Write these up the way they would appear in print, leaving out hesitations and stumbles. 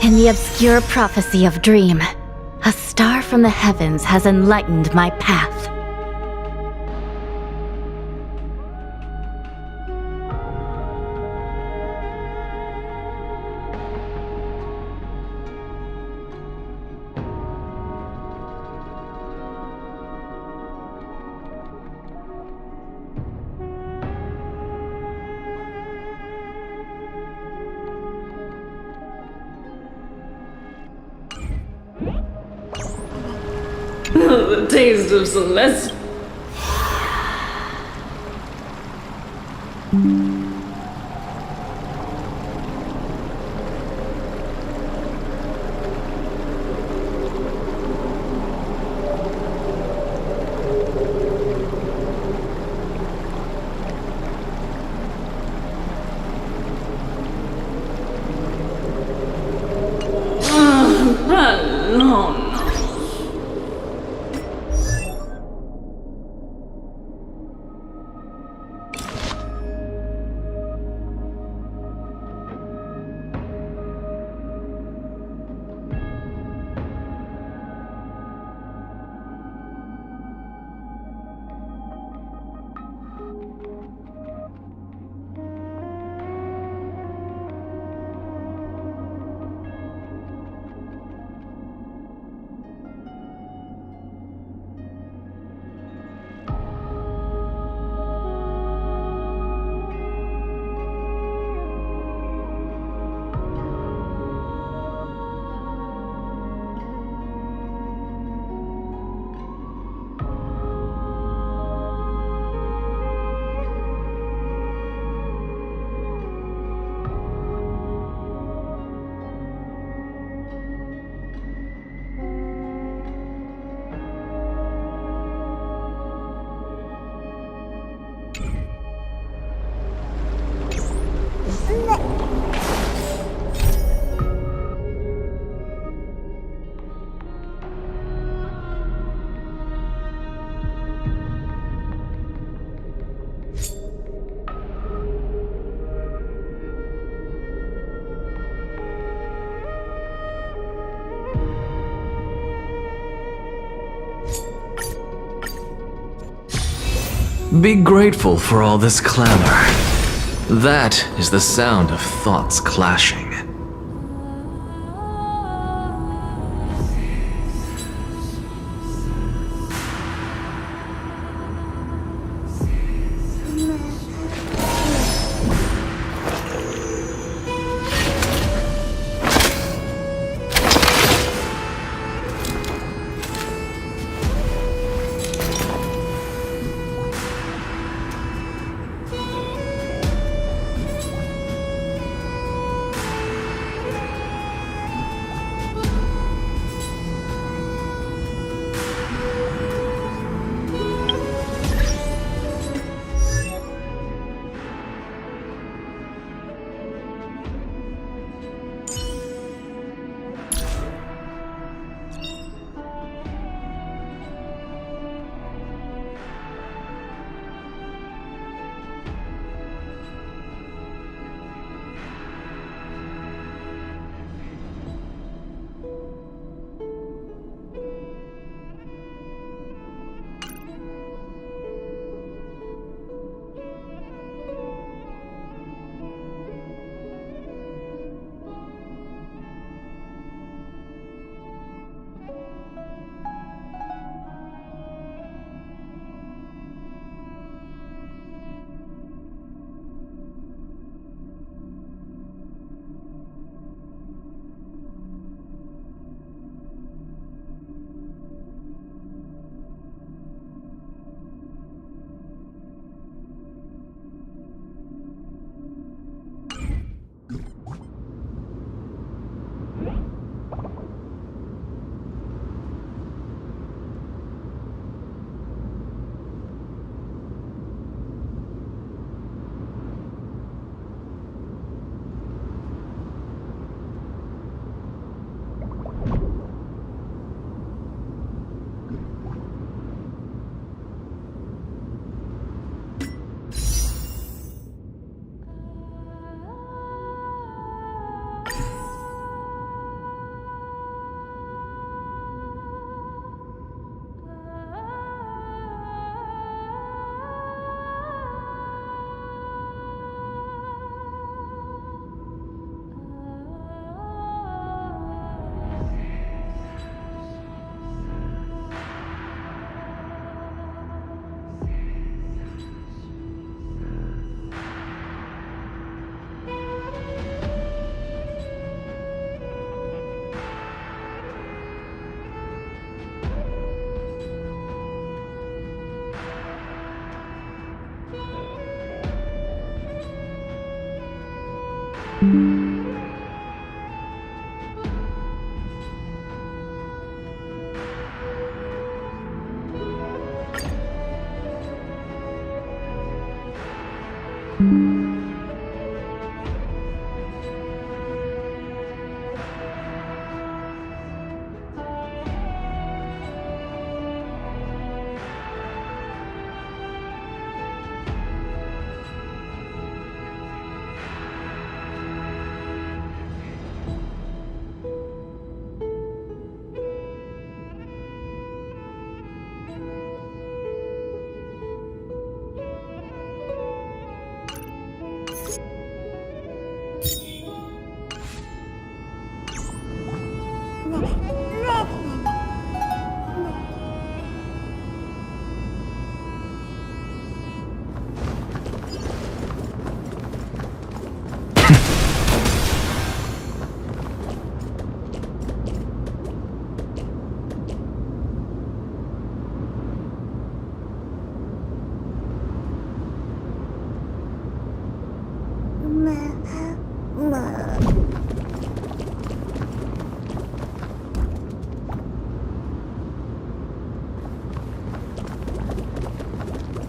In the obscure prophecy of Dream, a star from the heavens has enlightened my path. The taste of Celeste. No. Be grateful for all this clamor. That is the sound of thoughts clashing.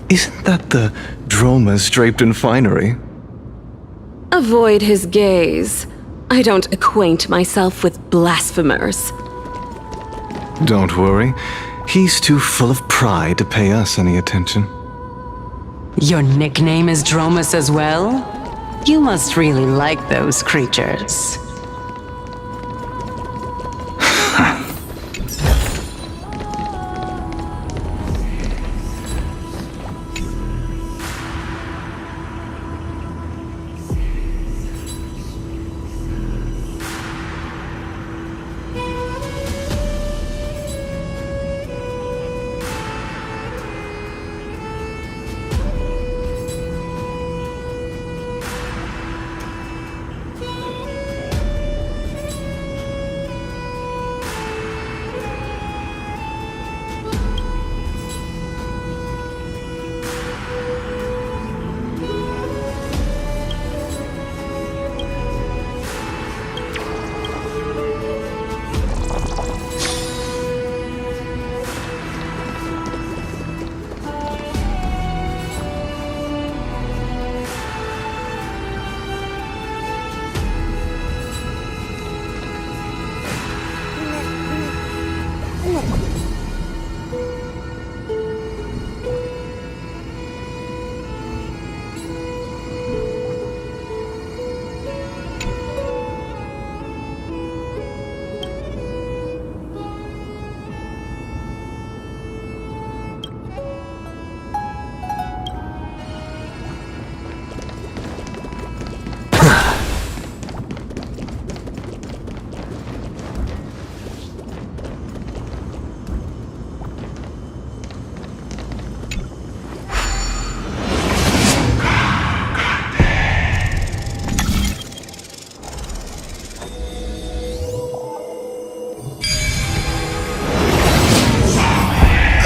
Isn't that the dromas draped in finery? Avoid his gaze. I don't acquaint myself with blasphemers. Don't worry. He's too full of pride to pay us any attention. Your nickname is Dromus as well? You must really like those creatures.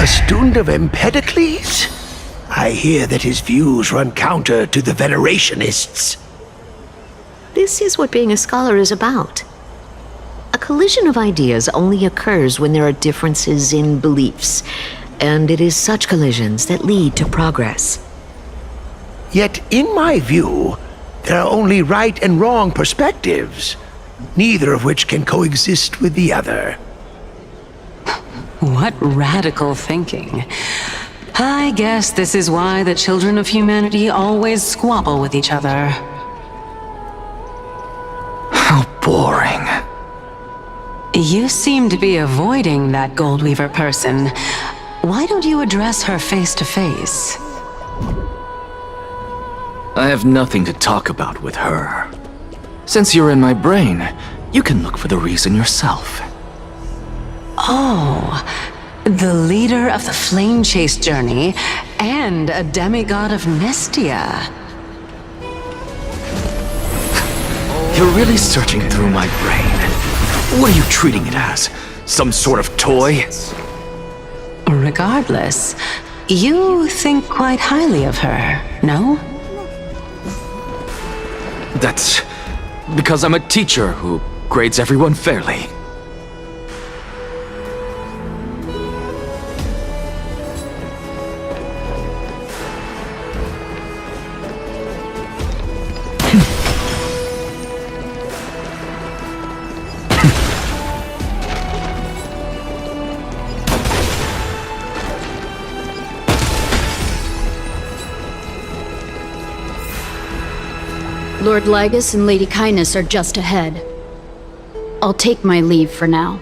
A student of Empedocles? I hear that his views run counter to the Venerationists. This is what being a scholar is about. A collision of ideas only occurs when there are differences in beliefs, and it is such collisions that lead to progress. Yet, in my view, there are only right and wrong perspectives, neither of which can coexist with the other. What radical thinking. I guess this is why the children of humanity always squabble with each other. How boring. You seem to be avoiding that Goldweaver person. Why don't you address her face to face? I have nothing to talk about with her. Since you're in my brain, you can look for the reason yourself. Oh, the leader of the Flame Chase journey and a demigod of Nestia. You're really searching through my brain. What are you treating it as? Some sort of toy? Regardless, you think quite highly of her, no? That's because I'm a teacher who grades everyone fairly. Lord Lygus and Lady Kindness are just ahead. I'll take my leave for now.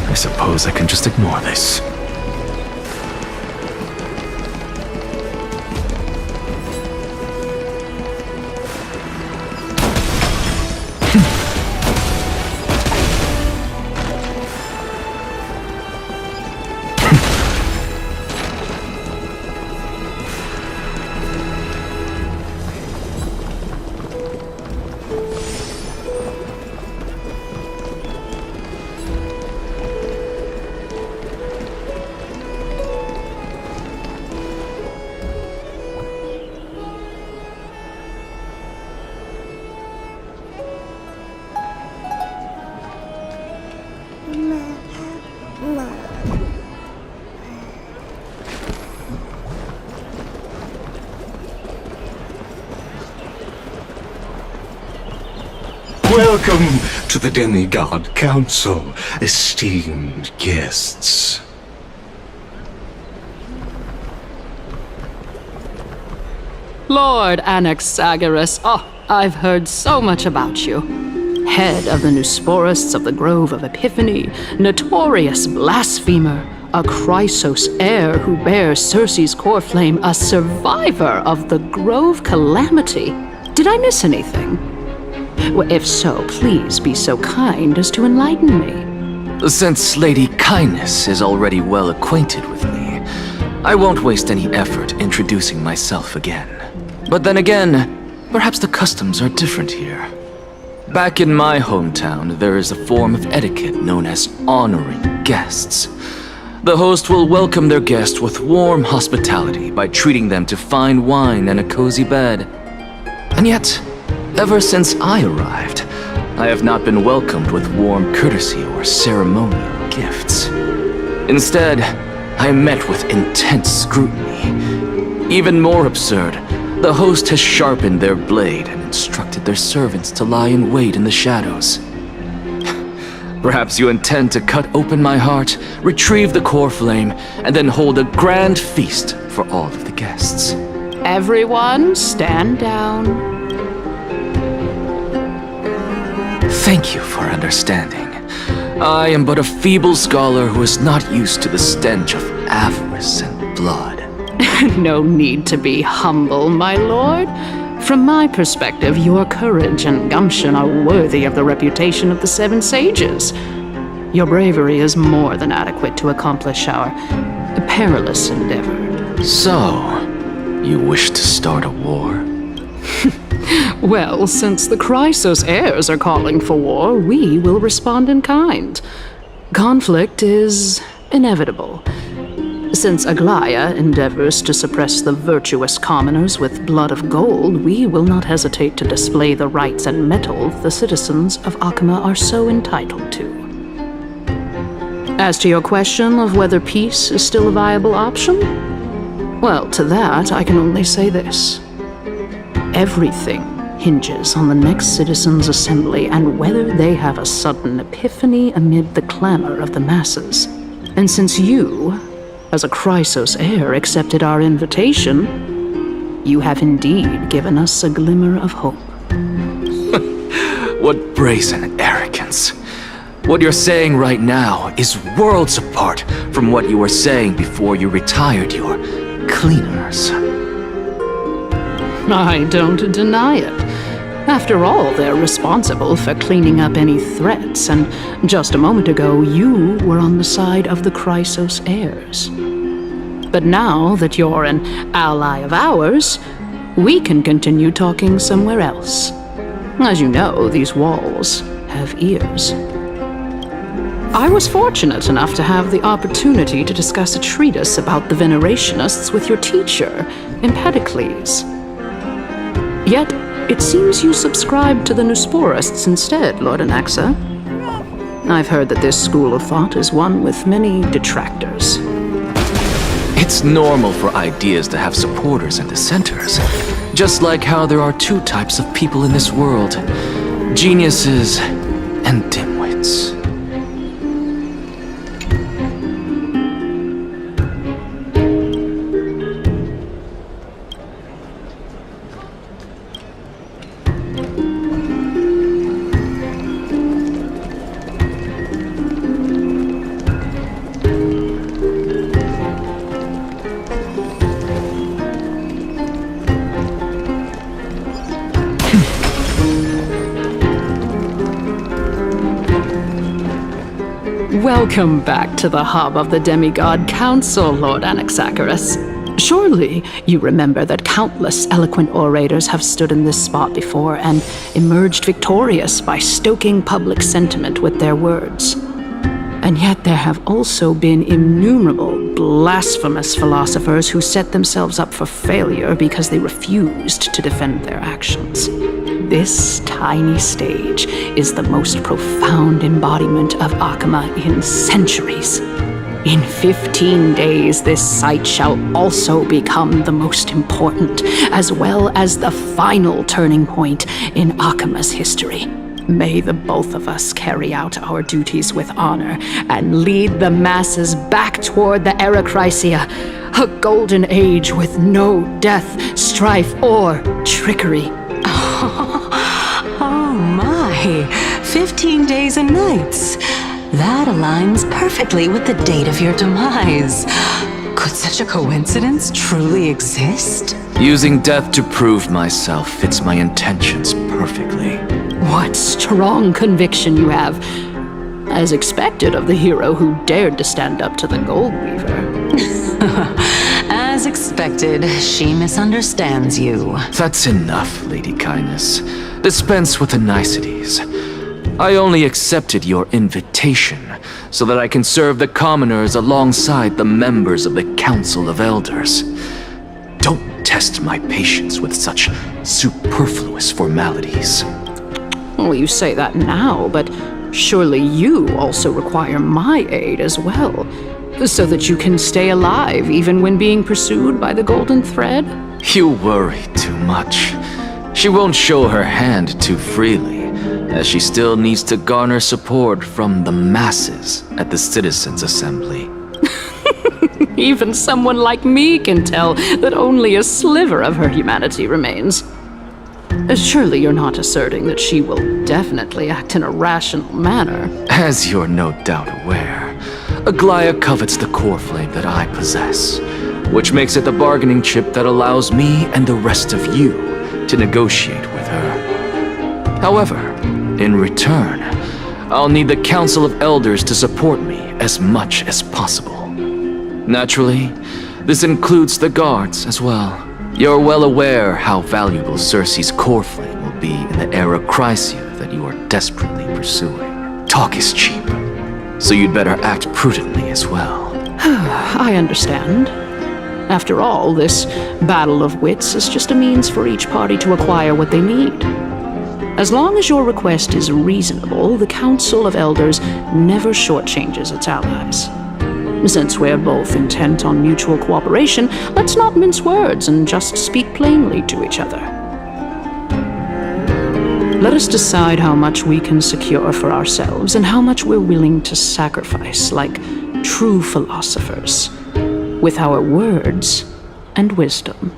I suppose I can just ignore this. Welcome to the Demigod Council, esteemed guests. Lord Anaxagoras, I've heard so much about you. Head of the Nusporists of the Grove of Epiphany, notorious blasphemer, a Chrysos heir who bears Circe's core flame, a survivor of the Grove calamity. Did I miss anything? Well, if so, please be so kind as to enlighten me. Since Lady Kindness is already well acquainted with me, I won't waste any effort introducing myself again. But then again, perhaps the customs are different here. Back in my hometown, there is a form of etiquette known as honoring guests. The host will welcome their guest with warm hospitality by treating them to fine wine and a cozy bed. And yet, ever since I arrived, I have not been welcomed with warm courtesy or ceremonial gifts. Instead, I am met with intense scrutiny. Even more absurd, the host has sharpened their blade and instructed their servants to lie in wait in the shadows. Perhaps you intend to cut open my heart, retrieve the core flame, and then hold a grand feast for all of the guests. Everyone, stand down. Thank you for understanding. I am but a feeble scholar who is not used to the stench of avarice and blood. No need to be humble, my lord. From my perspective, your courage and gumption are worthy of the reputation of the Seven Sages. Your bravery is more than adequate to accomplish our perilous endeavor. So, you wish to start a war? Well, since the Chrysos heirs are calling for war, we will respond in kind. Conflict is inevitable. Since Aglaya endeavors to suppress the virtuous commoners with blood of gold, we will not hesitate to display the rights and mettle the citizens of Akima are so entitled to. As to your question of whether peace is still a viable option, well, to that I can only say this. Everything hinges on the next citizens' assembly and whether they have a sudden epiphany amid the clamor of the masses. And since you, as a Chrysos heir, accepted our invitation, you have indeed given us a glimmer of hope. What brazen arrogance. What you're saying right now is worlds apart from what you were saying before you retired your cleaners. I don't deny it. After all, they're responsible for cleaning up any threats, and just a moment ago, you were on the side of the Chrysos heirs. But now that you're an ally of ours, we can continue talking somewhere else. As you know, these walls have ears. I was fortunate enough to have the opportunity to discuss a treatise about the Venerationists with your teacher, Empedocles. Yet, it seems you subscribe to the Nusporists instead, Lord Anaxa. I've heard that this school of thought is one with many detractors. It's normal for ideas to have supporters and dissenters, just like how there are two types of people in this world: geniuses and dimwits. Welcome back to the hub of the Demigod Council, Lord Anaxagoras. Surely you remember that countless eloquent orators have stood in this spot before and emerged victorious by stoking public sentiment with their words. And yet there have also been innumerable blasphemous philosophers who set themselves up for failure because they refused to defend their actions. This tiny stage is the most profound embodiment of Akama in centuries. In 15 days, this site shall also become the most important, as well as the final turning point in Akama's history. May the both of us carry out our duties with honor and lead the masses back toward the Erechrysia, a golden age with no death, strife, or trickery. Oh my, 15 days and nights. That aligns perfectly with the date of your demise. Could such a coincidence truly exist? Using death to prove myself fits my intentions perfectly. What strong conviction you have. As expected of the hero who dared to stand up to the Gold Weaver. As expected, she misunderstands you. That's enough, Lady Kindness. Dispense with the niceties. I only accepted your invitation so that I can serve the commoners alongside the members of the Council of Elders. Don't test my patience with such superfluous formalities. Well, you say that now, but surely you also require my aid as well, so that you can stay alive even when being pursued by the Golden Thread? You worry too much. She won't show her hand too freely, as she still needs to garner support from the masses at the Citizens' Assembly. Even someone like me can tell that only a sliver of her humanity remains. Surely you're not asserting that she will definitely act in a rational manner. As you're no doubt aware, Aglaia covets the core flame that I possess, which makes it the bargaining chip that allows me and the rest of you to negotiate with her. However, in return, I'll need the Council of Elders to support me as much as possible. Naturally, this includes the guards as well. You're well aware how valuable Circe's core flame will be in the Erechrysia that you are desperately pursuing. Talk is cheap, so you'd better act prudently as well. I understand. After all, this battle of wits is just a means for each party to acquire what they need. As long as your request is reasonable, the Council of Elders never shortchanges its allies. Since we're both intent on mutual cooperation, let's not mince words and just speak plainly to each other. Let us decide how much we can secure for ourselves and how much we're willing to sacrifice, like true philosophers, with our words and wisdom.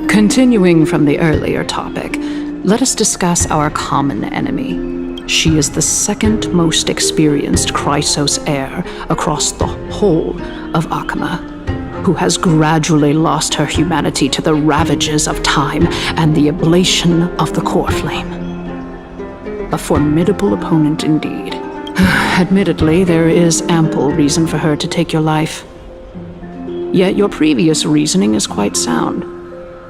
Continuing from the earlier topic, let us discuss our common enemy. She is the second most experienced Chrysos heir across the whole of Akama, who has gradually lost her humanity to the ravages of time and the ablation of the core flame. A formidable opponent indeed. Admittedly, there is ample reason for her to take your life. Yet your previous reasoning is quite sound.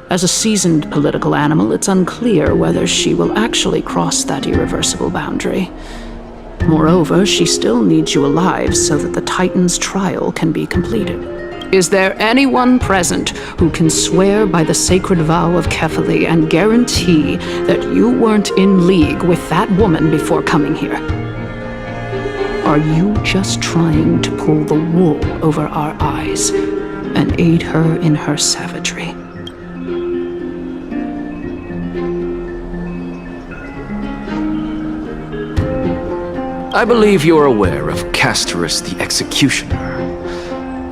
As a seasoned political animal, it's unclear whether she will actually cross that irreversible boundary. Moreover, she still needs you alive so that the Titan's trial can be completed. Is there anyone present who can swear by the sacred vow of Kefali and guarantee that you weren't in league with that woman before coming here? Are you just trying to pull the wool over our eyes and aid her in her savagery? I believe you're aware of Castorus the Executioner.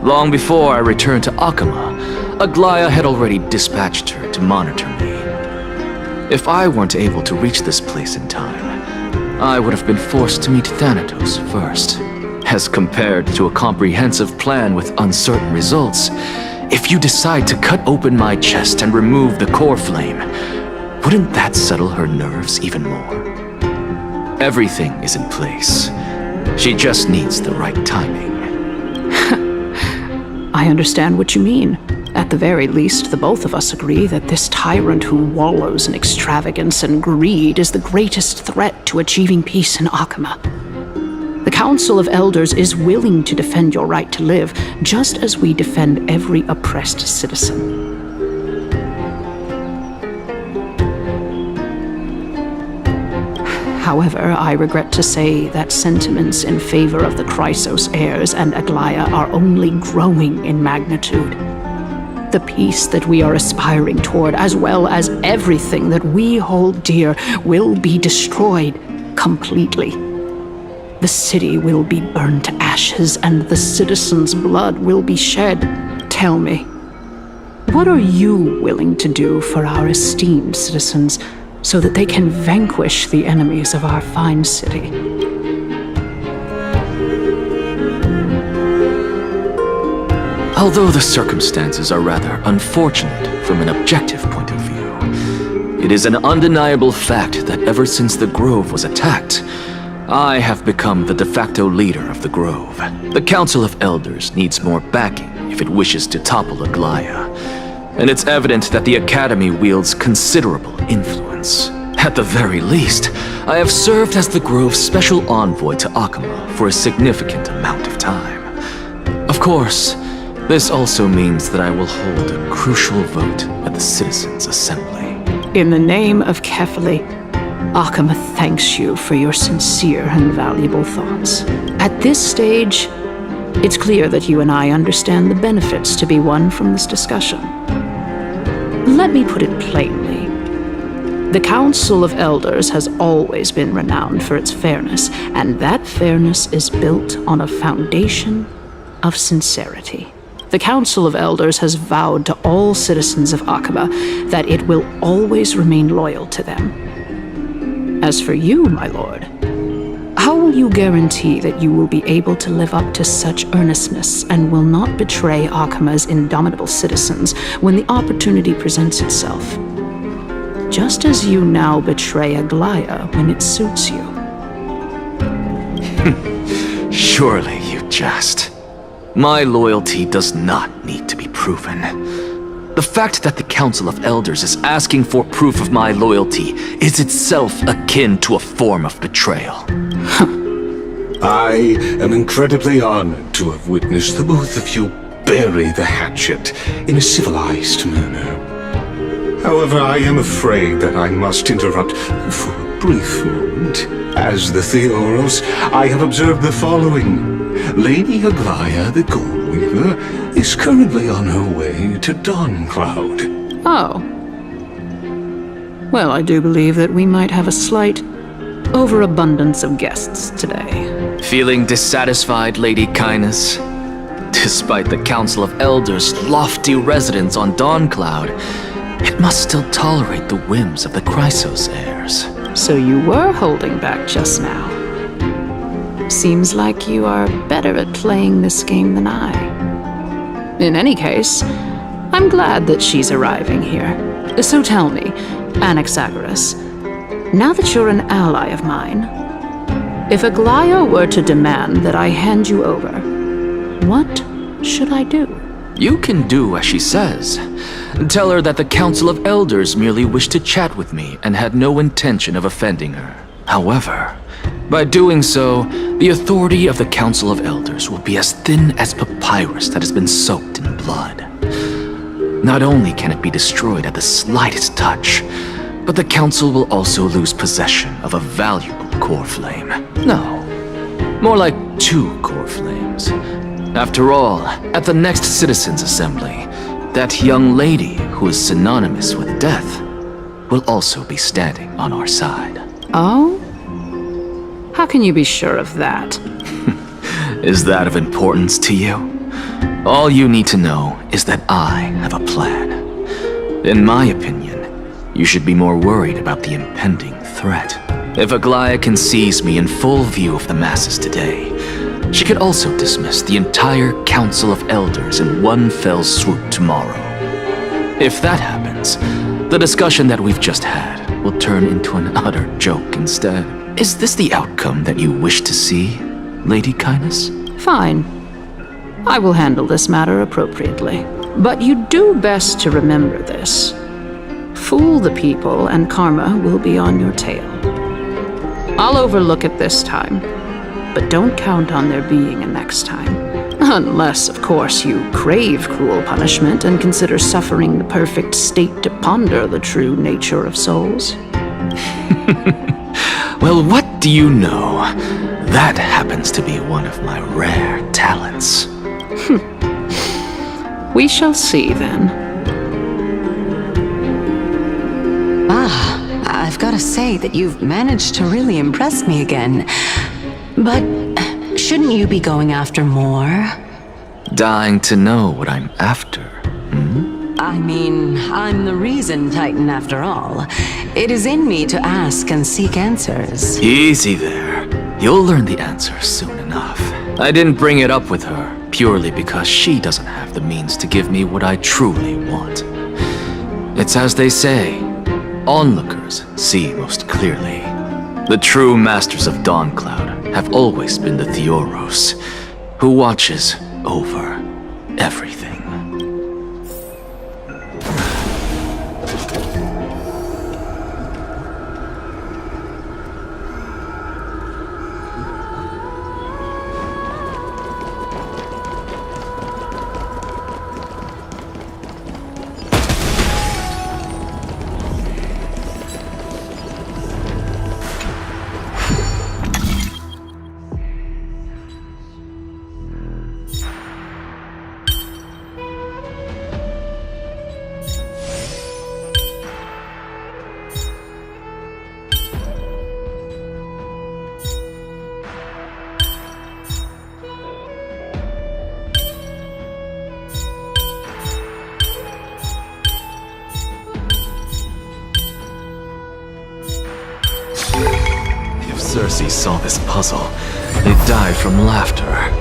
Long before I returned to Akama, Aglaya had already dispatched her to monitor me. If I weren't able to reach this place in time, I would have been forced to meet Thanatos first. As compared to a comprehensive plan with uncertain results, if you decide to cut open my chest and remove the core flame, wouldn't that settle her nerves even more? Everything is in place. She just needs the right timing. I understand what you mean. At the very least, the both of us agree that this tyrant who wallows in extravagance and greed is the greatest threat to achieving peace in Akama. The Council of Elders is willing to defend your right to live, just as we defend every oppressed citizen. However, I regret to say that sentiments in favor of the Chrysos heirs and Aglaya are only growing in magnitude. The peace that we are aspiring toward, as well as everything that we hold dear, will be destroyed completely. The city will be burned to ashes, and the citizens' blood will be shed. Tell me, what are you willing to do for our esteemed citizens, so that they can vanquish the enemies of our fine city? Although the circumstances are rather unfortunate from an objective point of view, it is an undeniable fact that ever since the Grove was attacked, I have become the de facto leader of the Grove. The Council of Elders needs more backing if it wishes to topple Aglaya, and it's evident that the Academy wields considerable influence. At the very least, I have served as the Grove's special envoy to Akama for a significant amount of time. Of course, this also means that I will hold a crucial vote at the Citizens' Assembly. In the name of Kefali, Akama thanks you for your sincere and valuable thoughts. At this stage, it's clear that you and I understand the benefits to be won from this discussion. Let me put it plainly. The Council of Elders has always been renowned for its fairness, and that fairness is built on a foundation of sincerity. The Council of Elders has vowed to all citizens of Akaba that it will always remain loyal to them. As for you, my lord, how will you guarantee that you will be able to live up to such earnestness and will not betray Akama's indomitable citizens when the opportunity presents itself? Just as you now betray Aglaya when it suits you. Surely you jest. My loyalty does not need to be proven. The fact that the Council of Elders is asking for proof of my loyalty is itself akin to a form of betrayal. I am incredibly honored to have witnessed the both of you bury the hatchet in a civilized manner. However, I am afraid that I must interrupt for a brief moment. As the Theoros, I have observed the following. Lady Aglaya, the Gold Weaver, is currently on her way to Dawncloud. Oh. Well, I do believe that we might have a slight overabundance of guests today. Feeling dissatisfied, Lady Kindness? Despite the Council of Elders' lofty residence on Dawncloud, it must still tolerate the whims of the Chrysos heirs. So you were holding back just now. Seems like you are better at playing this game than I. In any case, I'm glad that she's arriving here. So tell me, Anaxagoras, now that you're an ally of mine, if Aglaya were to demand that I hand you over, what should I do? You can do as she says. Tell her that the Council of Elders merely wished to chat with me and had no intention of offending her. However, by doing so, the authority of the Council of Elders will be as thin as papyrus that has been soaked in blood. Not only can it be destroyed at the slightest touch, but the Council will also lose possession of a valuable core flame. No, more like 2 core flames. After all, at the next Citizens' Assembly, that young lady who is synonymous with death will also be standing on our side. Oh? How can you be sure of that? Is that of importance to you? All you need to know is that I have a plan. In my opinion, you should be more worried about the impending threat. If Aglaya can seize me in full view of the masses today, she could also dismiss the entire Council of Elders in one fell swoop tomorrow. If that happens, the discussion that we've just had will turn into an utter joke instead. Is this the outcome that you wish to see, Lady Kindness? Fine. I will handle this matter appropriately. But you do best to remember this. Fool the people and karma will be on your tail. I'll overlook it this time, but don't count on there being a next time. Unless, of course, you crave cruel punishment and consider suffering the perfect state to ponder the true nature of souls. Well, what do you know? That happens to be one of my rare talents. We shall see then. I've got to say that you've managed to really impress me again. But shouldn't you be going after more? Dying to know what I'm after. I mean, I'm the reason Titan after all. It is in me to ask and seek answers. Easy there. You'll learn the answer soon enough. I didn't bring it up with her purely because she doesn't have the means to give me what I truly want. It's as they say, onlookers see most clearly. The true masters of Dawncloud have always been the Theoros, who watches over everything. Circe saw this puzzle, they'd die from laughter.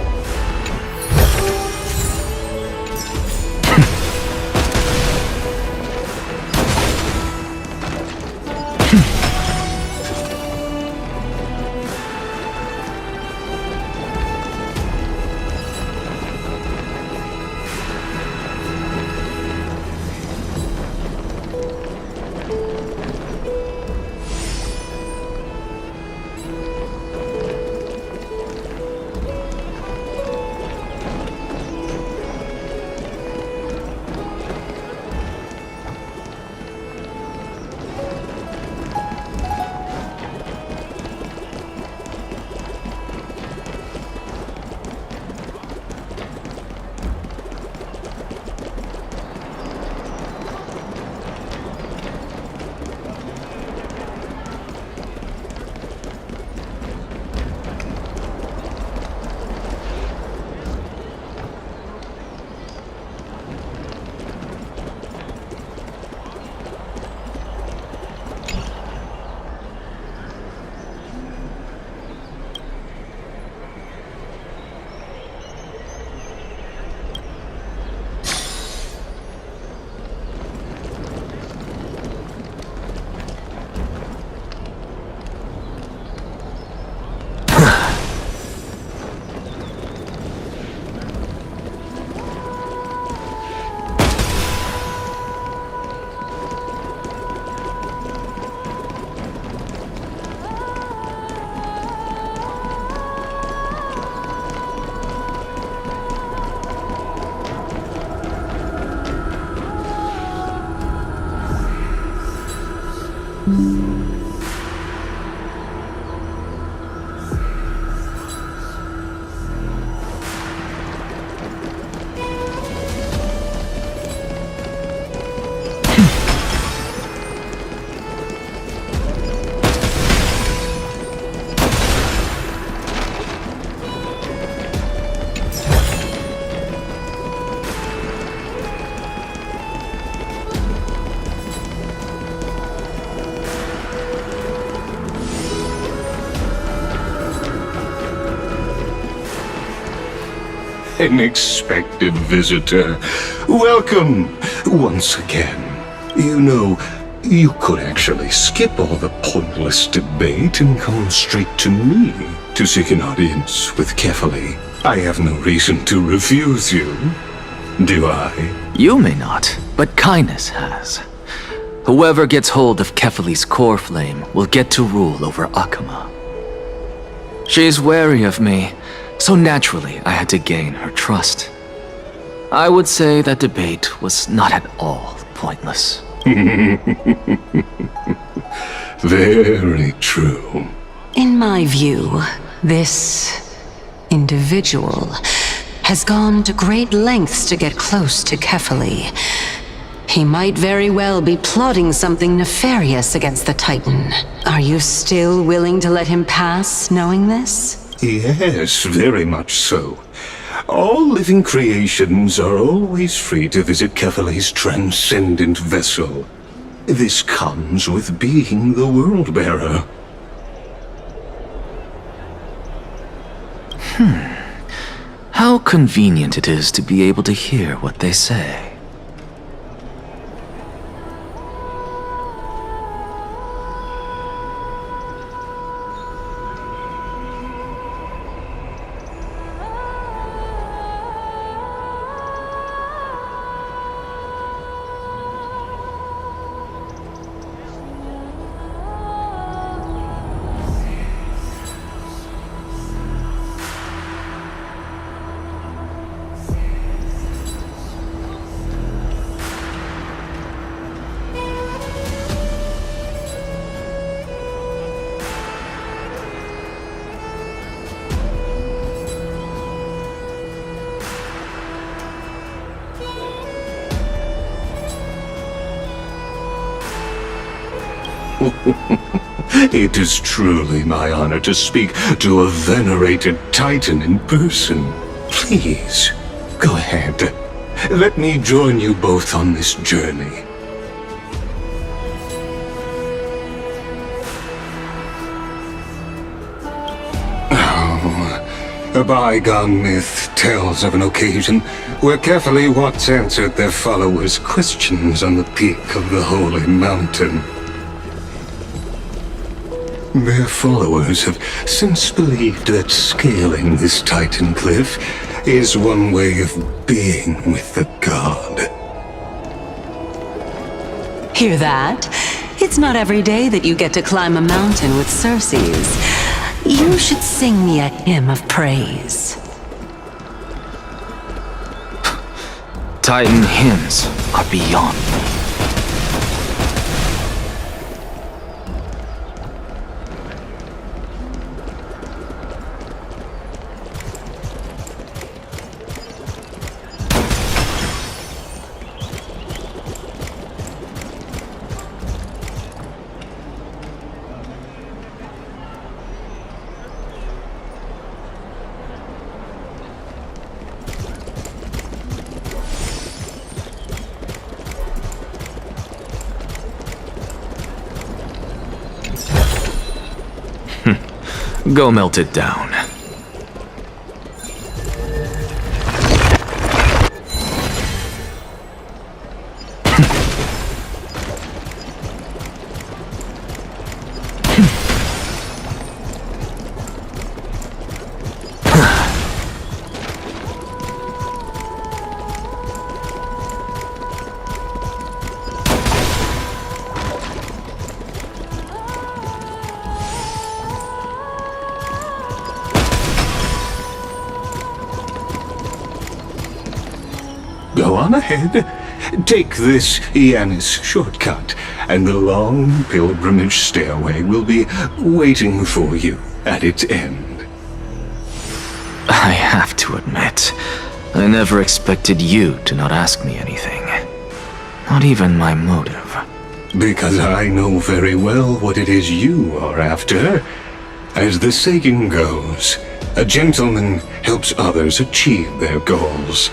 An expected visitor. Welcome once again. You know, you could actually skip all the pointless debate and come straight to me to seek an audience with Kefali. I have no reason to refuse you, do I? You may not, but Kindness has. Whoever gets hold of Kefali's core flame will get to rule over Akama. She's wary of me, so naturally I had to gain her trust. I would say that debate was not at all pointless. Very true. In my view, this individual has gone to great lengths to get close to Kefali. He might very well be plotting something nefarious against the Titan. Are you still willing to let him pass, knowing this? Yes, very much so. All living creations are always free to visit Kefali's transcendent vessel. This comes with being the World-Bearer. How convenient it is to be able to hear what they say. It is truly my honor to speak to a venerated Titan in person. Please, go ahead. Let me join you both on this journey. A bygone myth tells of an occasion where Kefali once answered their followers' questions on the peak of the holy mountain. Their followers have since believed that scaling this Titan cliff is one way of being with the god. Hear that? It's not every day that you get to climb a mountain with Circes. You should sing me a hymn of praise. Titan hymns are beyond me. Go melt it down. Go on ahead. Take this Yanis shortcut, and the long pilgrimage stairway will be waiting for you at its end. I have to admit, I never expected you to not ask me anything. Not even my motive. Because I know very well what it is you are after. As the saying goes, a gentleman helps others achieve their goals.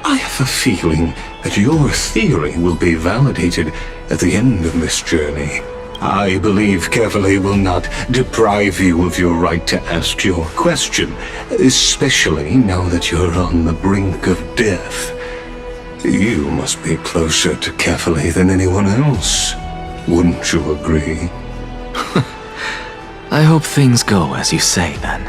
I have a feeling that your theory will be validated at the end of this journey. I believe Kefali will not deprive you of your right to ask your question, especially now that you're on the brink of death. You must be closer to Kefali than anyone else. Wouldn't you agree? I hope things go as you say, then.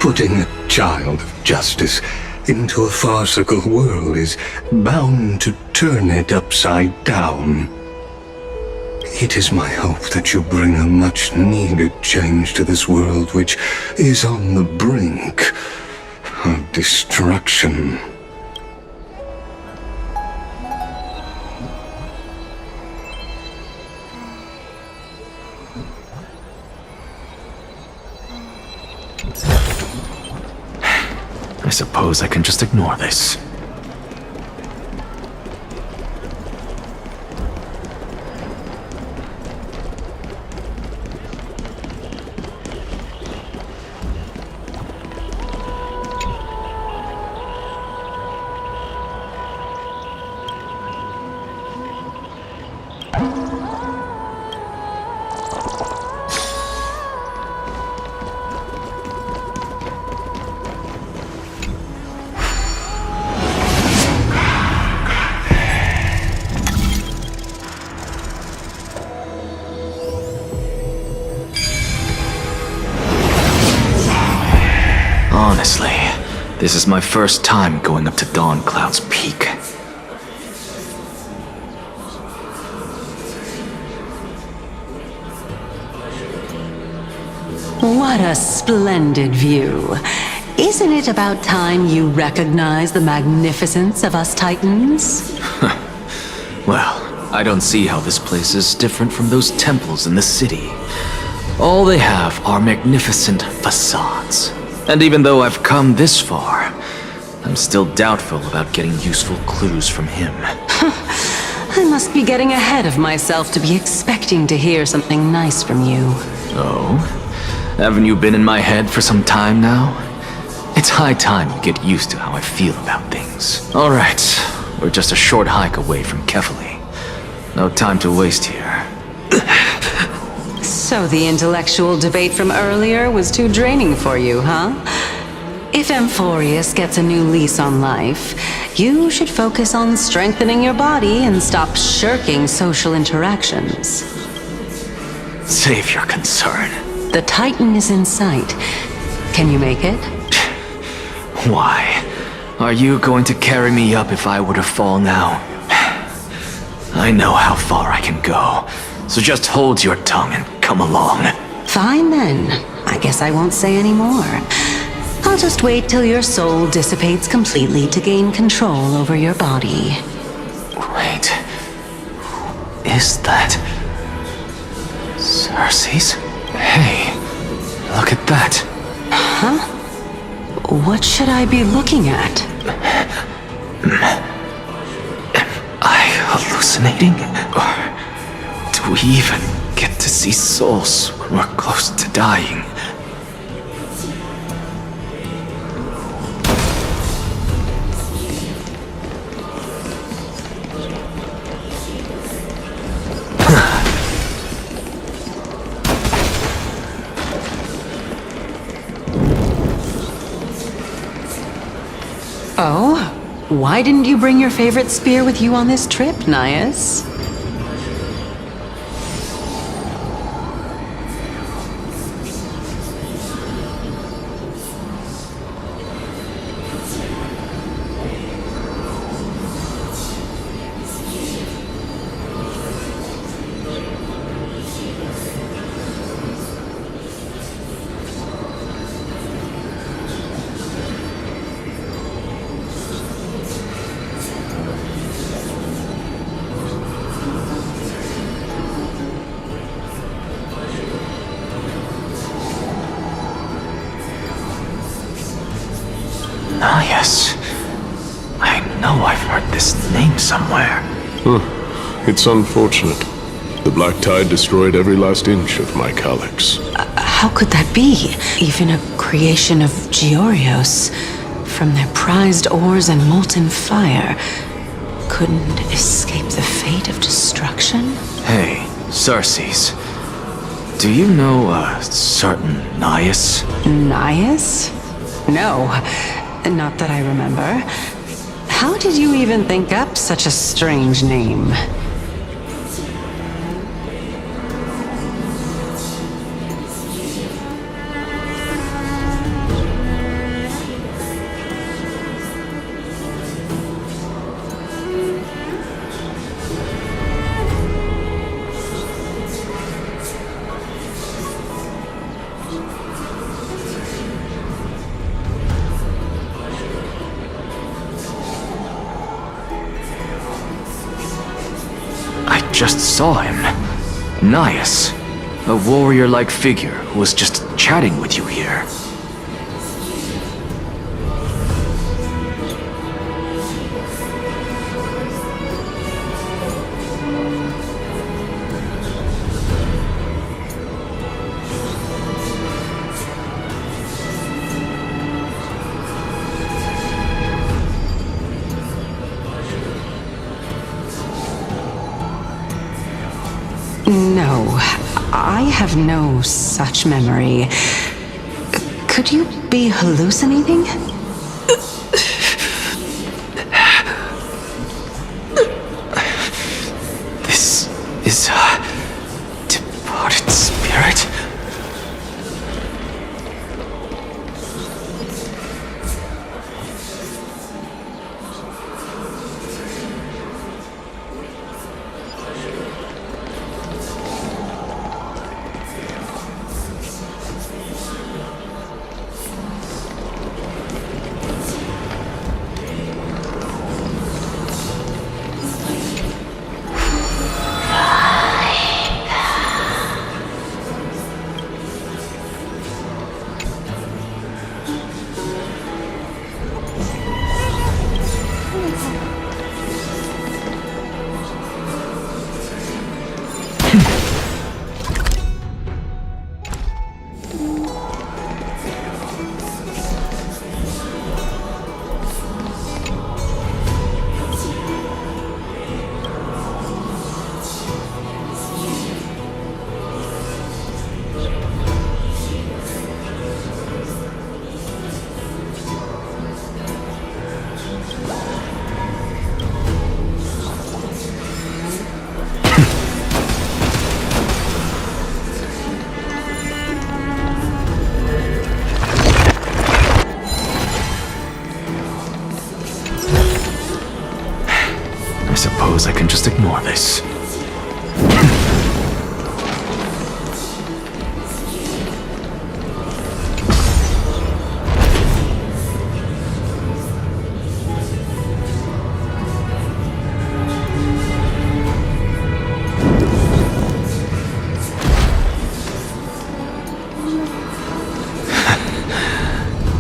Putting a child of justice into a farcical world is bound to turn it upside down. It is my hope that you bring a much-needed change to this world which is on the brink of destruction. I suppose I can just ignore this. Honestly, this is my first time going up to Dawn Cloud's peak. What a splendid view. Isn't it about time you recognize the magnificence of us Titans? Well, I don't see how this place is different from those temples in the city. All they have are magnificent facades. And even though I've come this far, I'm still doubtful about getting useful clues from him. I must be getting ahead of myself to be expecting to hear something nice from you. Oh? Haven't you been in my head for some time now? It's high time you get used to how I feel about things. Alright, we're just a short hike away from Kefali. No time to waste here. So the intellectual debate from earlier was too draining for you, huh? If Amphoreus gets a new lease on life, you should focus on strengthening your body and stop shirking social interactions. Save your concern. The Titan is in sight. Can you make it? Why? Are you going to carry me up if I were to fall now? I know how far I can go, so just hold your tongue and come along. Fine then. I guess I won't say any more. I'll just wait till your soul dissipates completely to gain control over your body. Wait. Who is that? Cersei's? Hey, look at that. Huh? What should I be looking at? Am I hallucinating? Or do we even get to see souls when we're close to dying? Oh? Why didn't you bring your favorite spear with you on this trip, Nias? Yes. I know I've heard this name somewhere. It's unfortunate. The Black Tide destroyed every last inch of my calyx. How could that be? Even a creation of Georios, from their prized ores and molten fire, couldn't escape the fate of destruction? Hey, Sarces. Do you know a certain Nias? Nias? No, not that I remember. How did you even think up such a strange name? Just saw him. Nias. A warrior-like figure who was just chatting with you here. No, I have no such memory. Could you be hallucinating? This is a departed spirit? I suppose I can just ignore this.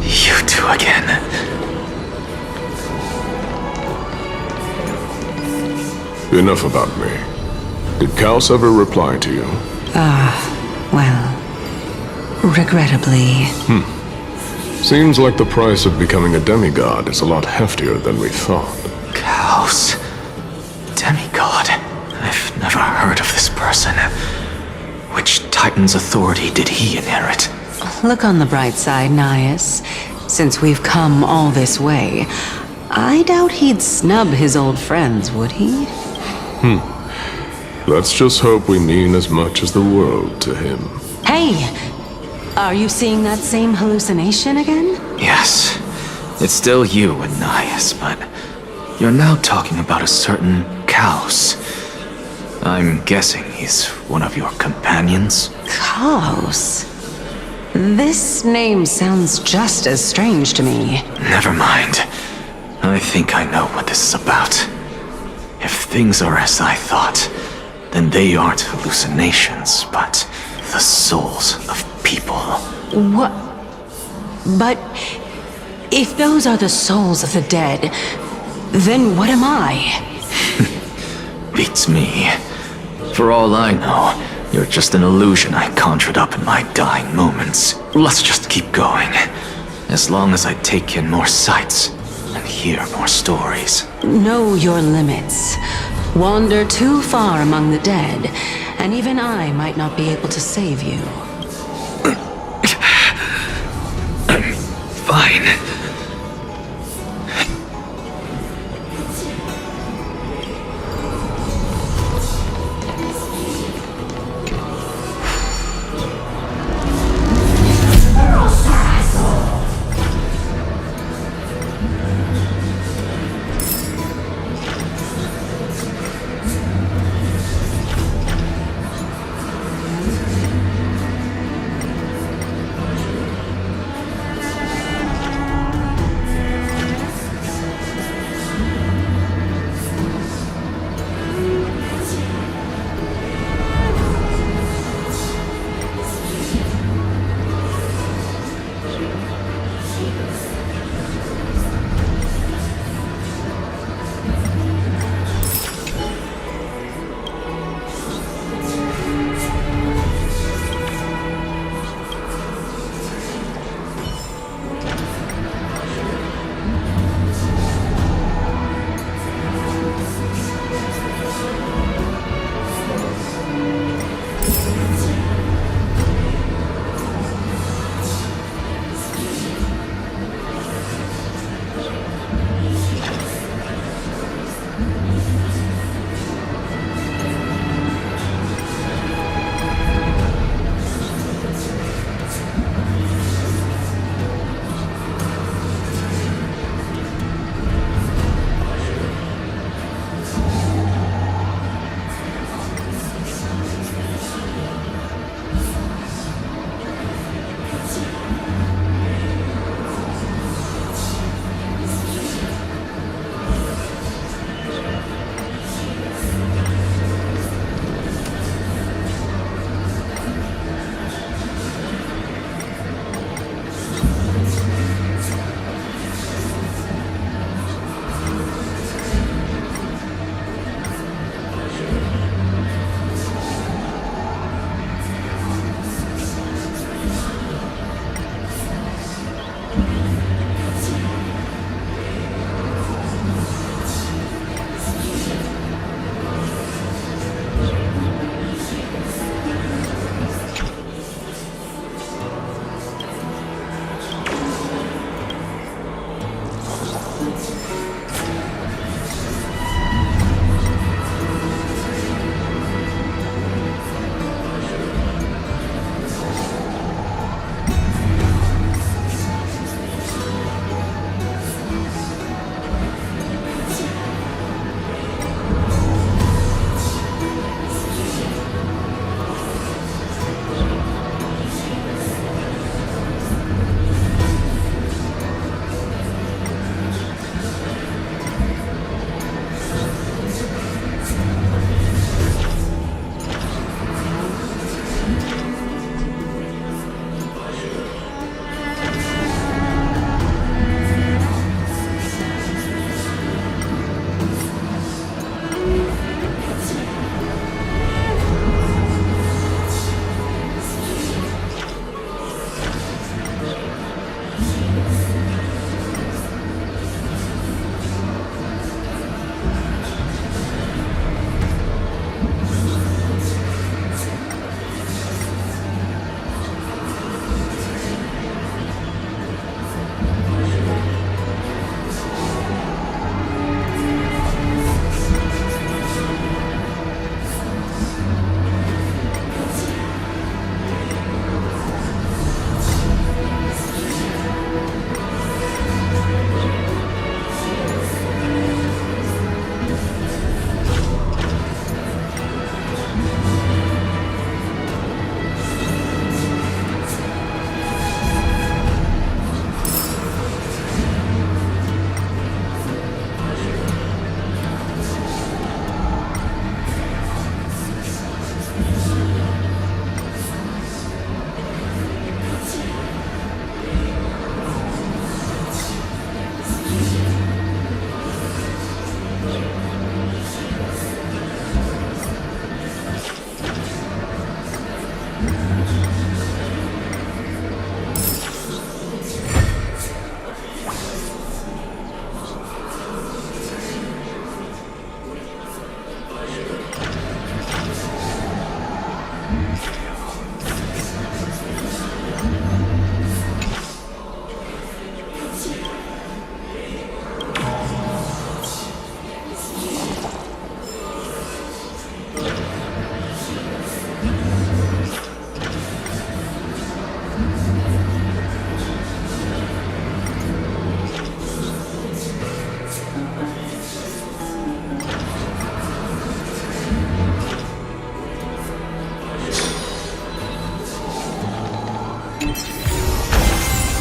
You two again. Enough about me. Did Kaos ever reply to you? Well, regrettably. Seems like the price of becoming a demigod is a lot heftier than we thought. Kaos. Demigod. I've never heard of this person. Which Titan's authority did he inherit? Look on the bright side, Nias. Since we've come all this way, I doubt he'd snub his old friends, would he? Let's just hope we mean as much as the world to him. Hey! Are you seeing that same hallucination again? Yes. It's still you and Nias, but you're now talking about a certain Kaos. I'm guessing he's one of your companions? Kaos? This name sounds just as strange to me. Never mind. I think I know what this is about. If things are as I thought, then they aren't hallucinations, but the souls of people. What? But If those are the souls of the dead, then what am I? Beats me. For all I know, you're just an illusion I conjured up in my dying moments. Let's just keep going. As long as I take in more sights and hear more stories. Know your limits. Wander too far among the dead, and even I might not be able to save you. Fine.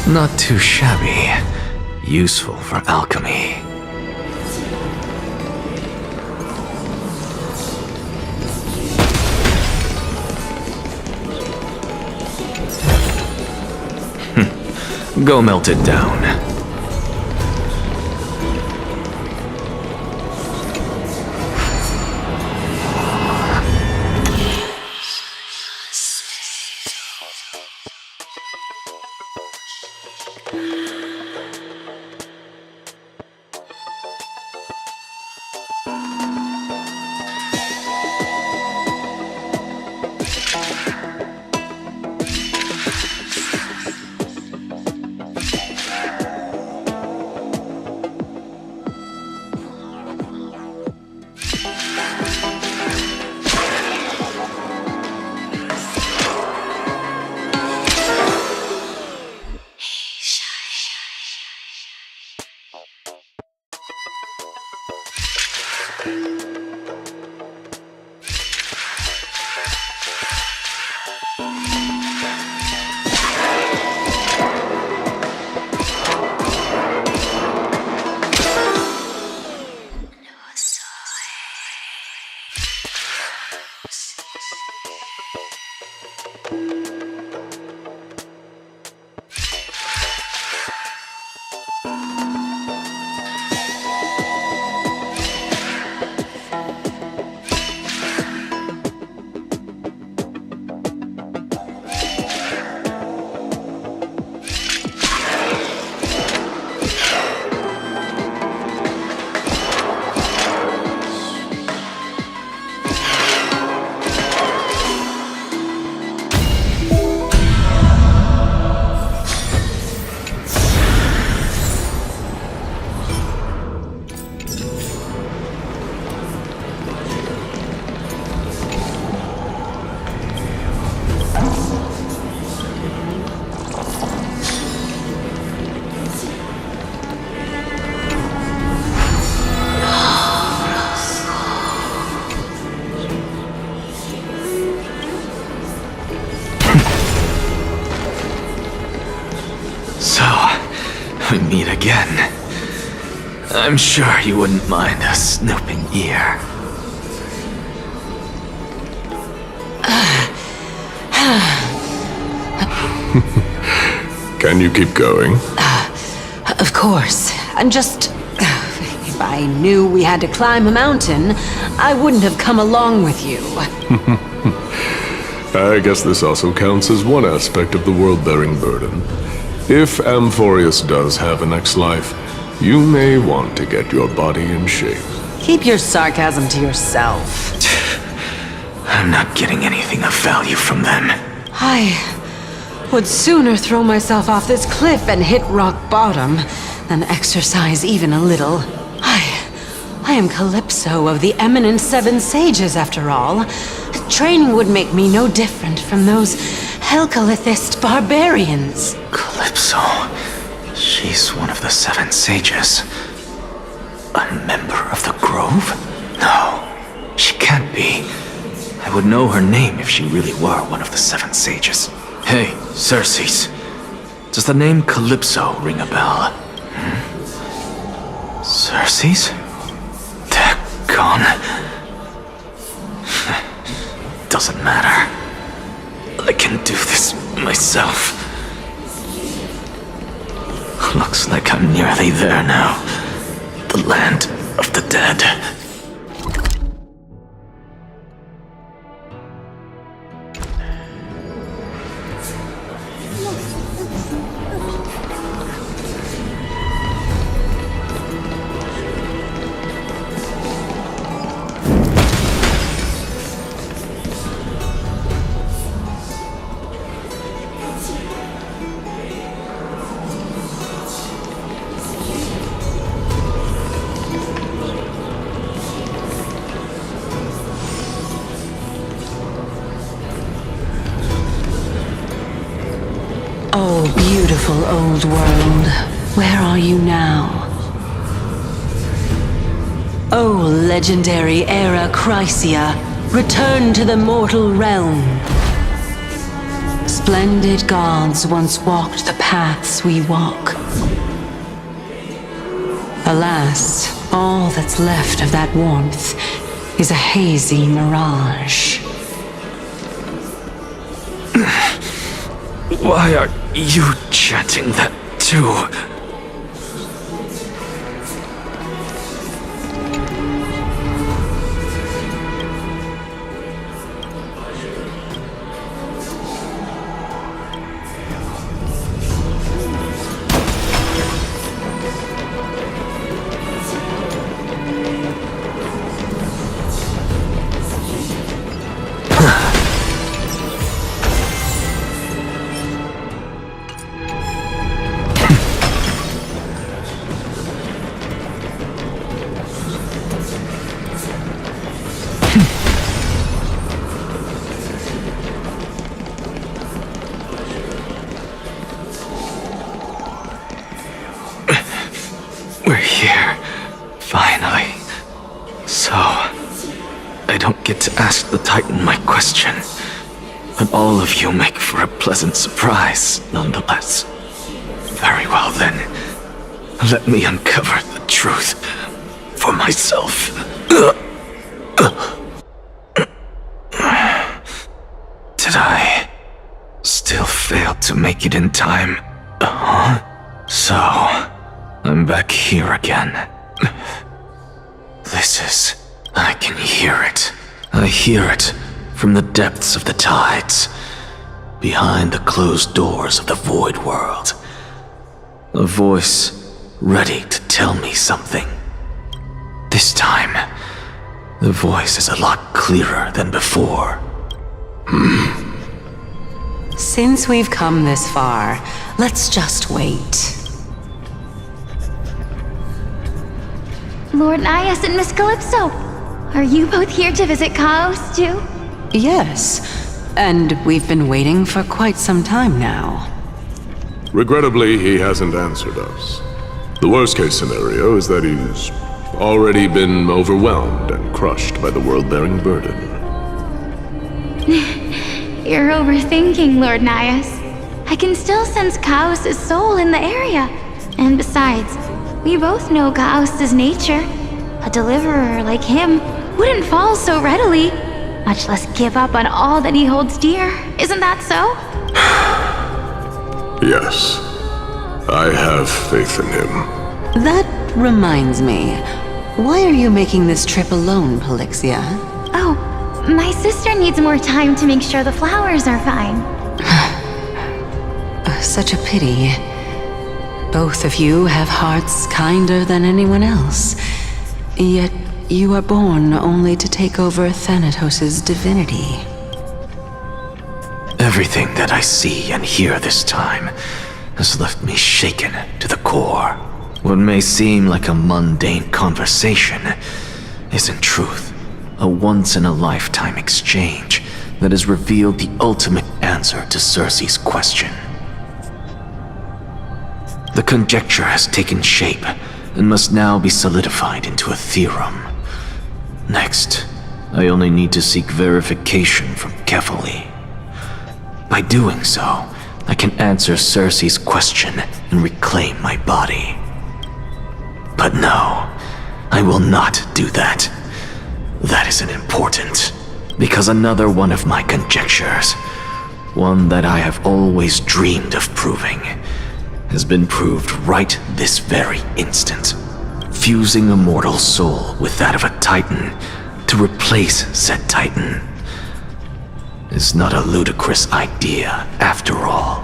Not too shabby. Useful for alchemy. Go melt it down. We meet again. I'm sure you wouldn't mind a snooping ear. Can you keep going? Of course. And just... if I knew we had to climb a mountain, I wouldn't have come along with you. I guess this also counts as one aspect of the world-bearing burden. If Amphoreus does have a next life, you may want to get your body in shape. Keep your sarcasm to yourself. I'm not getting anything of value from them. I would sooner throw myself off this cliff and hit rock bottom than exercise even a little. I am Calypso of the eminent Seven Sages, after all. Training would make me no different from those Helcalithist barbarians. Calypso? She's one of the Seven Sages. A member of the Grove? No, she can't be. I would know her name if she really were one of the Seven Sages. Hey, Circes. Does the name Calypso ring a bell? Circes? They're gone. Doesn't matter. I can do this myself. Looks like I'm nearly there now. The land of the dead. Oh, beautiful old world. Where are you now? Oh, legendary Era Chrysia, return to the mortal realm. Splendid gods once walked the paths we walk. Alas, all that's left of that warmth is a hazy mirage. Why are you chanting that too? We're here, finally. So, I don't get to ask the Titan my question, but all of you make for a pleasant surprise, nonetheless. Very well then, let me uncover the truth for myself. Did I still fail to make it in time? So, I'm back here again. I can hear it. I hear it from the depths of the tides, behind the closed doors of the void world. A voice ready to tell me something. This time, the voice is a lot clearer than before. Since we've come this far, let's just wait. Lord Nias and Miss Calypso, are you both here to visit Chaos too? Yes, and we've been waiting for quite some time now. Regrettably, he hasn't answered us. The worst-case scenario is that he's already been overwhelmed and crushed by the world-bearing burden. You're overthinking, Lord Nias. I can still sense Chaos' soul in the area. And besides, we both know Chaos' nature. A deliverer like him wouldn't fall so readily, much less give up on all that he holds dear. Isn't that so? Yes, I have faith in him. That reminds me. Why are you making this trip alone, Polixia? Oh, my sister needs more time to make sure the flowers are fine. Such a pity. Both of you have hearts kinder than anyone else. Yet you are born only to take over Thanatos' divinity. Everything that I see and hear this time has left me shaken to the core. What may seem like a mundane conversation is in truth a once-in-a-lifetime exchange that has revealed the ultimate answer to Circe's question. The conjecture has taken shape and must now be solidified into a theorem. Next, I only need to seek verification from Kefali. By doing so, I can answer Circe's question and reclaim my body. But no, I will not do that. That isn't important, because another one of my conjectures, one that I have always dreamed of proving, has been proved right this very instant. Fusing a mortal soul with that of a Titan to replace said Titan is not a ludicrous idea after all.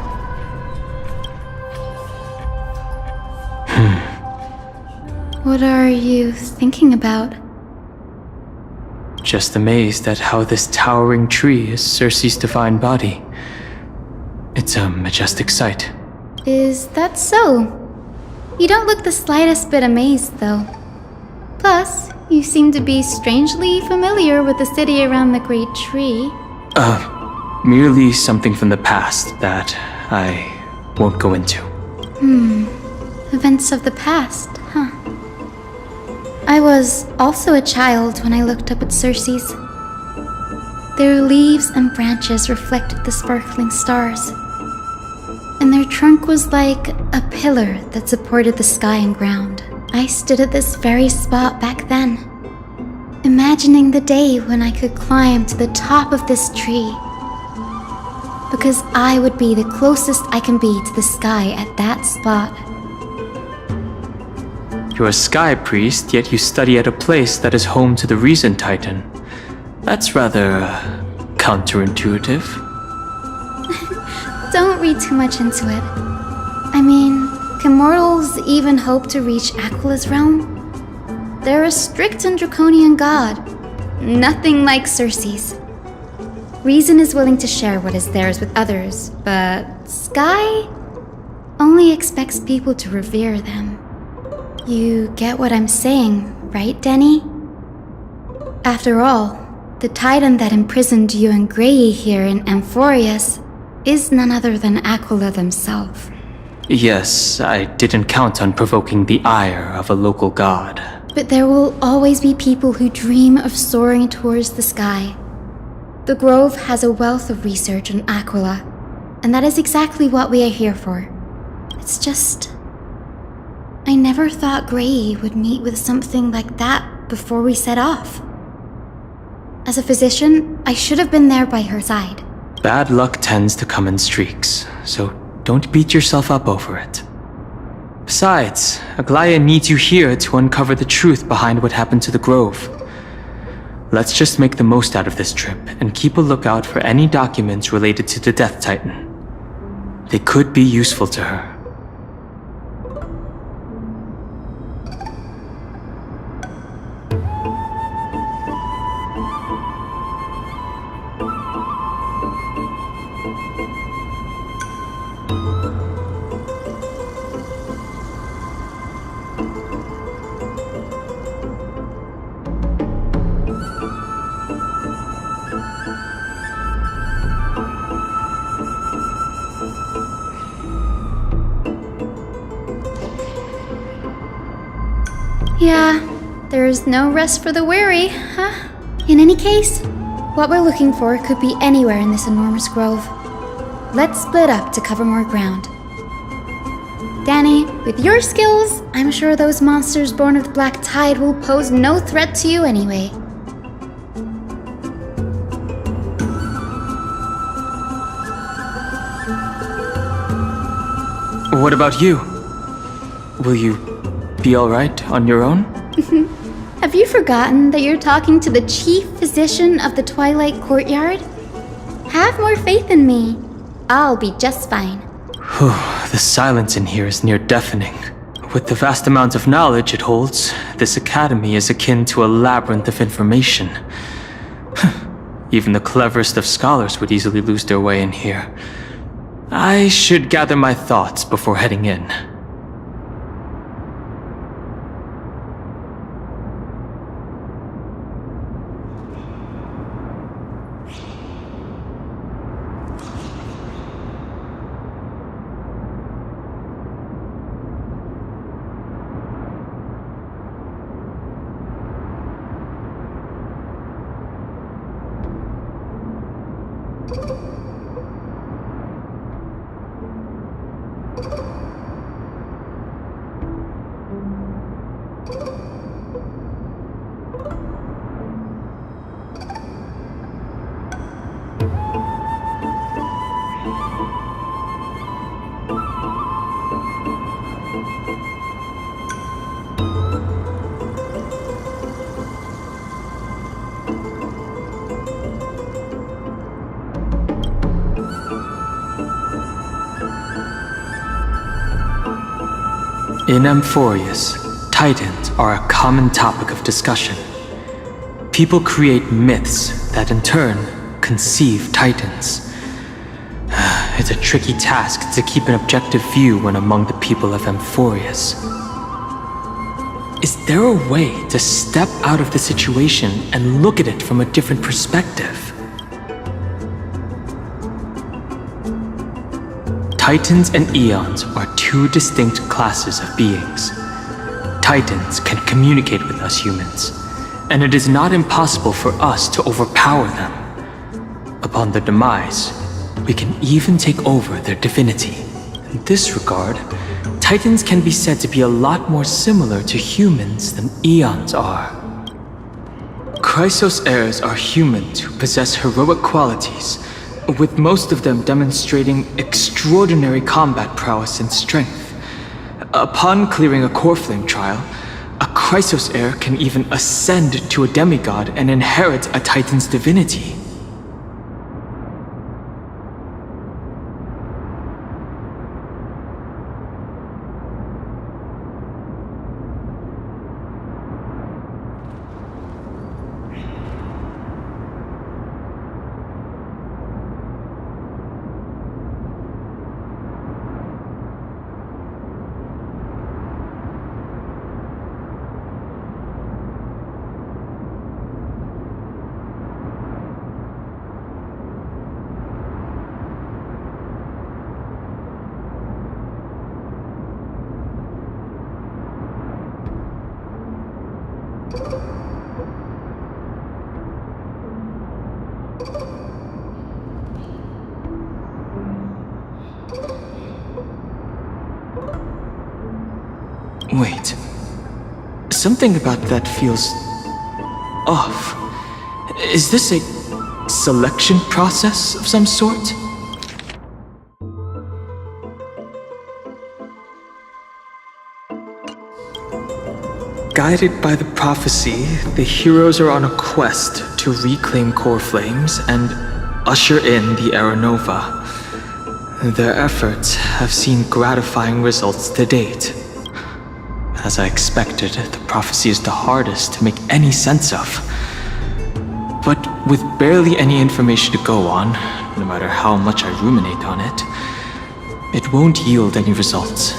What are you thinking about? Just amazed at how this towering tree is Circe's divine body. It's a majestic sight. Is that so? You don't look the slightest bit amazed, though. Plus, you seem to be strangely familiar with the city around the great tree. Merely something from the past that I won't go into. Events of the past, huh? I was also a child when I looked up at Circe's. Their leaves and branches reflected the sparkling stars. And their trunk was like a pillar that supported the sky and ground. I stood at this very spot back then, imagining the day when I could climb to the top of this tree. Because I would be the closest I can be to the sky at that spot. You're a sky priest, yet you study at a place that is home to the Reason Titan. That's rather counterintuitive. Don't read too much into it. I mean, can mortals even hope to reach Aquila's realm? They're a strict and draconian god. Nothing like Circe's. Reason is willing to share what is theirs with others, but Sky only expects people to revere them. You get what I'm saying, right, Denny? After all, the Titan that imprisoned you and Grey here in Amphoreus is none other than Aquila themselves. Yes, I didn't count on provoking the ire of a local god. But there will always be people who dream of soaring towards the sky. The Grove has a wealth of research on Aquila, and that is exactly what we are here for. It's just... I never thought Grey would meet with something like that before we set off. As a physician, I should have been there by her side. Bad luck tends to come in streaks, so don't beat yourself up over it. Besides, Aglaya needs you here to uncover the truth behind what happened to the Grove. Let's just make the most out of this trip and keep a lookout for any documents related to the Death Titan. They could be useful to her. Yeah, there is no rest for the weary, huh? In any case, what we're looking for could be anywhere in this enormous grove. Let's split up to cover more ground. Danny, with your skills, I'm sure those monsters born of the Black Tide will pose no threat to you anyway. What about you? Will you be alright on your own? Have you forgotten that you're talking to the chief physician of the Twilight Courtyard? Have more faith in me. I'll be just fine. The silence in here is near deafening. With the vast amount of knowledge it holds, this academy is akin to a labyrinth of information. Even the cleverest of scholars would easily lose their way in here. I should gather my thoughts before heading in. In Amphoreus, Titans are a common topic of discussion. People create myths that in turn conceive Titans. It's a tricky task to keep an objective view when among the people of Amphoreus. Is there a way to step out of the situation and look at it from a different perspective? Titans and Eons are two distinct classes of beings. Titans can communicate with us humans, and it is not impossible for us to overpower them. Upon their demise, we can even take over their divinity. In this regard, Titans can be said to be a lot more similar to humans than Eons are. Chrysos heirs are humans who possess heroic qualities, with most of them demonstrating extraordinary combat prowess and strength. Upon clearing a core flame trial, a Chrysos heir can even ascend to a demigod and inherit a Titan's divinity. Wait. Something about that feels off. Is this a selection process of some sort? Guided by the prophecy, the heroes are on a quest to reclaim core flames and usher in the Era Nova. Their efforts have seen gratifying results to date. As I expected, the prophecy is the hardest to make any sense of. But with barely any information to go on, no matter how much I ruminate on it, it won't yield any results.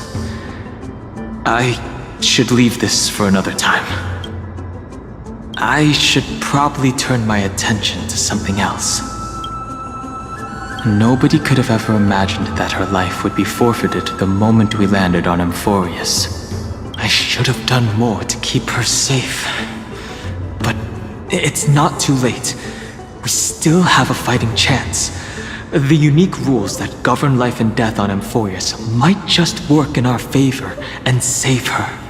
I should leave this for another time. I should probably turn my attention to something else. Nobody could have ever imagined that her life would be forfeited the moment we landed on Amphoreus. I should have done more to keep her safe. But it's not too late. We still have a fighting chance. The unique rules that govern life and death on Amphoreus might just work in our favor and save her.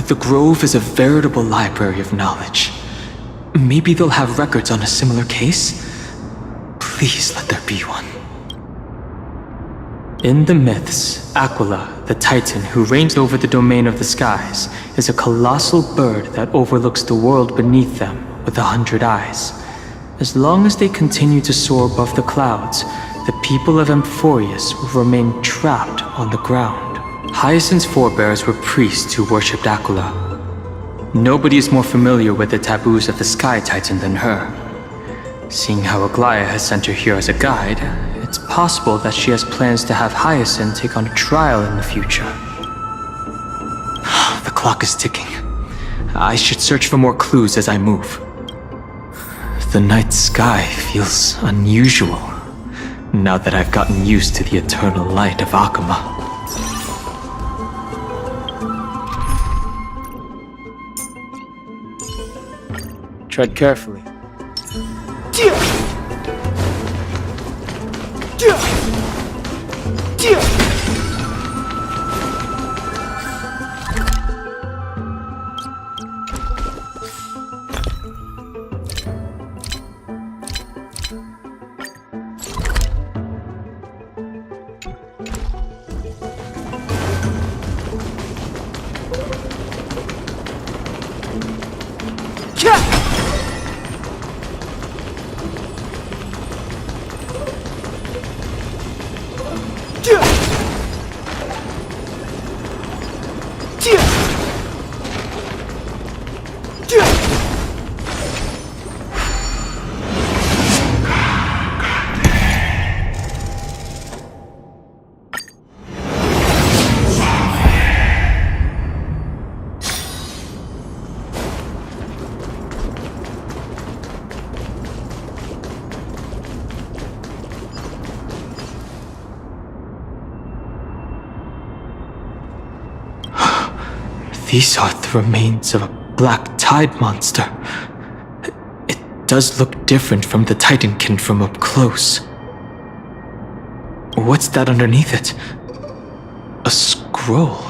The Grove is a veritable library of knowledge. Maybe they'll have records on a similar case? Please let there be one. In the myths, Aquila, the Titan who reigns over the domain of the skies, is a colossal bird that overlooks the world beneath them with 100 eyes. As long as they continue to soar above the clouds, the people of Amphoreus will remain trapped on the ground. Hyacinth's forebears were priests who worshipped Aquila. Nobody is more familiar with the taboos of the Sky Titan than her. Seeing how Aglaia has sent her here as a guide, it's possible that she has plans to have Hyacinth take on a trial in the future. The clock is ticking. I should search for more clues as I move. The night sky feels unusual, now that I've gotten used to the eternal light of Akama. Tread carefully. These are the remains of a black tide monster. It does look different from the Titankin from up close. What's that underneath it? A scroll.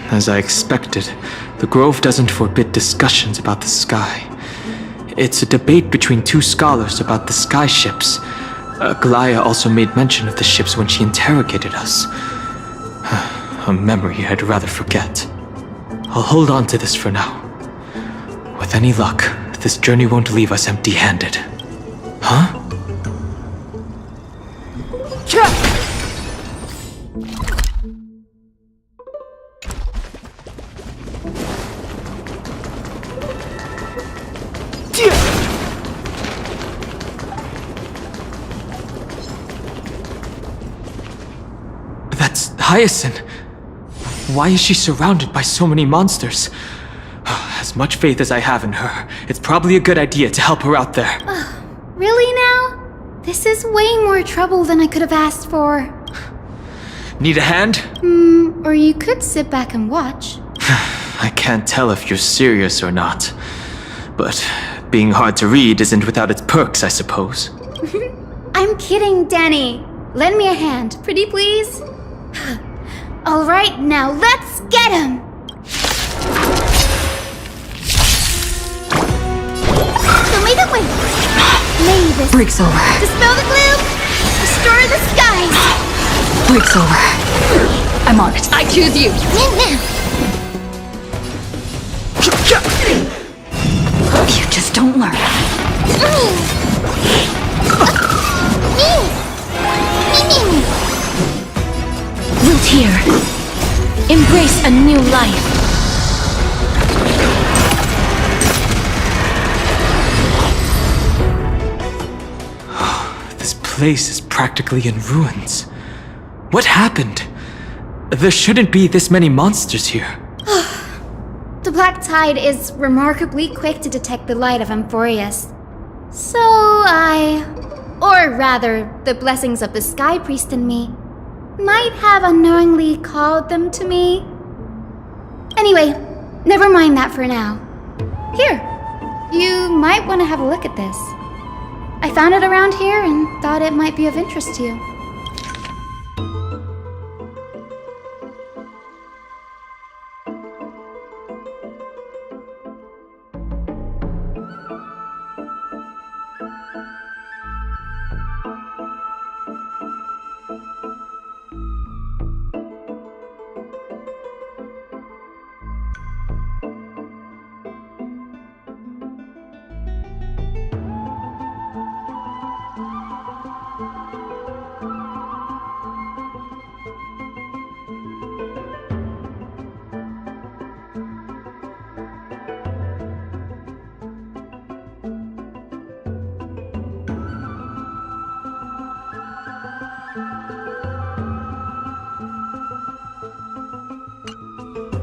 As I expected, the Grove doesn't forbid discussions about the sky. It's a debate between two scholars about the sky ships. Glaya also made mention of the ships when she interrogated us. A memory I'd rather forget. I'll hold on to this for now. With any luck, this journey won't leave us empty-handed. Huh? That's Hyacinth. Why is she surrounded by so many monsters? As much faith as I have in her, it's probably a good idea to help her out there. Really now? This is way more trouble than I could have asked for. Need a hand? Or you could sit back and watch. I can't tell if you're serious or not. But being hard to read isn't without its perks, I suppose. I'm kidding, Danny. Lend me a hand, pretty please. Alright, now let's get him! Show me the way! May this Breaks over. dispel the gloom! Restore the skies! Breaks over. I'm on it. I choose you. You just don't learn. Root here. Embrace a new life. This place is practically in ruins. What happened? There shouldn't be this many monsters here. The black tide is remarkably quick to detect the light of Amphoreus. So or rather, the blessings of the Sky Priest in me, might have unknowingly called them to me. Anyway, never mind that for now. Here, you might want to have a look at this. I found it around here and thought it might be of interest to you.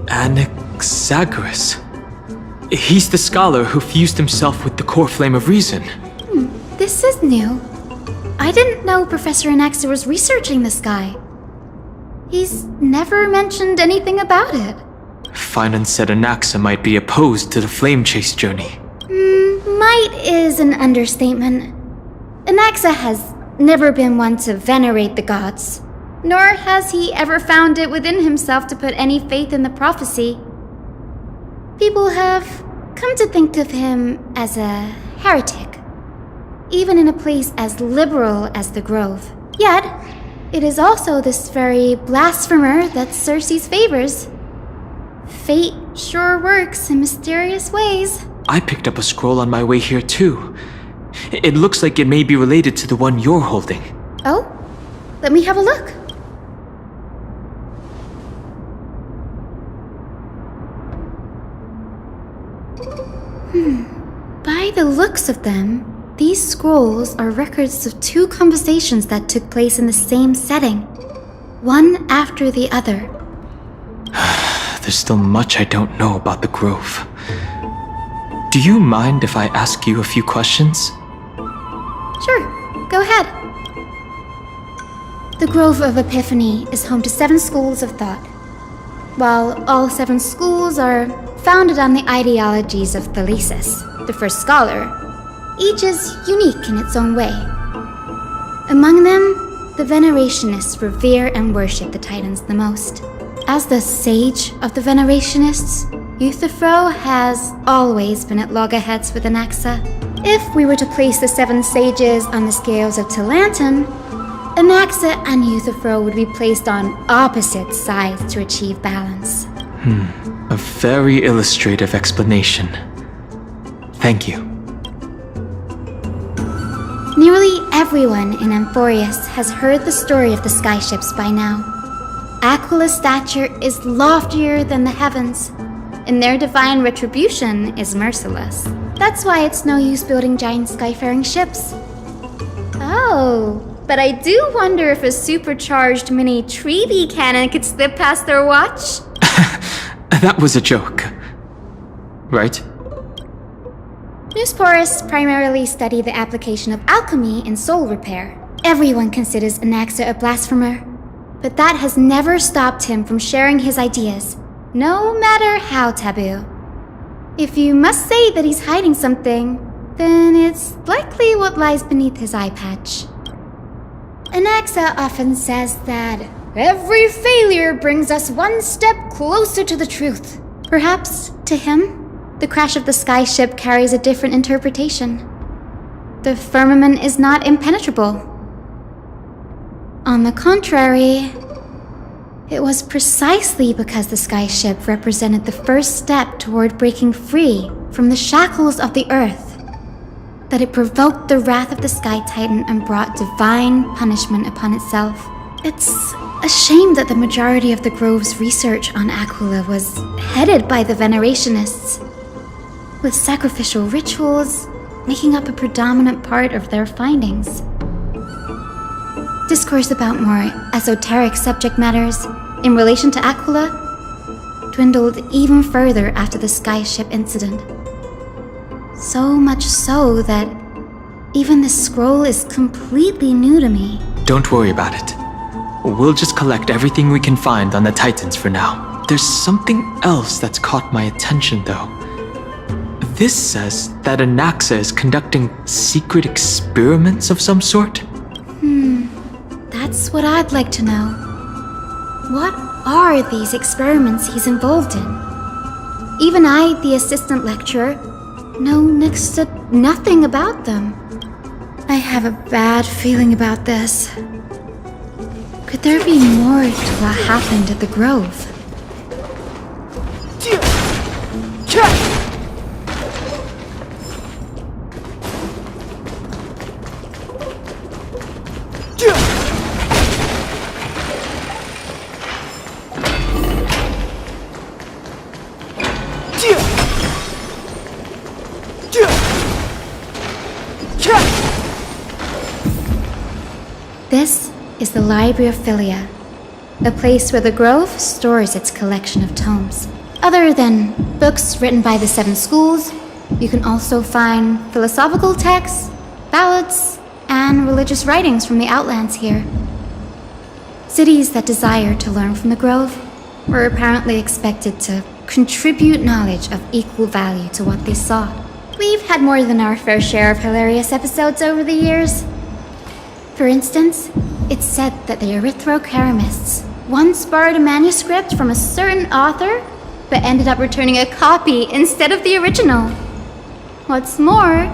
Anaxagoras. He's the scholar who fused himself with the core flame of reason. This is new. I didn't know Professor Anaxa was researching this guy. He's never mentioned anything about it. Finan said Anaxa might be opposed to the flame chase journey. Might is an understatement. Anaxa has never been one to venerate the gods, nor has he ever found it within himself to put any faith in the prophecy. People have come to think of him as a heretic, even in a place as liberal as the Grove. Yet, It is also this very blasphemer that Circe's favors. Fate sure works in mysterious ways. I picked up a scroll on my way here too. It looks like it may be related to the one you're holding. Oh? Let me have a look. By the looks of them, these scrolls are records of 2 conversations that took place in the same setting, one after the other. There's still much I don't know about the Grove. Do you mind if I ask you a few questions? Sure, go ahead. The Grove of Epiphany is home to 7 schools of thought. While all 7 schools are founded on the ideologies of Thalesis, the first scholar, each is unique in its own way. Among them, the Venerationists revere and worship the Titans the most. As the sage of the Venerationists, Euthyphro has always been at loggerheads with Anaxa. If we were to place the 7 sages on the scales of Talanton, Anaxa and Euthyphro would be placed on opposite sides to achieve balance. A very illustrative explanation. Thank you. Nearly everyone in Amphoreus has heard the story of the skyships by now. Aquila's stature is loftier than the heavens, and their divine retribution is merciless. That's why it's no use building giant skyfaring ships. Oh, but I do wonder if a supercharged mini Treaty cannon could slip past their watch. That was a joke, right? Newsporists primarily study the application of alchemy in soul repair. Everyone considers Anaxa a blasphemer, but that has never stopped him from sharing his ideas, no matter how taboo. If you must say that he's hiding something, then it's likely what lies beneath his eye patch. Anaxa often says that every failure brings us one step closer to the truth. Perhaps, to him, the crash of the skyship carries a different interpretation. The firmament is not impenetrable. On the contrary, it was precisely because the skyship represented the first step toward breaking free from the shackles of the earth that it provoked the wrath of the Sky Titan and brought divine punishment upon itself. It's a shame that the majority of the Grove's research on Aquila was headed by the Venerationists, with sacrificial rituals making up a predominant part of their findings. Discourse about more esoteric subject matters in relation to Aquila dwindled even further after the skyship incident. So much so that even this scroll is completely new to me. Don't worry about it. We'll just collect everything we can find on the Titans for now. There's something else that's caught my attention, though. This says that Anaxa is conducting secret experiments of some sort? That's what I'd like to know. What are these experiments he's involved in? Even I, the assistant lecturer, know next to nothing about them. I have a bad feeling about this. Could there be more to what happened at the Grove? This is the Library of Philia, a place where the Grove stores its collection of tomes. Other than books written by the 7 schools, you can also find philosophical texts, ballads, and religious writings from the Outlands here. Cities that desire to learn from the Grove were apparently expected to contribute knowledge of equal value to what they sought. We've had more than our fair share of hilarious episodes over the years. For instance, it's said that the Erythrocheramists once borrowed a manuscript from a certain author, but ended up returning a copy instead of the original. What's more,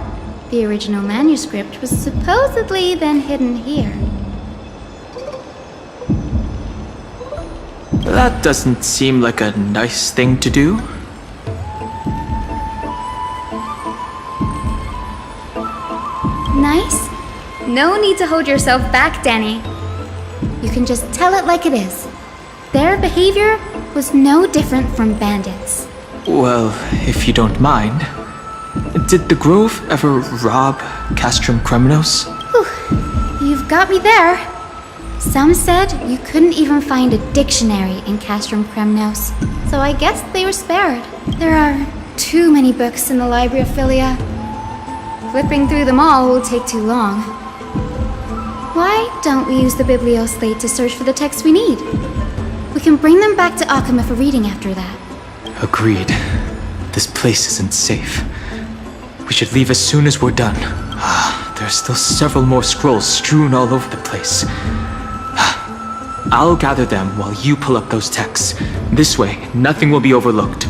the original manuscript was supposedly then hidden here. That doesn't seem like a nice thing to do. Nice? No need to hold yourself back, Danny. You can just tell it like it is. Their behavior was no different from bandits. Well, if you don't mind, did the Grove ever rob Castrum Kremnos? Whew, you've got me there. Some said you couldn't even find a dictionary in Castrum Kremnos, so I guess they were spared. There are too many books in the Library of Philia. Flipping through them all will take too long. Why don't we use the Biblioslate to search for the texts we need? We can bring them back to Akama for reading after that. Agreed. This place isn't safe. We should leave as soon as we're done. There's still several more scrolls strewn all over the place. I'll gather them while you pull up those texts. This way, nothing will be overlooked.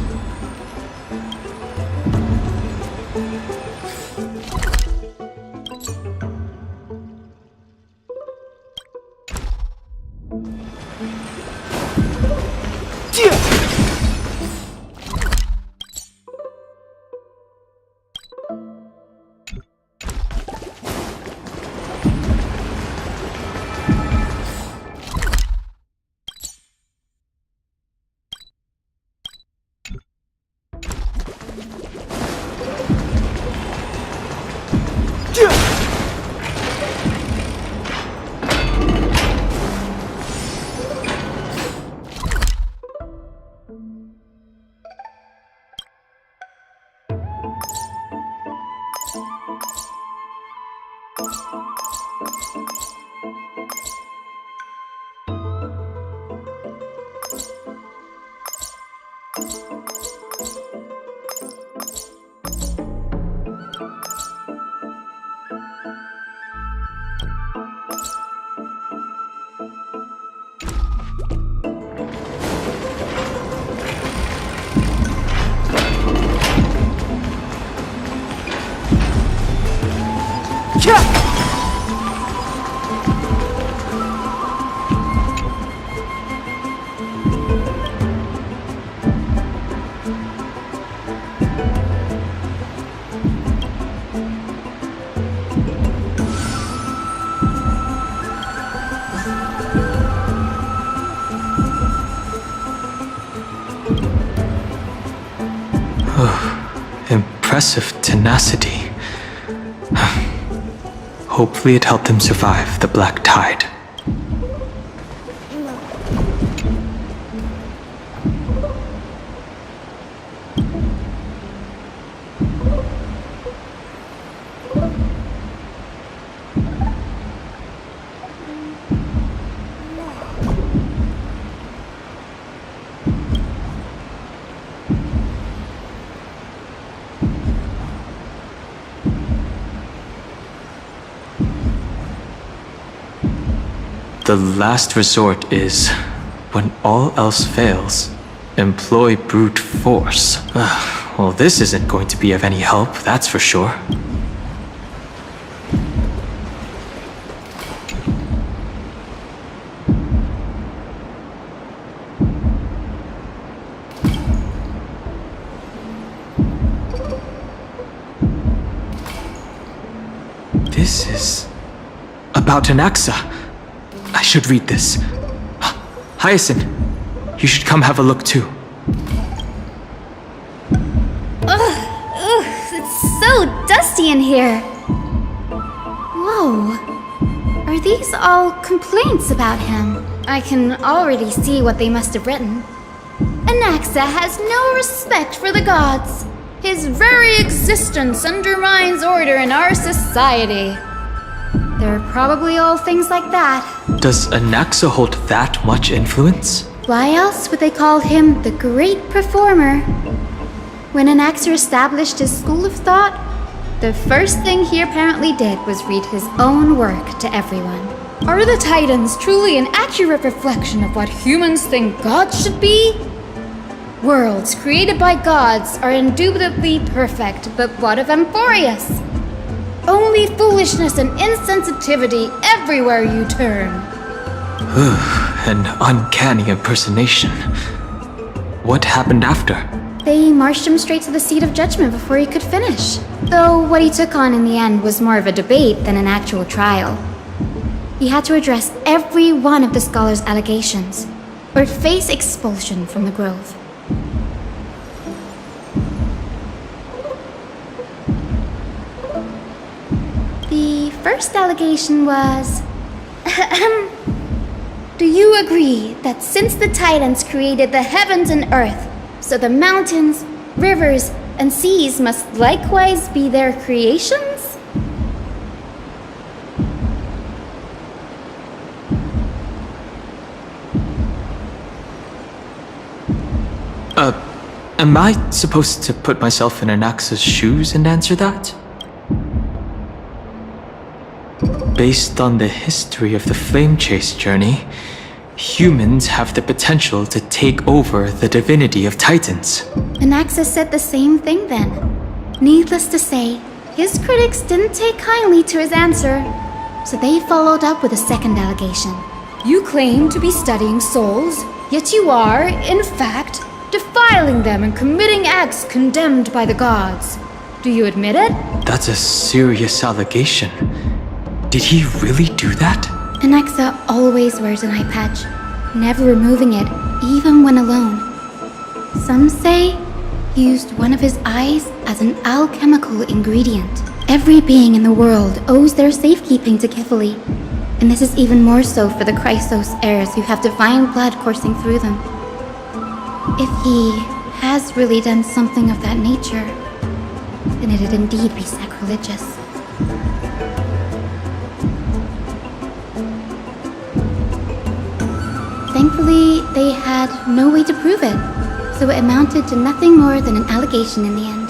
Impressive tenacity. Hopefully it helped him survive the Black Tide. The last resort is, when all else fails, employ brute force. Well, this isn't going to be of any help, that's for sure. This is about Anaxa. I should read this. Hyacinth, you should come have a look too. Ugh, it's so dusty in here. Whoa. Are these all complaints about him? I can already see what they must have written. Anaxa has no respect for the gods. His very existence undermines order in our society. They're probably all things like that. Does Anaxa hold that much influence? Why else would they call him the Great Performer? When Anaxa established his school of thought, the first thing he apparently did was read his own work to everyone. Are the Titans truly an accurate reflection of what humans think gods should be? Worlds created by gods are indubitably perfect, but what of Amphoreus? Only foolishness and insensitivity everywhere you turn. An uncanny impersonation. What happened after? They marched him straight to the seat of judgment before he could finish. Though what he took on in the end was more of a debate than an actual trial. He had to address every one of the scholar's allegations, or face expulsion from the grove. The first allegation was... Do you agree that since the Titans created the heavens and earth, so the mountains, rivers, and seas must likewise be their creations? Am I supposed to put myself in Anaxa's shoes and answer that? Based on the history of the Flame Chase journey, humans have the potential to take over the divinity of Titans. Anaxa said the same thing then. Needless to say, his critics didn't take kindly to his answer, so they followed up with a second allegation. You claim to be studying souls, yet you are, in fact, defiling them and committing acts condemned by the gods. Do you admit it? That's a serious allegation. Did he really do that? Anaxa always wears an eye patch, never removing it, even when alone. Some say he used one of his eyes as an alchemical ingredient. Every being in the world owes their safekeeping to Kefali, and this is even more so for the Chrysos heirs who have divine blood coursing through them. If he has really done something of that nature, then it'd indeed be sacrilegious. Thankfully, they had no way to prove it, so it amounted to nothing more than an allegation in the end.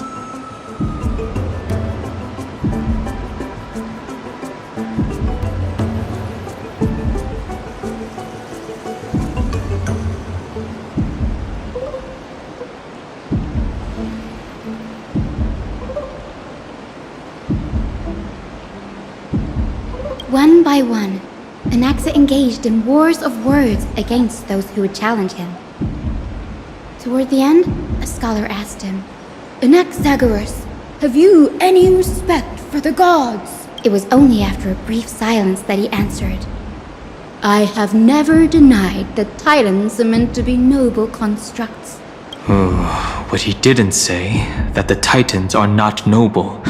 One by one, Anaxa engaged in wars of words against those who would challenge him. Toward the end, a scholar asked him, Anaxagoras, have you any respect for the gods? It was only after a brief silence that he answered, I have never denied that Titans are meant to be noble constructs. What he didn't say, that the Titans are not noble,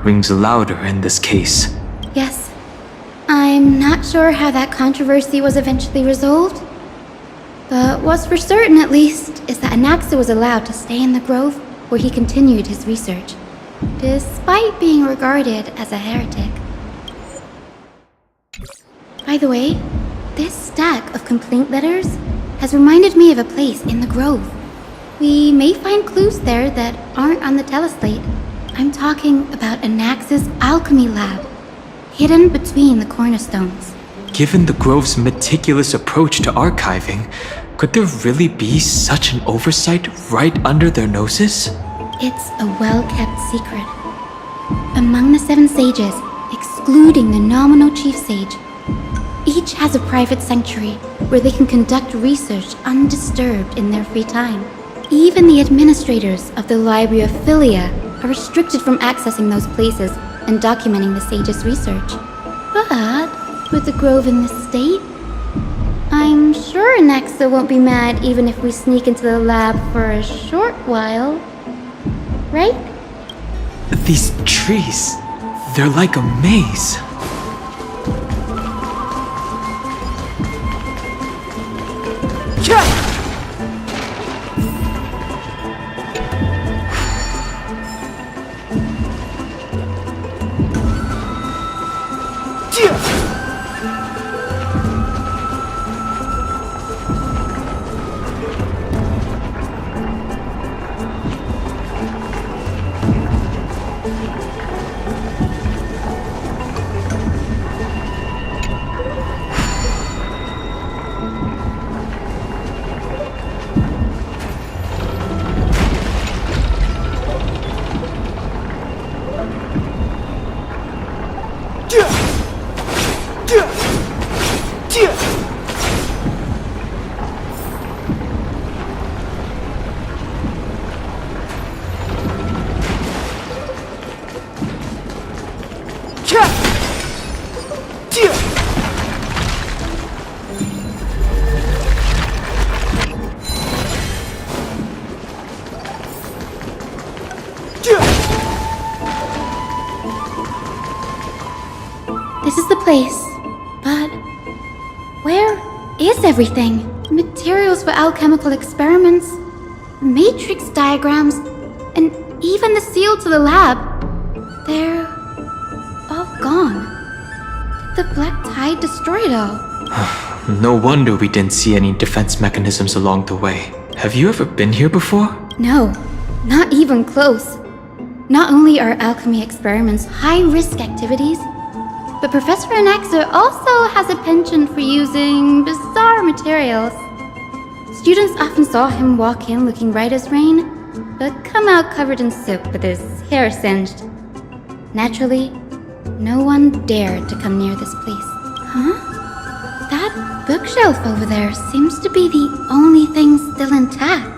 rings louder in this case. Yes. I'm not sure how that controversy was eventually resolved, but what's for certain at least is that Anaxa was allowed to stay in the grove where he continued his research, despite being regarded as a heretic. By the way, this stack of complaint letters has reminded me of a place in the grove. We may find clues there that aren't on the teleslate. I'm talking about Anaxa's alchemy lab, hidden between the cornerstones. Given the Grove's meticulous approach to archiving, could there really be such an oversight right under their noses? It's a well-kept secret. Among the 7 sages, excluding the nominal chief sage, each has a private sanctuary where they can conduct research undisturbed in their free time. Even the administrators of the Library of Philia are restricted from accessing those places and documenting the sage's research. But with the grove in this state, I'm sure Anaxa won't be mad even if we sneak into the lab for a short while. Right? These trees, they're like a maze. this is the place. But where is everything? Materials for alchemical experiments, matrix diagrams, and even the seal to the lab. They're all gone. Did the Black Tide destroy it all? No wonder we didn't see any defense mechanisms along the way. Have you ever been here before? No, not even close. Not only are alchemy experiments high-risk activities, but Professor Anaxa also has a penchant for using bizarre materials. Students often saw him walk in looking right as rain, but come out covered in soot with his hair singed. Naturally, no one dared to come near this place. Huh? That bookshelf over there seems to be the only thing still intact.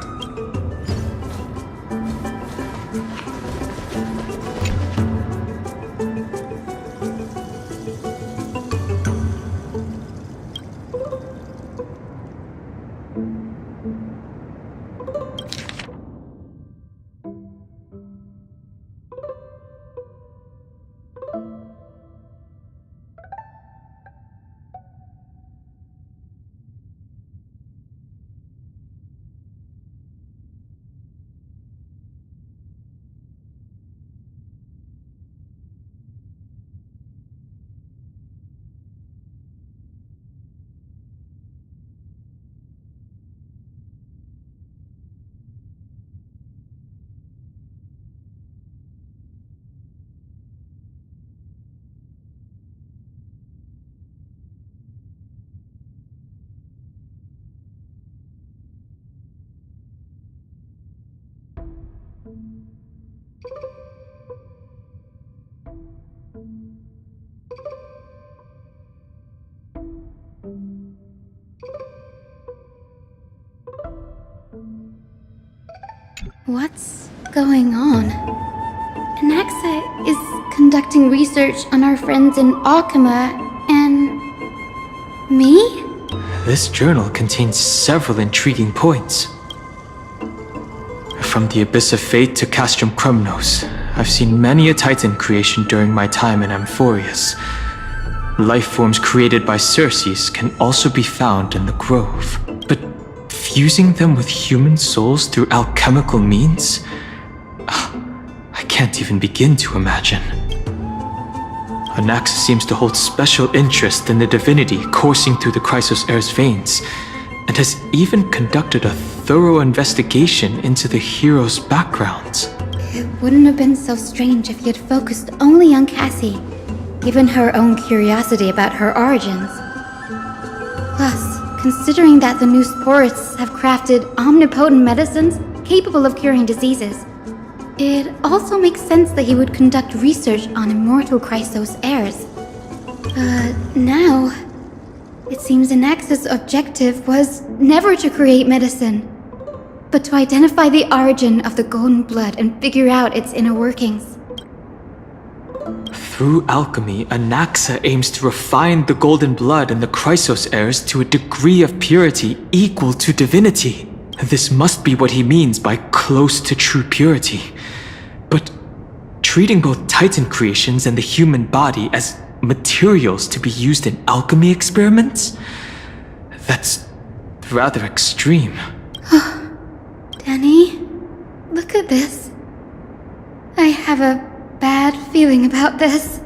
What's going on? Anaxa is conducting research on our friends in Alchema and... me? This journal contains several intriguing points. From the Abyss of Fate to Castrum Krumnos, I've seen many a Titan creation during my time in Amphoreus. Life forms created by Circes can also be found in the Grove. But fusing them with human souls through alchemical means? I can't even begin to imagine. Anaxa seems to hold special interest in the divinity coursing through the Chrysos Heir's veins, and has even conducted a thorough investigation into the hero's backgrounds. It wouldn't have been so strange if he had focused only on Cassie, given her own curiosity about her origins. Plus, considering that the new Sporists have crafted omnipotent medicines capable of curing diseases, it also makes sense that he would conduct research on immortal Chrysos heirs. But now, it seems Anaxa's objective was never to create medicine, but to identify the origin of the golden blood and figure out its inner workings. Through alchemy, Anaxa aims to refine the golden blood in the Chrysos heirs to a degree of purity equal to divinity. This must be what he means by close to true purity. But treating both Titan creations and the human body as materials to be used in alchemy experiments? That's rather extreme. Danny, look at this. I have a bad feeling about this.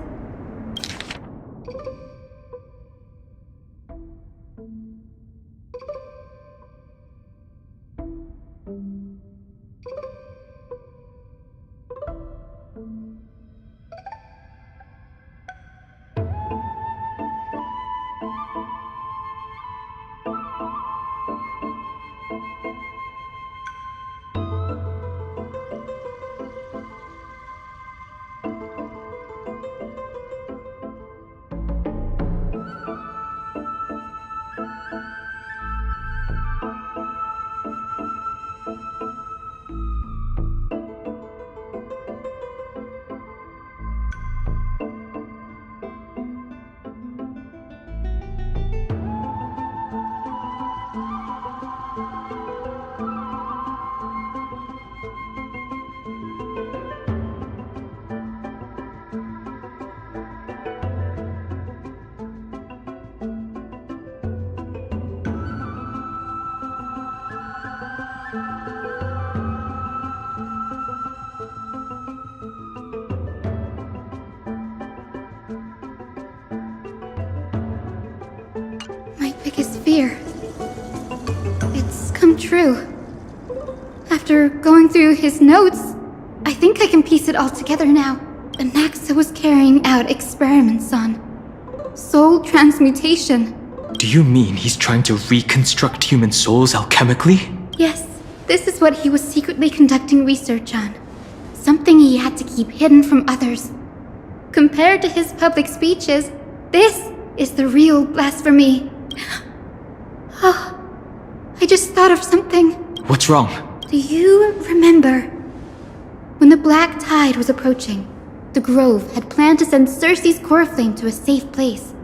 biggest fear. It's come true. After going through his notes, I think I can piece it all together now. Anaxa was carrying out experiments on soul transmutation. Do you mean he's trying to reconstruct human souls alchemically? Yes, this is what he was secretly conducting research on. Something he had to keep hidden from others. Compared to his public speeches, this is the real blasphemy. Oh, I just thought of something. What's wrong? Do you remember? When the black tide was approaching, the Grove had planned to send Circe's core flame to a safe place.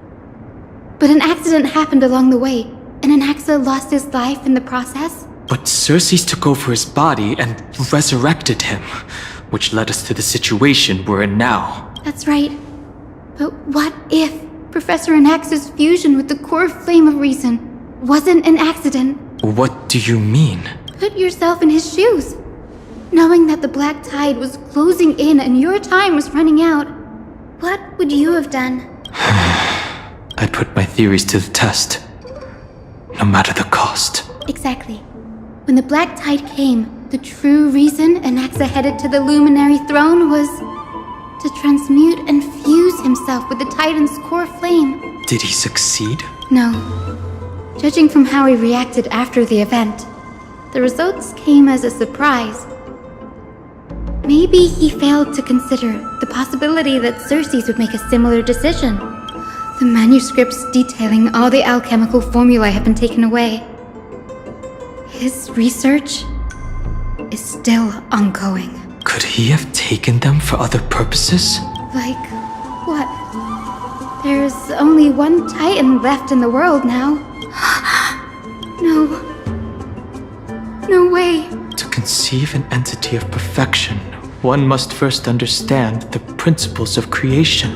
But an accident happened along the way, and Anaxa lost his life in the process? But Circe took over his body and resurrected him, which led us to the situation we're in now. That's right. But what if Professor Anaxa's fusion with the core flame of reason wasn't an accident? What do you mean? Put yourself in his shoes. Knowing that the black tide was closing in and your time was running out, what would you have done? I'd put my theories to the test, no matter the cost. Exactly. When the black tide came, the true reason Anaxa headed to the Luminary Throne was to transmute and fuse himself with the Titan's core flame. Did he succeed? No. Judging from how he reacted after the event, the results came as a surprise. Maybe he failed to consider the possibility that Circe would make a similar decision. The manuscripts detailing all the alchemical formulae have been taken away. His research is still ongoing. Could he have taken them for other purposes? Like what? There's only one Titan left in the world now. No. No way. To conceive an entity of perfection, one must first understand the principles of creation.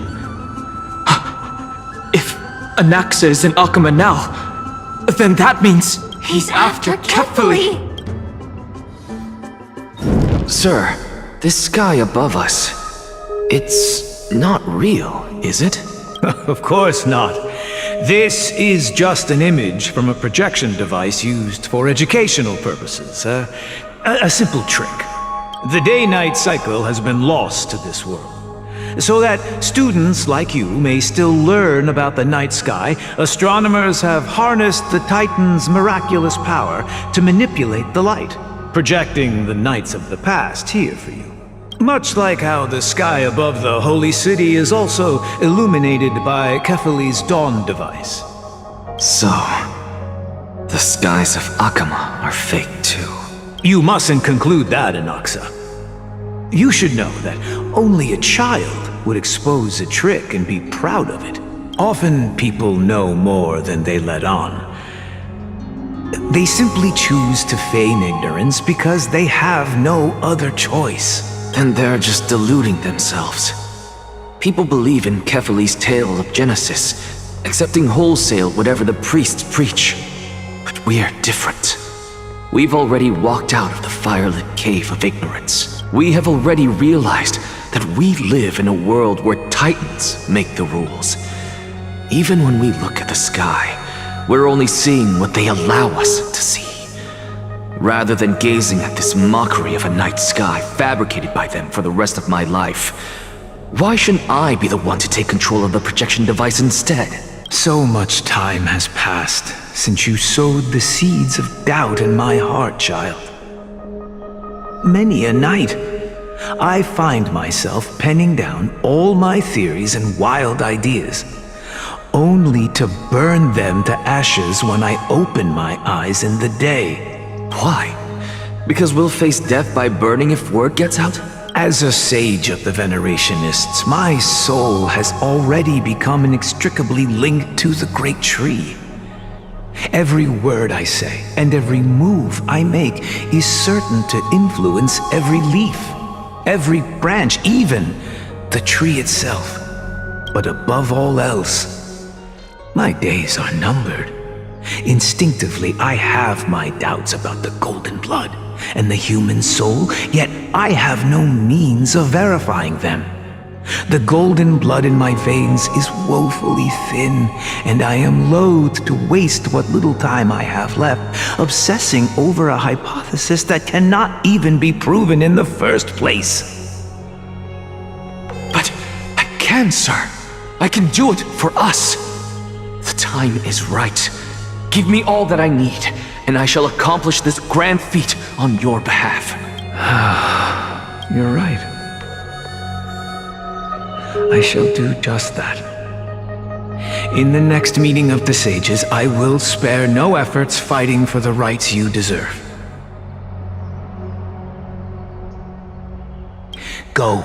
If Anaxa is in Alchema now, then that means he's after Kefali! Sir, this sky above us, it's not real, is it? Of course not. This is just an image from a projection device used for educational purposes. A simple trick. The day-night cycle has been lost to this world. So that students like you may still learn about the night sky, astronomers have harnessed the Titan's miraculous power to manipulate the light, projecting the nights of the past here for you. Much like how the sky above the holy city is also illuminated by Kefali's dawn device. So, the skies of Akama are fake too. You mustn't conclude that, Anaxa. You should know that only a child would expose a trick and be proud of it. Often people know more than they let on. They simply choose to feign ignorance because they have no other choice. Then they're just deluding themselves. People believe in Kefali's tale of Genesis, accepting wholesale whatever the priests preach. But we're different. We've already walked out of the firelit cave of ignorance. We have already realized that we live in a world where Titans make the rules. Even when we look at the sky, we're only seeing what they allow us to see. Rather than gazing at this mockery of a night sky fabricated by them for the rest of my life, why shouldn't I be the one to take control of the projection device instead? So much time has passed since you sowed the seeds of doubt in my heart, child. Many a night, I find myself penning down all my theories and wild ideas, only to burn them to ashes when I open my eyes in the day. Why? Because we'll face death by burning if word gets out? As a sage of the Venerationists, my soul has already become inextricably linked to the great tree. Every word I say and every move I make is certain to influence every leaf, every branch, even the tree itself. But above all else, my days are numbered. Instinctively, I have my doubts about the golden blood and the human soul, yet I have no means of verifying them. The golden blood in my veins is woefully thin, and I am loath to waste what little time I have left obsessing over a hypothesis that cannot even be proven in the first place. But I can, sir. I can do it for us. The time is right. Give me all that I need, and I shall accomplish this grand feat on your behalf. You're right. I shall do just that. In the next meeting of the sages, I will spare no efforts fighting for the rights you deserve. Go.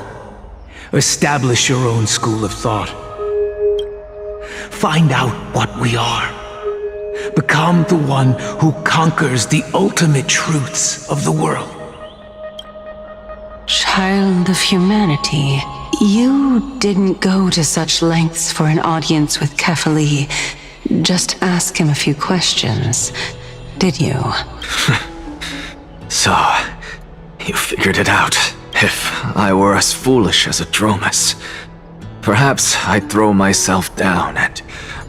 Establish your own school of thought. Find out what we are. Become the one who conquers the ultimate truths of the world. Child of humanity, you didn't go to such lengths for an audience with Kefali. Just ask him a few questions, did you? So, you figured it out. If I were as foolish as a Dromus, perhaps I'd throw myself down and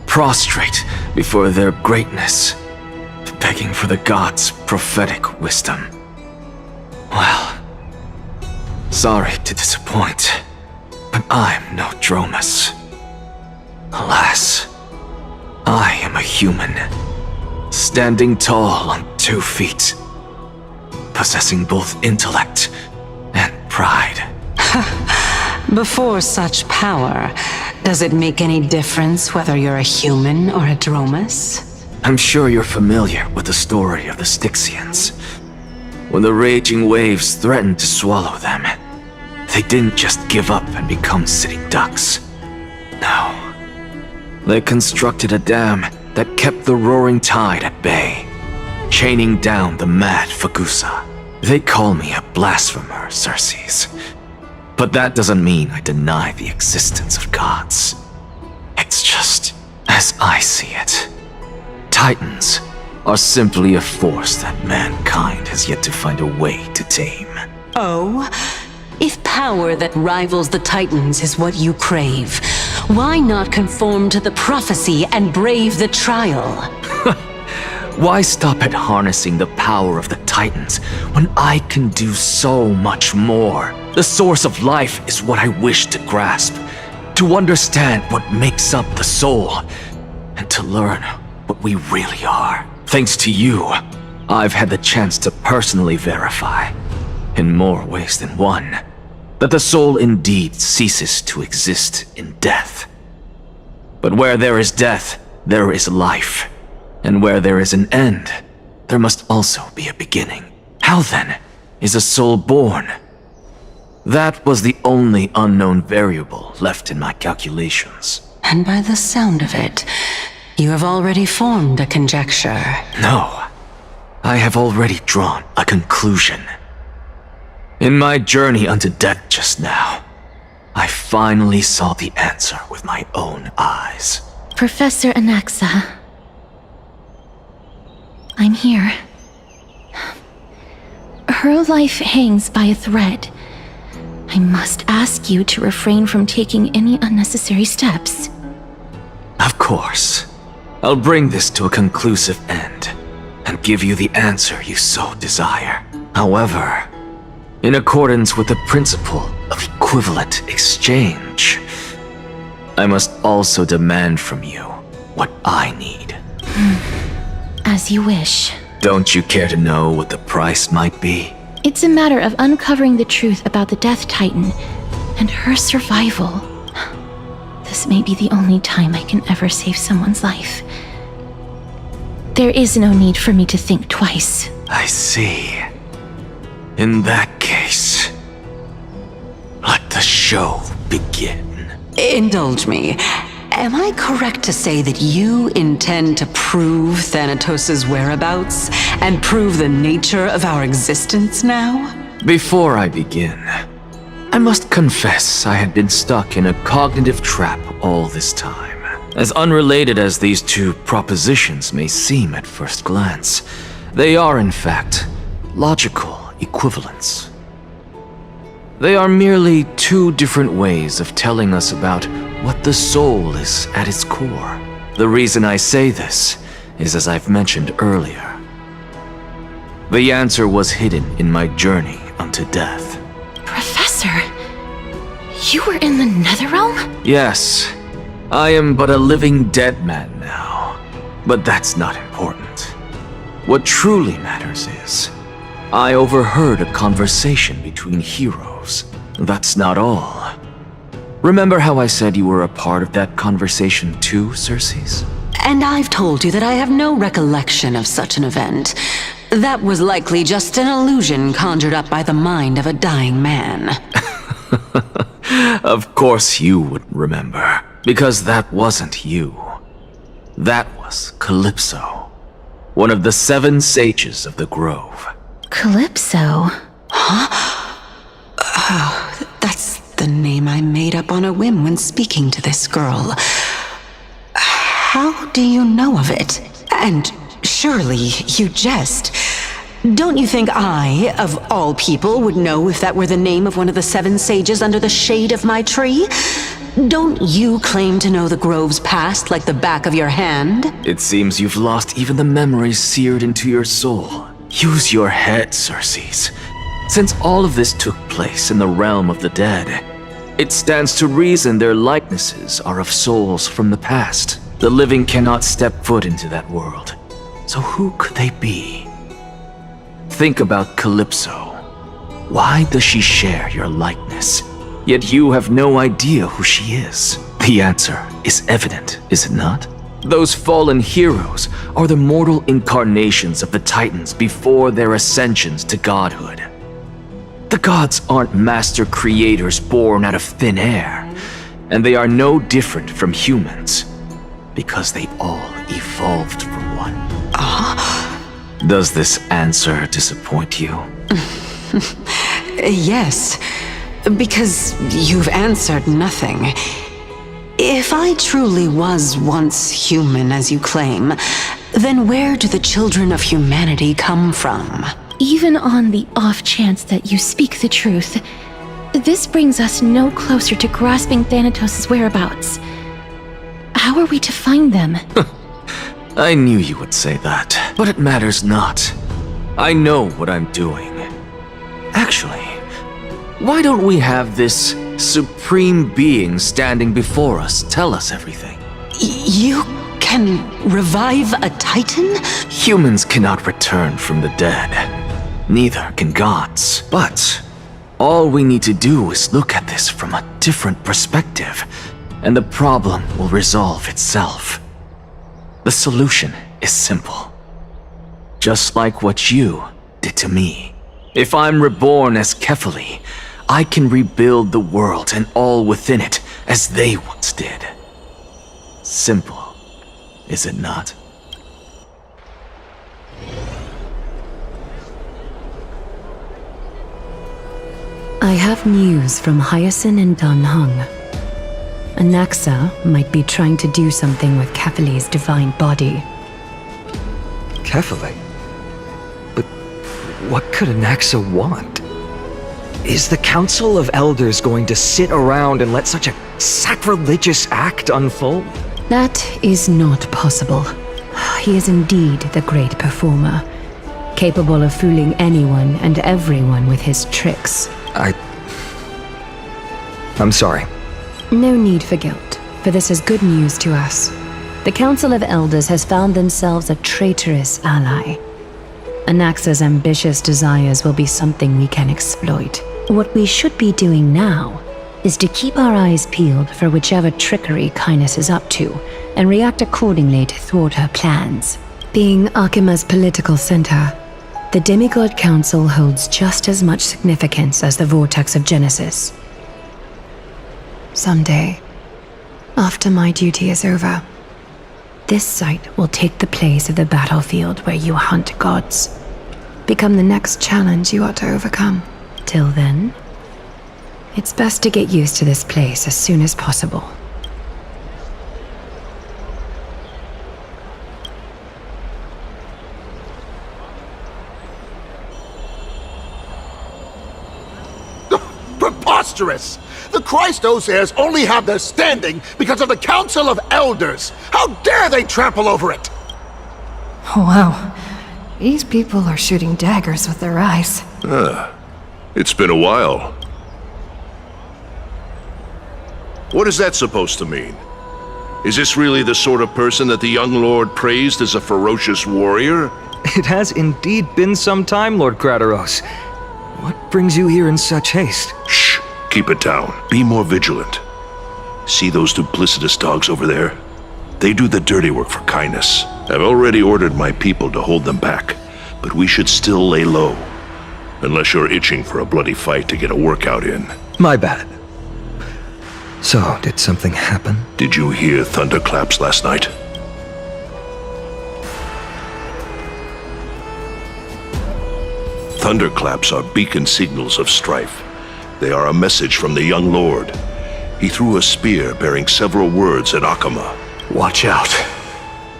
prostrate before their greatness, begging for the gods' prophetic wisdom. Well, sorry to disappoint, but I'm no Dromus. Alas, I am a human, standing tall on 2 feet, possessing both intellect and pride. Before such power, does it make any difference whether you're a human or a Dromus? I'm sure you're familiar with the story of the Styxians. When the raging waves threatened to swallow them, they didn't just give up and become sitting ducks. No. They constructed a dam that kept the roaring tide at bay, chaining down the mad Fagusa. They call me a blasphemer, Xerxes. But that doesn't mean I deny the existence of gods. It's just, as I see it, Titans are simply a force that mankind has yet to find a way to tame. Oh? If power that rivals the Titans is what you crave, why not conform to the prophecy and brave the trial? Why stop at harnessing the power of the Titans when I can do so much more? The source of life is what I wish to grasp, to understand what makes up the soul, and to learn what we really are. Thanks to you, I've had the chance to personally verify, in more ways than one, that the soul indeed ceases to exist in death. But where there is death, there is life. And where there is an end, there must also be a beginning. How then is a soul born? That was the only unknown variable left in my calculations. And by the sound of it, you have already formed a conjecture. No, I have already drawn a conclusion. In my journey unto death just now, I finally saw the answer with my own eyes. Professor Anaxa, I'm here. Her life hangs by a thread. I must ask you to refrain from taking any unnecessary steps. Of course. I'll bring this to a conclusive end and give you the answer you so desire. However, in accordance with the principle of equivalent exchange, I must also demand from you what I need. As you wish. Don't you care to know what the price might be? It's a matter of uncovering the truth about the Death Titan and her survival. This may be the only time I can ever save someone's life. There is no need for me to think twice. I see. In that case, let the show begin. Indulge me. Am I correct to say that you intend to prove Thanatos' whereabouts and prove the nature of our existence now? Before I begin, I must confess I had been stuck in a cognitive trap all this time. As unrelated as these two propositions may seem at first glance, they are in fact logical equivalents. They are merely two different ways of telling us about what the soul is at its core. The reason I say this is as I've mentioned earlier. The answer was hidden in my journey unto death. Professor, you were in the Netherrealm? Yes, I am but a living dead man now. But that's not important. What truly matters is, I overheard a conversation between heroes. That's not all. Remember how I said you were a part of that conversation too, Circes? And I've told you that I have no recollection of such an event. That was likely just an illusion conjured up by the mind of a dying man. Of course you wouldn't remember, because that wasn't you. That was Calypso, one of the 7 sages of the Grove. Calypso? Huh? Oh, that's the name I made up on a whim when speaking to this girl. How do you know of it? And surely you jest. Don't you think I, of all people, would know if that were the name of one of the 7 sages under the shade of my tree? Don't you claim to know the Grove's past like the back of your hand? It seems you've lost even the memories seared into your soul. Use your head, Circes. Since all of this took place in the realm of the dead, it stands to reason their likenesses are of souls from the past. The living cannot step foot into that world. So who could they be? Think about Calypso. Why does she share your likeness? Yet you have no idea who she is. The answer is evident, is it not? Those fallen heroes are the mortal incarnations of the Titans before their ascensions to godhood. The gods aren't master creators born out of thin air, and they are no different from humans, because they all evolved from one. Does this answer disappoint you? Yes, because you've answered nothing. If I truly was once human, as you claim, then where do the children of humanity come from? Even on the off chance that you speak the truth, this brings us no closer to grasping Thanatos' whereabouts. How are we to find them? I knew you would say that, but it matters not. I know what I'm doing. Actually, why don't we have this supreme being standing before us tell us everything? You can revive a Titan? Humans cannot return from the dead. Neither can gods. But all we need to do is look at this from a different perspective, and the problem will resolve itself. The solution is simple. Just like what you did to me. If I'm reborn as Kefali, I can rebuild the world and all within it as they once did. Simple, is it not? I have news from Hyacinth and Danhung. Anaxa might be trying to do something with Kefali's divine body. Kefali? But what could Anaxa want? Is the Council of Elders going to sit around and let such a sacrilegious act unfold? That is not possible. He is indeed the great performer, capable of fooling anyone and everyone with his tricks. I'm sorry. No need for guilt, for this is good news to us. The Council of Elders has found themselves a traitorous ally. Anaxa's ambitious desires will be something we can exploit. What we should be doing now is to keep our eyes peeled for whichever trickery Kynus is up to, and react accordingly to thwart her plans. Being Akima's political center, the Demigod Council holds just as much significance as the Vortex of Genesis. Someday, after my duty is over, this site will take the place of the battlefield where you hunt gods. Become the next challenge you ought to overcome. Till then, it's best to get used to this place as soon as possible. preposterous! The Christos only have their standing because of the Council of Elders! How dare they trample over it! Wow. These people are shooting daggers with their eyes. It's been a while. What is that supposed to mean? Is this really the sort of person that the young lord praised as a ferocious warrior? It has indeed been some time, Lord Crateros. What brings you here in such haste? Shh! Keep it down. Be more vigilant. See those duplicitous dogs over there? They do the dirty work for kindness. I've already ordered my people to hold them back, but we should still lay low. Unless you're itching for a bloody fight to get a workout in. My bad. So, did something happen? Did you hear thunderclaps last night? Thunderclaps are beacon signals of strife. They are a message from the young lord. He threw a spear bearing several words at Akama. Watch out.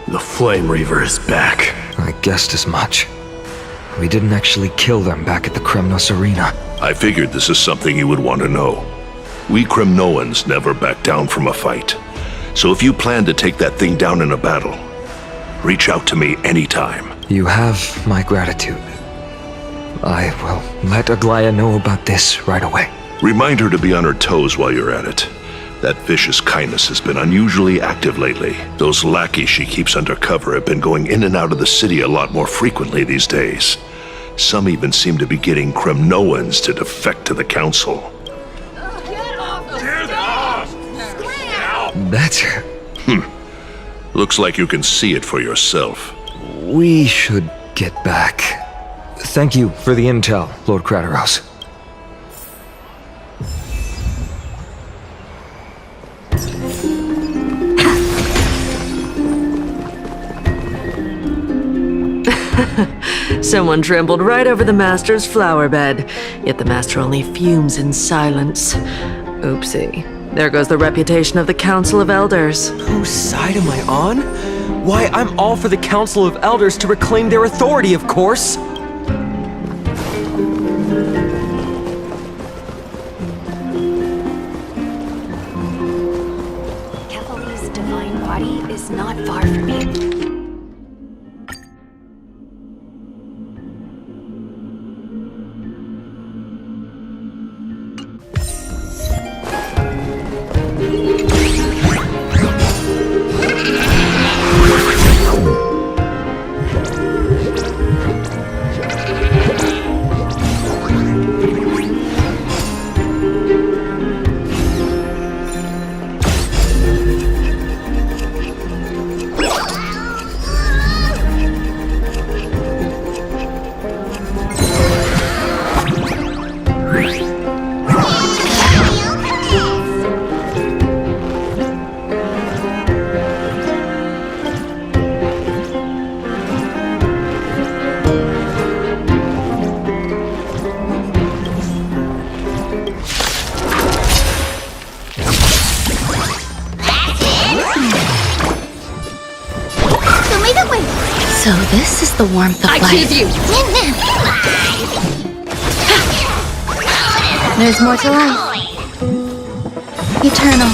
The Flame Reaver is back. I guessed as much. We didn't actually kill them back at the Kremnos Arena. I figured this is something you would want to know. We Kremnoans never back down from a fight. So if you plan to take that thing down in a battle, reach out to me anytime. You have my gratitude. I will let Aglaya know about this right away. Remind her to be on her toes while you're at it. That vicious kindness has been unusually active lately. Those lackeys she keeps undercover have been going in and out of the city a lot more frequently these days. Some even seem to be getting Kremnoans to defect to the council. That's her. Looks like you can see it for yourself. We should get back. Thank you for the intel, Lord Crateros. Someone trampled right over the Master's flower bed, yet the Master only fumes in silence. Oopsie. There goes the reputation of the Council of Elders. Whose side am I on? Why, I'm all for the Council of Elders to reclaim their authority, of course! Kefali's divine body is not far from me. So this is the warmth of life. I choose you! There's more to life. Eternal.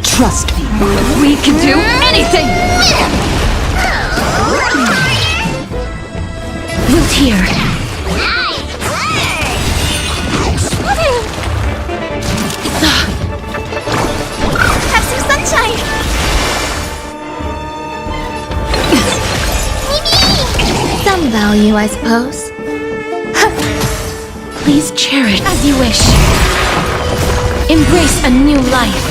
Trust me. We can do anything! Loot here. Have some sunshine! Some value, I suppose. Please cherish as you wish. Embrace a new life.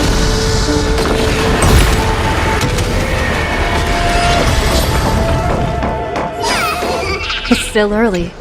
It's still early.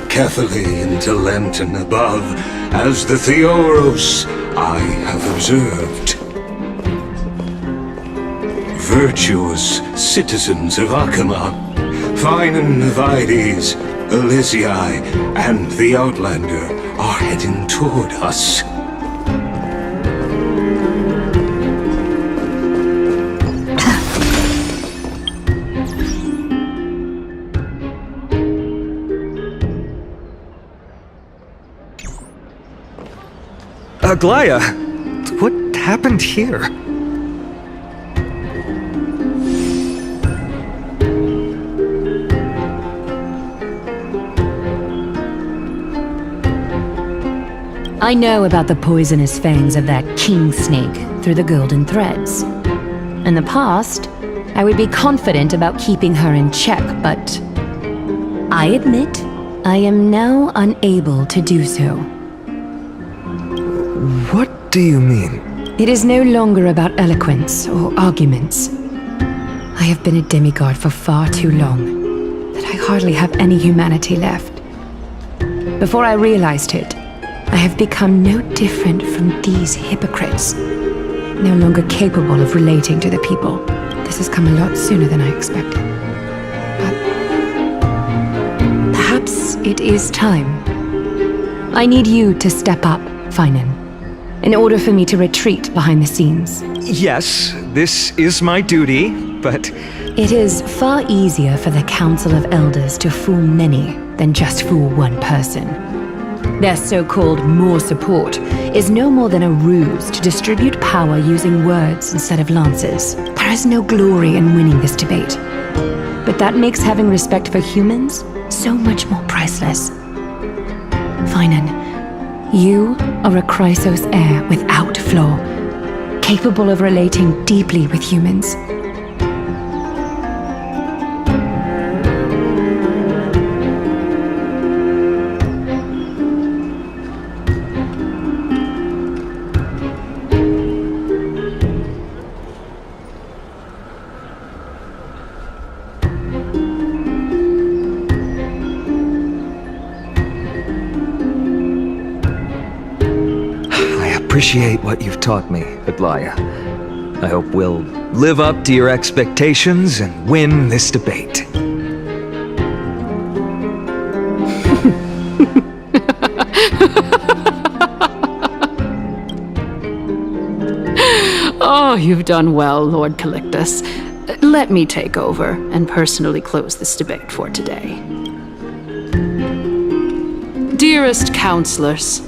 Carefully into Lantern above, as the Theoros I have observed. Virtuous citizens of Akama, fine Vides, Elysiae, and the Outlander are heading toward us. Aglaya! What happened here? I know about the poisonous fangs of that king snake through the golden threads. In the past, I would be confident about keeping her in check, but I admit I am now unable to do so. What do you mean? It is no longer about eloquence or arguments. I have been a demigod for far too long that I hardly have any humanity left. Before I realized it, I have become no different from these hypocrites, no longer capable of relating to the people. This has come a lot sooner than I expected. But perhaps it is time. I need you to step up, Finan, in order for me to retreat behind the scenes. Yes, this is my duty, but... It is far easier for the Council of Elders to fool many than just fool one person. Their so-called more support is no more than a ruse to distribute power using words instead of lances. There is no glory in winning this debate. But that makes having respect for humans so much more priceless. Finan, you are a Chrysos heir without flaw, capable of relating deeply with humans. appreciate what you've taught me, Aglaya. I hope we'll live up to your expectations and win this debate. Oh, you've done well, Lord Calictus. Let me take over and personally close this debate for today. Dearest counselors,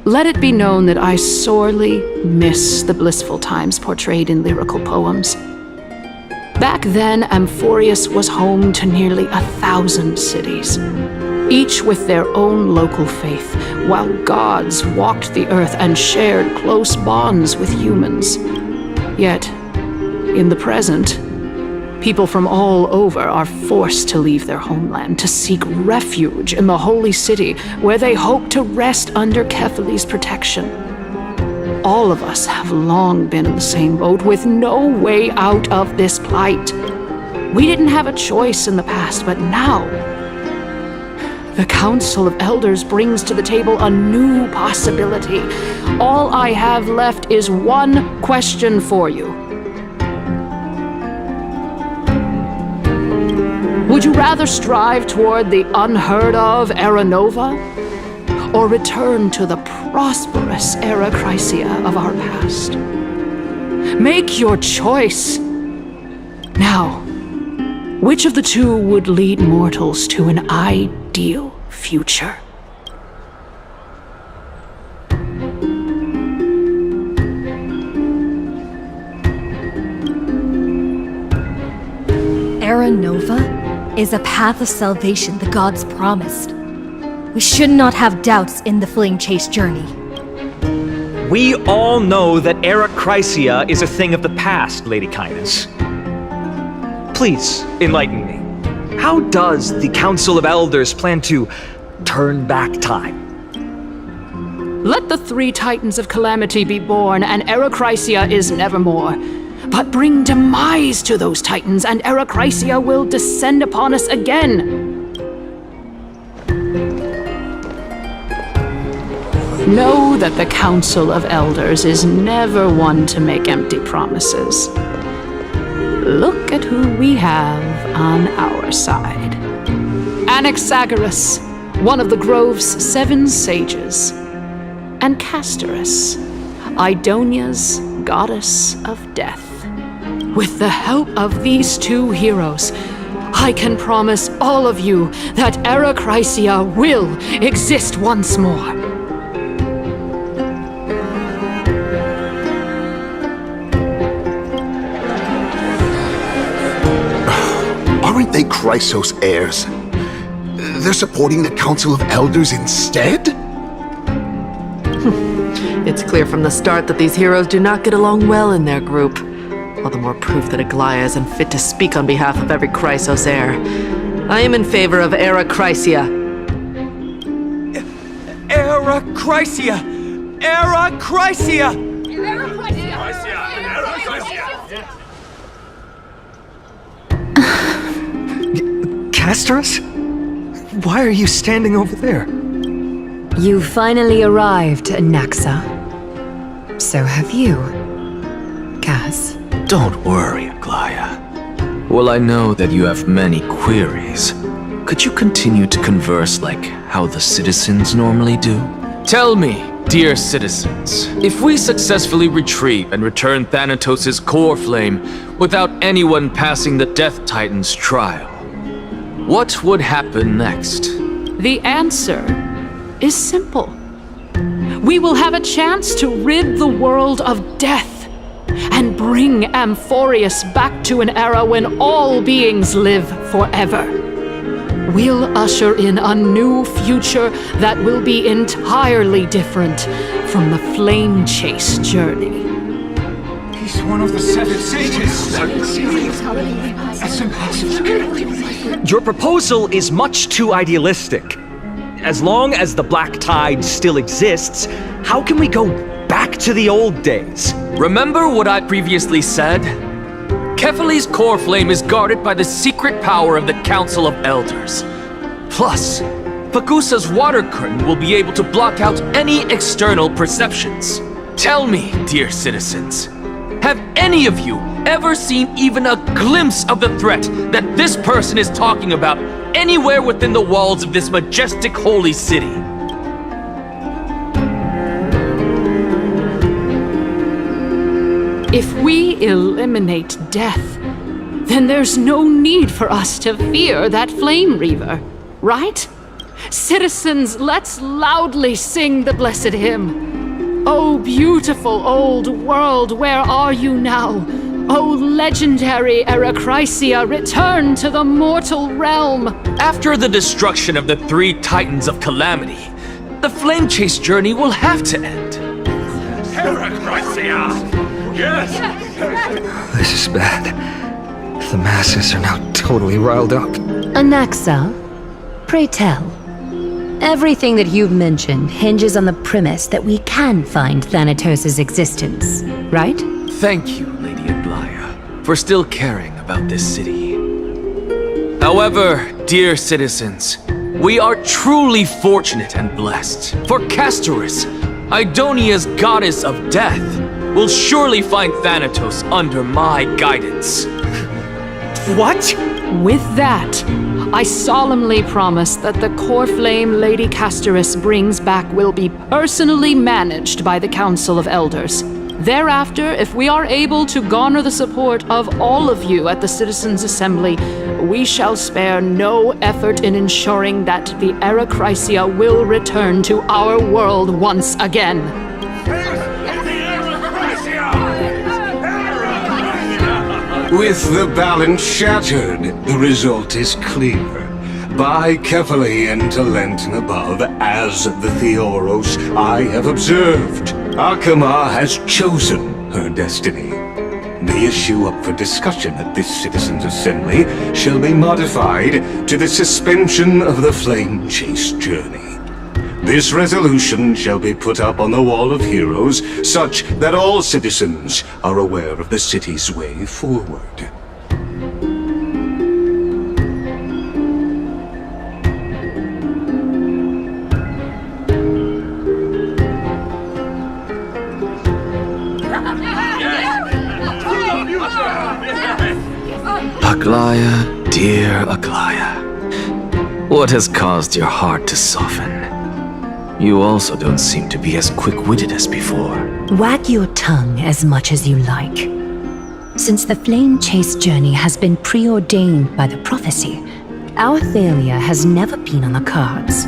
let it be known that I sorely miss the blissful times portrayed in lyrical poems. Back then, Amphoreus was home to nearly 1,000 cities, each with their own local faith, while gods walked the earth and shared close bonds with humans. Yet, in the present, people from all over are forced to leave their homeland to seek refuge in the holy city, where they hope to rest under Kefali's protection. All of us have long been in the same boat, with no way out of this plight. We didn't have a choice in the past, but now the Council of Elders brings to the table a new possibility. All I have left is one question for you. Would you rather strive toward the unheard of Era Nova, or return to the prosperous Era Chrysia of our past? Make your choice. Now, which of the two would lead mortals to an ideal future? Era Nova is a path of salvation the gods promised. We should not have doubts in the Flame Chase journey. We all know that Era Chrysia is a thing of the past, Lady Kindness. Please, enlighten me. How does the Council of Elders plan to turn back time? Let the three Titans of Calamity be born, and Era Chrysia is nevermore. But bring demise to those Titans, and Era Chrysia will descend upon us again. Know that the Council of Elders is never one to make empty promises. Look at who we have on our side. Anaxagoras, one of the Grove's 7 sages, and Castorus, Idonia's goddess of death. With the help of these 2 heroes, I can promise all of you that Era Chrysia will exist once more. Aren't they Chrysos heirs? They're supporting the Council of Elders instead? It's clear from the start that these heroes do not get along well in their group. All the more proof that Aglaya is unfit to speak on behalf of every Chrysos heir. I am in favor of Era Chrysia. Era Chrysia! Era Chrysia! Castorus? Why are you standing over there? You finally arrived, Naxa. So have you, Kaz. Don't worry, Aglaya. Well, I know that you have many queries. Could you continue to converse like how the citizens normally do? Tell me, dear citizens, if we successfully retrieve and return Thanatos' core flame without anyone passing the Death Titan's trial, what would happen next? The answer is simple. We will have a chance to rid the world of death and bring Amphoreus back to an era when all beings live forever. We'll usher in a new future that will be entirely different from the Flame Chase journey. He's one of the 7 sages. That's impossible. Your proposal is much too idealistic. As long as the Black Tide still exists, how can we go back to the old days? Remember what I previously said? Kefali's core flame is guarded by the secret power of the Council of Elders. Plus, Pagusa's water curtain will be able to block out any external perceptions. Tell me, dear citizens, have any of you ever seen even a glimpse of the threat that this person is talking about anywhere within the walls of this majestic holy city? If we eliminate death, then there's no need for us to fear that Flame Reaver, right? Citizens, let's loudly sing the blessed hymn. Oh, beautiful old world, where are you now? Oh, legendary Erechrysia, return to the mortal realm! After the destruction of the 3 Titans of Calamity, the Flame Chase journey will have to end. Erechrysia! Yes! This is bad. The masses are now totally riled up. Anaxa, pray tell. Everything that you've mentioned hinges on the premise that we can find Thanatos' existence, right? Thank you, Lady Aglaya, for still caring about this city. However, dear citizens, we are truly fortunate and blessed, for Castorus, Idonia's goddess of death, will surely find Thanatos under my guidance. What? With that, I solemnly promise that the core flame Lady Castorus brings back will be personally managed by the Council of Elders. Thereafter, if we are able to garner the support of all of you at the Citizens' Assembly, we shall spare no effort in ensuring that the Erechrysia will return to our world once again. With the balance shattered, the result is clear. By carefully into Lent and above, as the Theoros I have observed, Akama has chosen her destiny. The issue up for discussion at this Citizens' Assembly shall be modified to the suspension of the Flame Chase journey. This resolution shall be put up on the Wall of Heroes, such that all citizens are aware of the city's way forward. Aglaya, dear Aglaya, what has caused your heart to soften? You also don't seem to be as quick-witted as before. Wag your tongue as much as you like. Since the Flame Chase journey has been preordained by the prophecy, our failure has never been on the cards.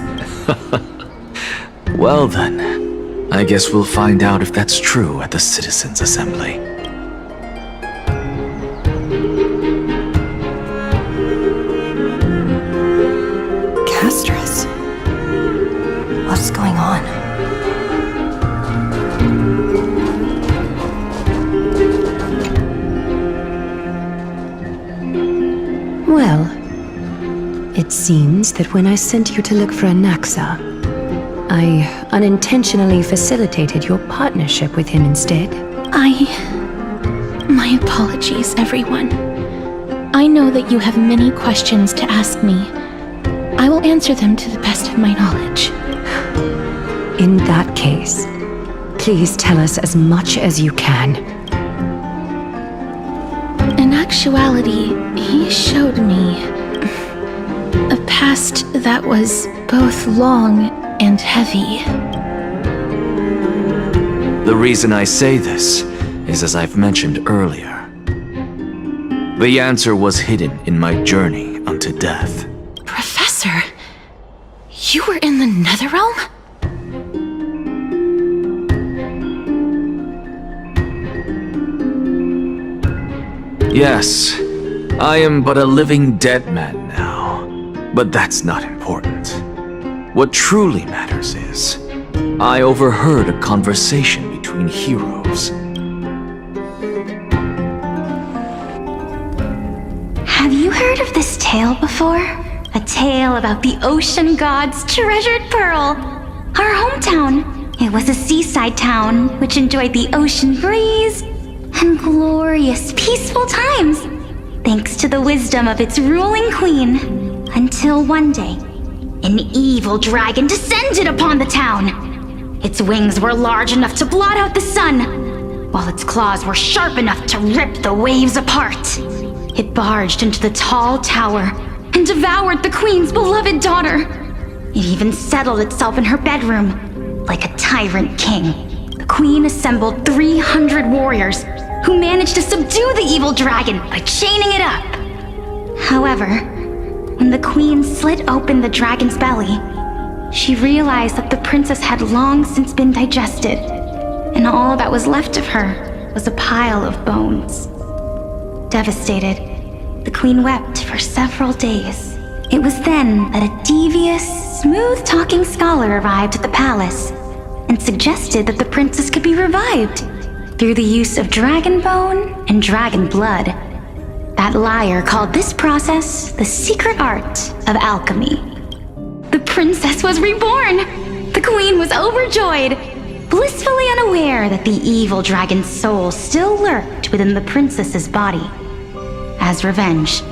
Well then, I guess we'll find out if that's true at the Citizens' Assembly. Castorus? What's going on? Well, it seems that when I sent you to look for Anaxa, I unintentionally facilitated your partnership with him instead. My apologies, everyone. I know that you have many questions to ask me. I will answer them to the best of my knowledge. In that case, please tell us as much as you can. In actuality, he showed me a past that was both long and heavy. The reason I say this is as I've mentioned earlier. The answer was hidden in my journey unto death. Professor, you were in the Netherrealm? Yes, I am but a living dead man now, but that's not important. What truly matters is, I overheard a conversation between heroes. Have you heard of this tale before? A tale about the ocean god's treasured pearl. Our hometown. It was a seaside town which enjoyed the ocean breeze and glorious, peaceful times, thanks to the wisdom of its ruling queen. Until one day, an evil dragon descended upon the town. Its wings were large enough to blot out the sun, while its claws were sharp enough to rip the waves apart. It barged into the tall tower and devoured the queen's beloved daughter. It even settled itself in her bedroom like a tyrant king. The queen assembled 300 warriors who managed to subdue the evil dragon by chaining it up. However, when the queen slit open the dragon's belly, she realized that the princess had long since been digested, and all that was left of her was a pile of bones. Devastated, the queen wept for several days. It was then that a devious, smooth-talking scholar arrived at the palace and suggested that the princess could be revived through the use of dragon bone and dragon blood. That liar called this process the secret art of alchemy. The princess was reborn! The queen was overjoyed, blissfully unaware that the evil dragon's soul still lurked within the princess's body. As revenge,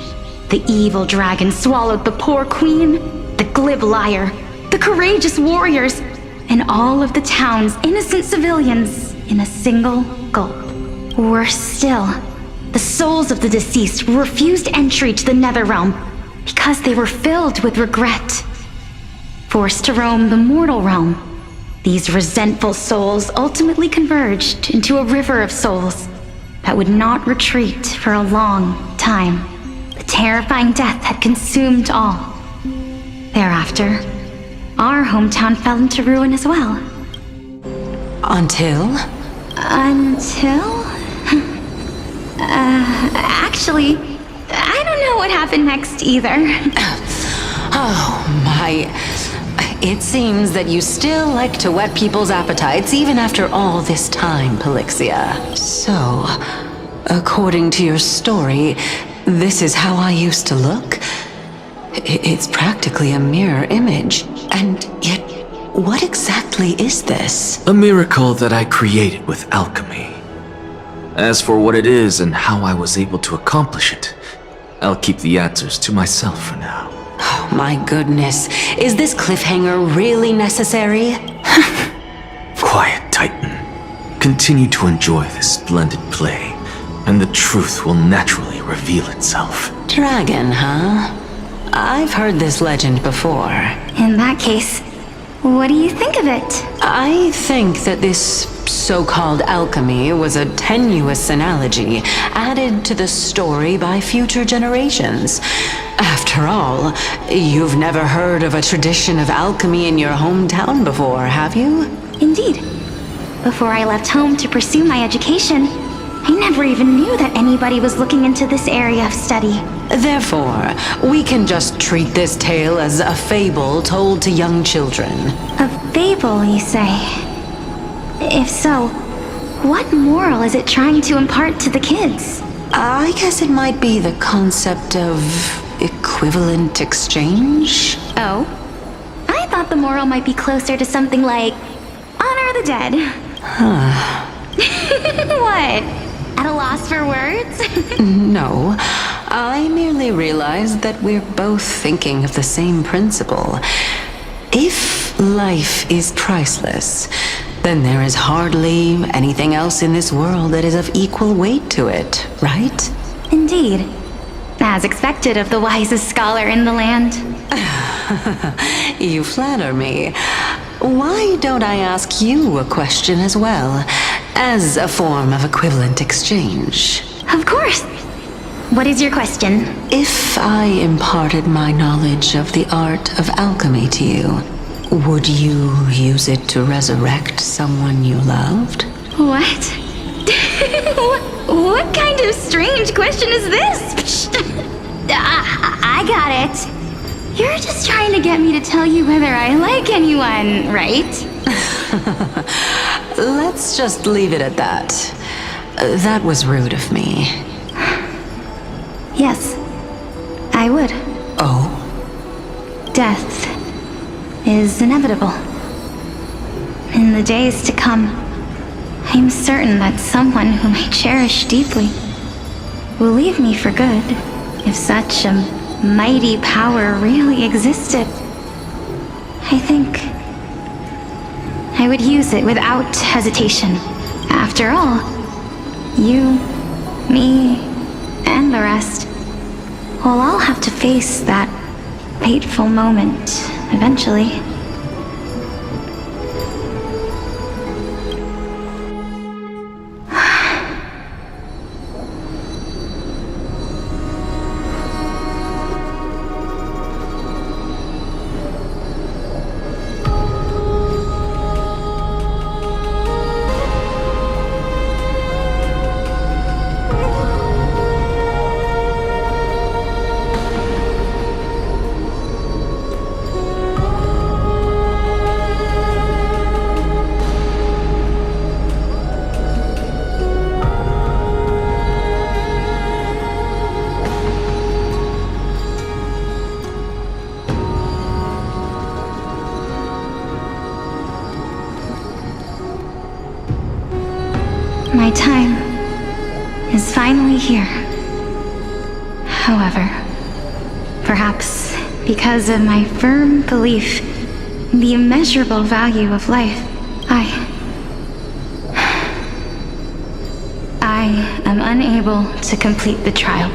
the evil dragon swallowed the poor queen, the glib liar, the courageous warriors, and all of the town's innocent civilians in a single gulp. Worse still, the souls of the deceased refused entry to the Netherrealm because they were filled with regret. Forced to roam the mortal realm, these resentful souls ultimately converged into a river of souls that would not retreat for a long time. The terrifying death had consumed all. Thereafter, our hometown fell into ruin as well. Until? Actually, I don't know what happened next either. Oh my. It seems that you still like to whet people's appetites even after all this time, Pelixia. So, according to your story, this is how I used to look? It's practically a mirror image. And yet, what exactly is this? A miracle that I created with alchemy. As for what it is and how I was able to accomplish it, I'll keep the answers to myself for now. Oh my goodness. Is this cliffhanger really necessary? Quiet, Titan. Continue to enjoy this splendid play, and the truth will naturally reveal itself. Dragon, huh? I've heard this legend before. In that case, what do you think of it? I think that this so-called alchemy was a tenuous analogy added to the story by future generations. After all, you've never heard of a tradition of alchemy in your hometown before, have you? Indeed. Before I left home to pursue my education, I never even knew that anybody was looking into this area of study. Therefore, we can just treat this tale as a fable told to young children. A fable, you say? If so, what moral is it trying to impart to the kids? I guess it might be the concept of equivalent exchange? Oh? I thought the moral might be closer to something like honor the dead. Huh. What? At a loss for words? No. I merely realized that we're both thinking of the same principle. If life is priceless, then there is hardly anything else in this world that is of equal weight to it, right? Indeed. As expected of the wisest scholar in the land. You flatter me. Why don't I ask you a question as well, as a form of equivalent exchange? Of course. What is your question? If I imparted my knowledge of the art of alchemy to you, would you use it to resurrect someone you loved? What? What kind of strange question is this? I got it. You're just trying to get me to tell you whether I like anyone, right? Let's just leave it at that. That was rude of me. Yes, I would. Oh? Death is inevitable. In the days to come, I'm certain that someone whom I cherish deeply will leave me for good, if such a mighty power really existed. I think I I would use it without hesitation. After all, you, me, and the rest will all have to face that fateful moment eventually. My time is finally here. However, perhaps because of my firm belief in the immeasurable value of life, I am unable to complete the trial.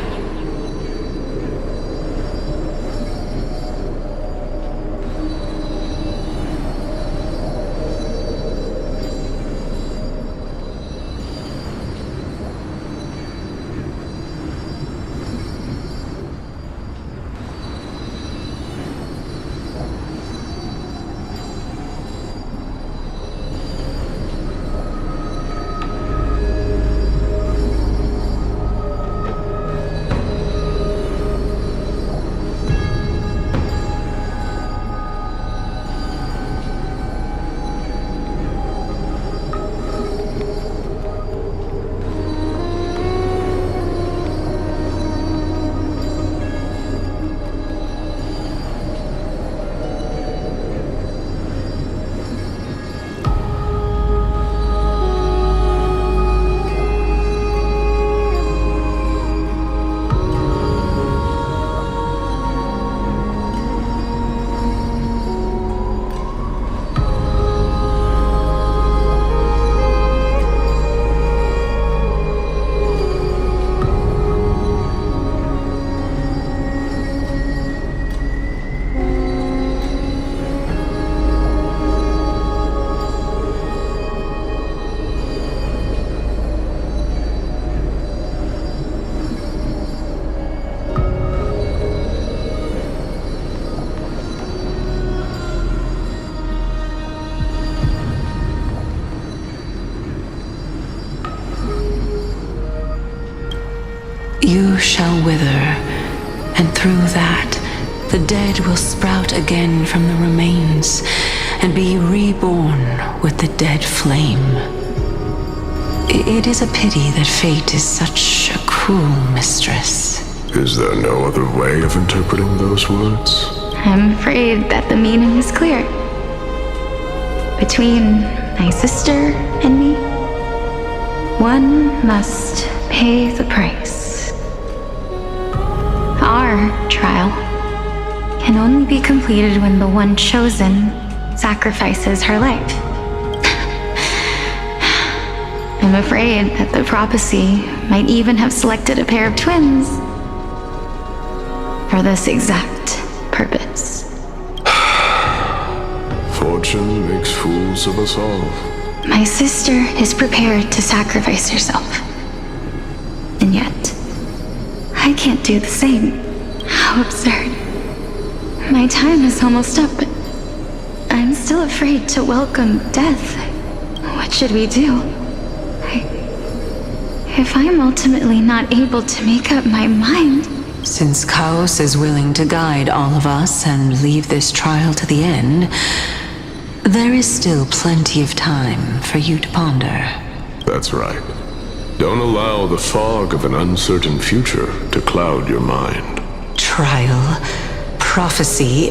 You shall wither, and through that, the dead will sprout again from the remains, and be reborn with the dead flame. It is a pity that fate is such a cruel mistress. Is there no other way of interpreting those words? I'm afraid that the meaning is clear. Between my sister and me, one must pay the price. Our trial can only be completed when the one chosen sacrifices her life. I'm afraid that the prophecy might even have selected a pair of twins for this exact purpose. Fortune makes fools of us all. My sister is prepared to sacrifice herself. And yet, I can't do the same. How absurd. My time is almost up, but I'm still afraid to welcome death. What should we do? If I'm ultimately not able to make up my mind... Since Chaos is willing to guide all of us and leave this trial to the end, there is still plenty of time for you to ponder. That's right. Don't allow the fog of an uncertain future to cloud your mind. Trial, prophecy,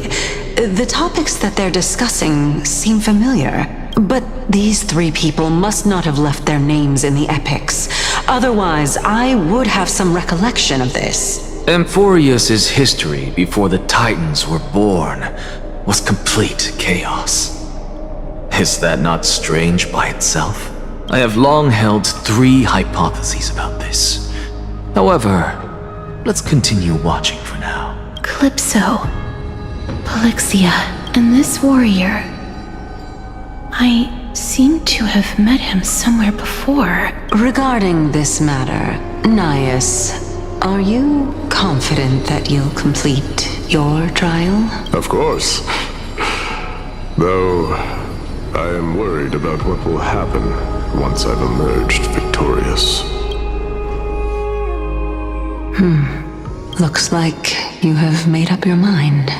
the topics that they're discussing seem familiar. But these three people must not have left their names in the epics. Otherwise, I would have some recollection of this. Amphoreus' history before the Titans were born was complete chaos. Is that not strange by itself? I have long held 3 hypotheses about this. However, let's continue watching for now. Calypso, Polixia, and this warrior. I seem to have met him somewhere before. Regarding this matter, Nias, are you confident that you'll complete your trial? Of course. Though, I am worried about what will happen once I've emerged victorious. Looks like you have made up your mind.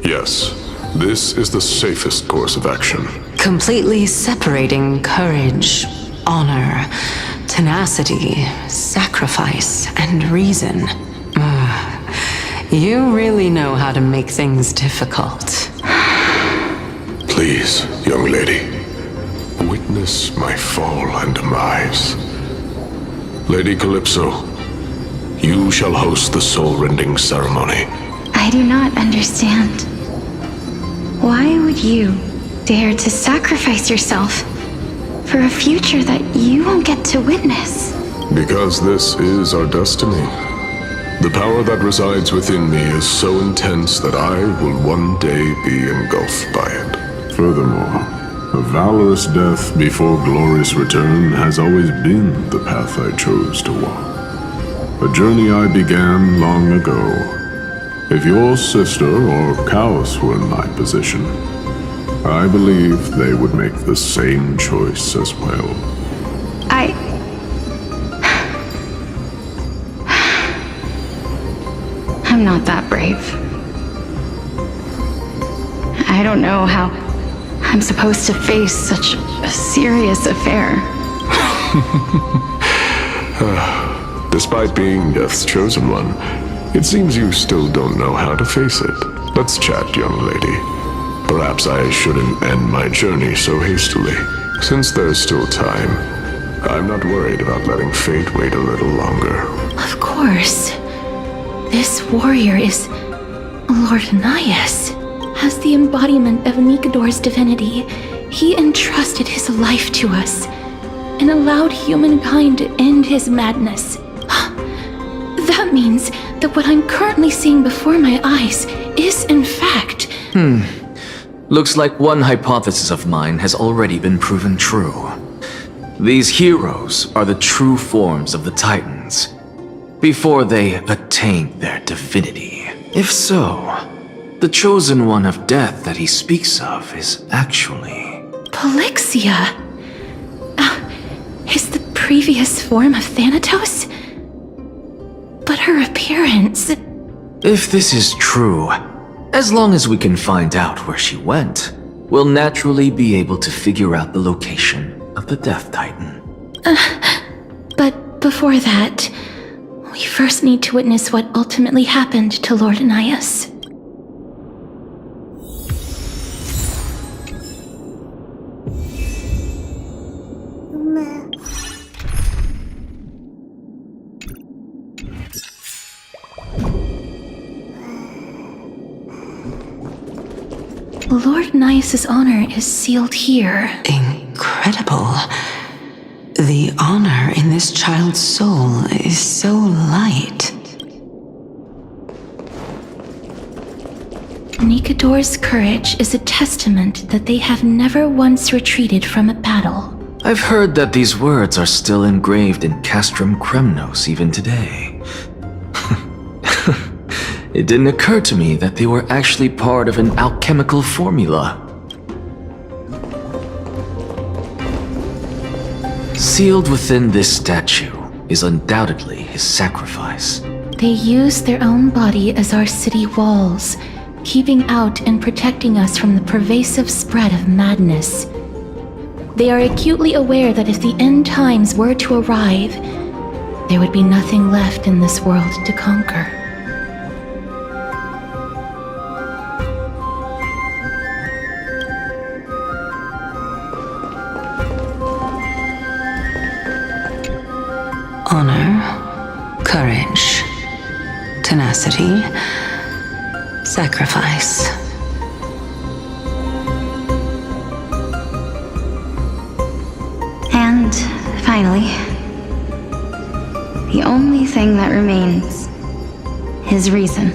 Yes, this is the safest course of action. Completely separating courage, honor, tenacity, sacrifice, and reason. You really know how to make things difficult. Please, young lady, witness my fall and demise. Lady Calypso, you shall host the soul-rending ceremony. I do not understand. Why would you dare to sacrifice yourself for a future that you won't get to witness? Because this is our destiny. The power that resides within me is so intense that I will one day be engulfed by it. Furthermore, a valorous death before glorious return has always been the path I chose to walk. A journey I began long ago. If your sister or Chaos were in my position, I believe they would make the same choice as well. I'm not that brave. I don't know how I'm supposed to face such a serious affair. Despite being Death's chosen one, it seems you still don't know how to face it. Let's chat, young lady. Perhaps I shouldn't end my journey so hastily. Since there's still time, I'm not worried about letting fate wait a little longer. Of course. This warrior is Lord Nias. As the embodiment of Nikador's divinity, he entrusted his life to us and allowed humankind to end his madness. That means that what I'm currently seeing before my eyes is, in fact... Looks like one hypothesis of mine has already been proven true. These heroes are the true forms of the Titans, before they attained their divinity. If so, the chosen one of death that he speaks of is actually... Polixia! Is the previous form of Thanatos? But her appearance... If this is true, as long as we can find out where she went, we'll naturally be able to figure out the location of the Death Titan. But before that, we first need to witness what ultimately happened to Lord Nias. Lord Nias' honor is sealed here. Incredible. The honor in this child's soul is so light. Nikador's courage is a testament that they have never once retreated from a battle. I've heard that these words are still engraved in Castrum Kremnos even today. It didn't occur to me that they were actually part of an alchemical formula. Sealed within this statue is undoubtedly his sacrifice. They use their own body as our city walls, keeping out and protecting us from the pervasive spread of madness. They are acutely aware that if the end times were to arrive, there would be nothing left in this world to conquer. Honor, courage, tenacity, sacrifice. And finally, the only thing that remains is reason.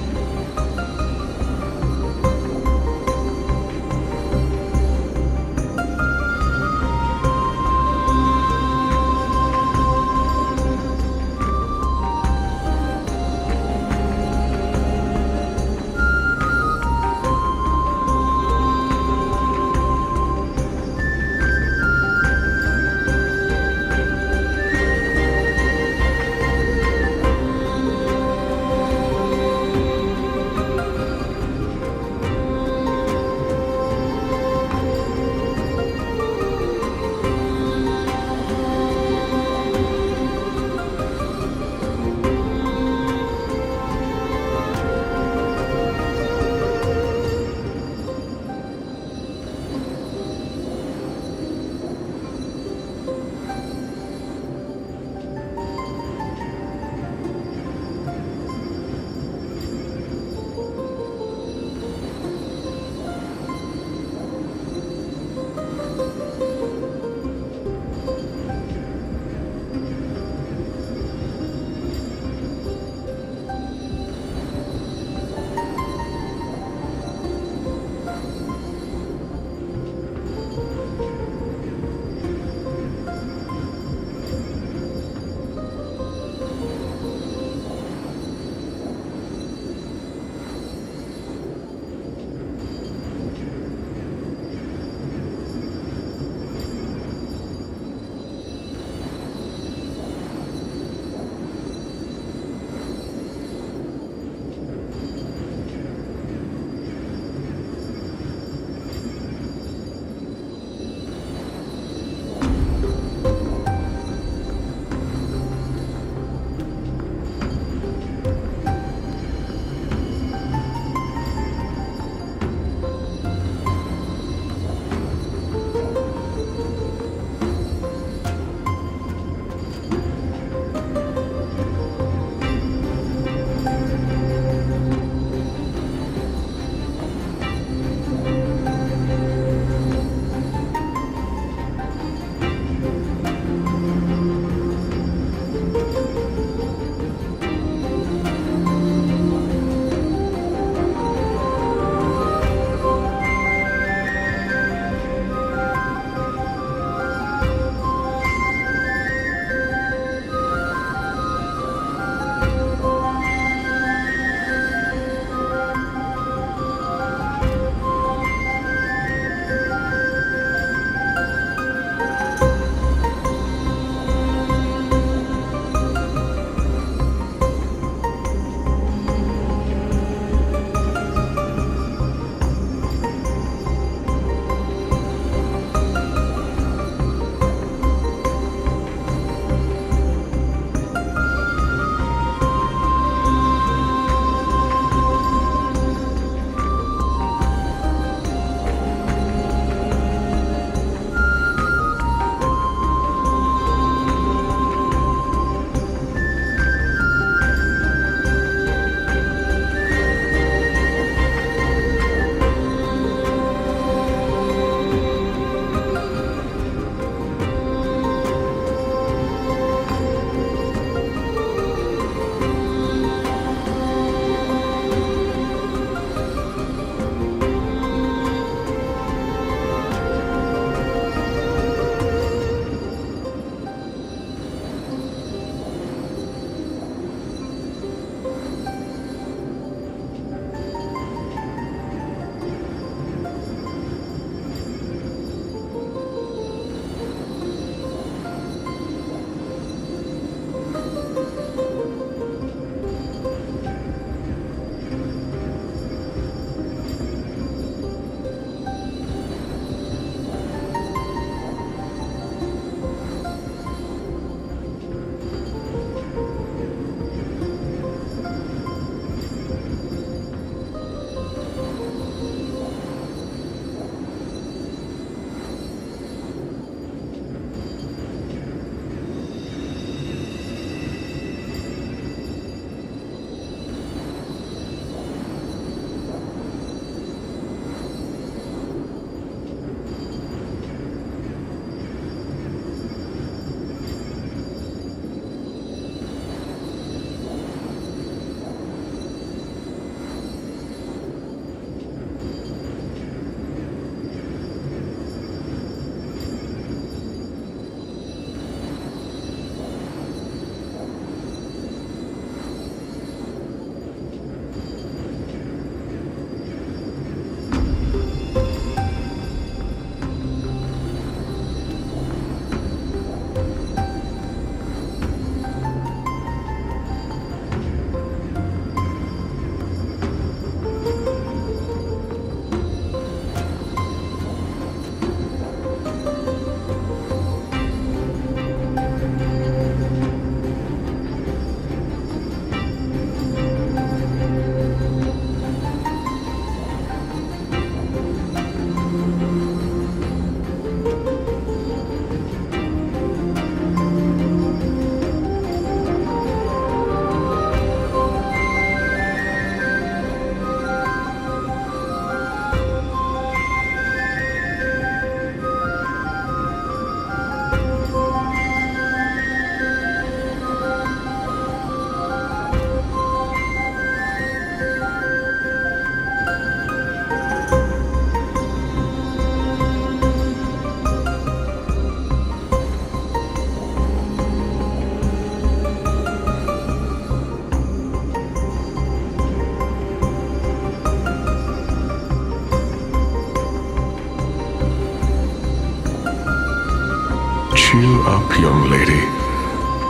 young lady.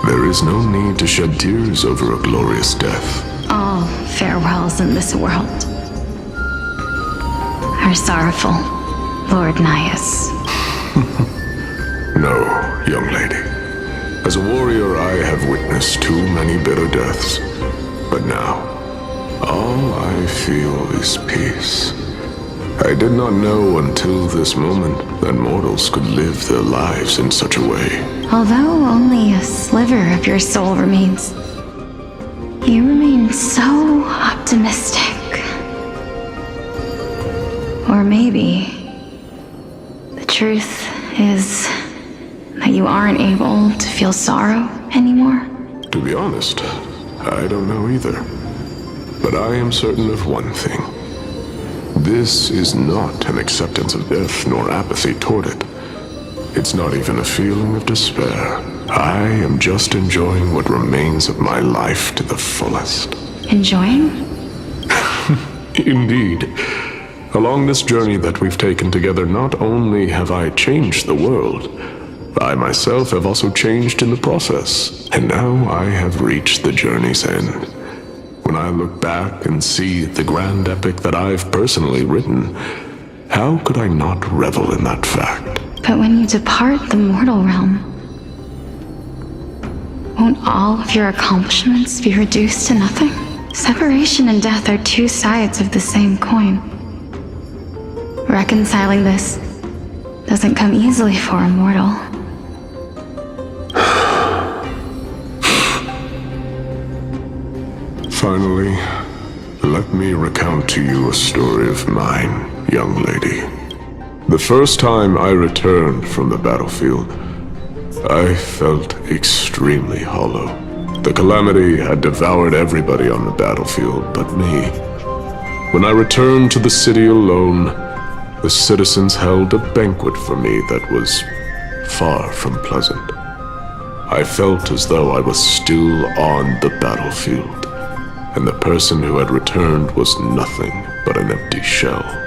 There is no need to shed tears over a glorious death. All farewells in this world are sorrowful, Lord Nias. No, young lady. As a warrior, I have witnessed too many bitter deaths. But now, all I feel is peace. I did not know until this moment that mortals could live their lives in such a way. Although only a sliver of your soul remains, you remain so optimistic. Or maybe the truth is that you aren't able to feel sorrow anymore. To be honest, I don't know either. But I am certain of one thing. This is not an acceptance of death nor apathy toward it. It's not even a feeling of despair. I am just enjoying what remains of my life to the fullest. Enjoying? Indeed. Along this journey that we've taken together, not only have I changed the world, I myself have also changed in the process. And now I have reached the journey's end. When I look back and see the grand epic that I've personally written, how could I not revel in that fact? But when you depart the mortal realm, won't all of your accomplishments be reduced to nothing? Separation and death are two sides of the same coin. Reconciling this doesn't come easily for a mortal. Finally, let me recount to you a story of mine, young lady. The first time I returned from the battlefield, I felt extremely hollow. The calamity had devoured everybody on the battlefield but me. When I returned to the city alone, the citizens held a banquet for me that was far from pleasant. I felt as though I was still on the battlefield, and the person who had returned was nothing but an empty shell.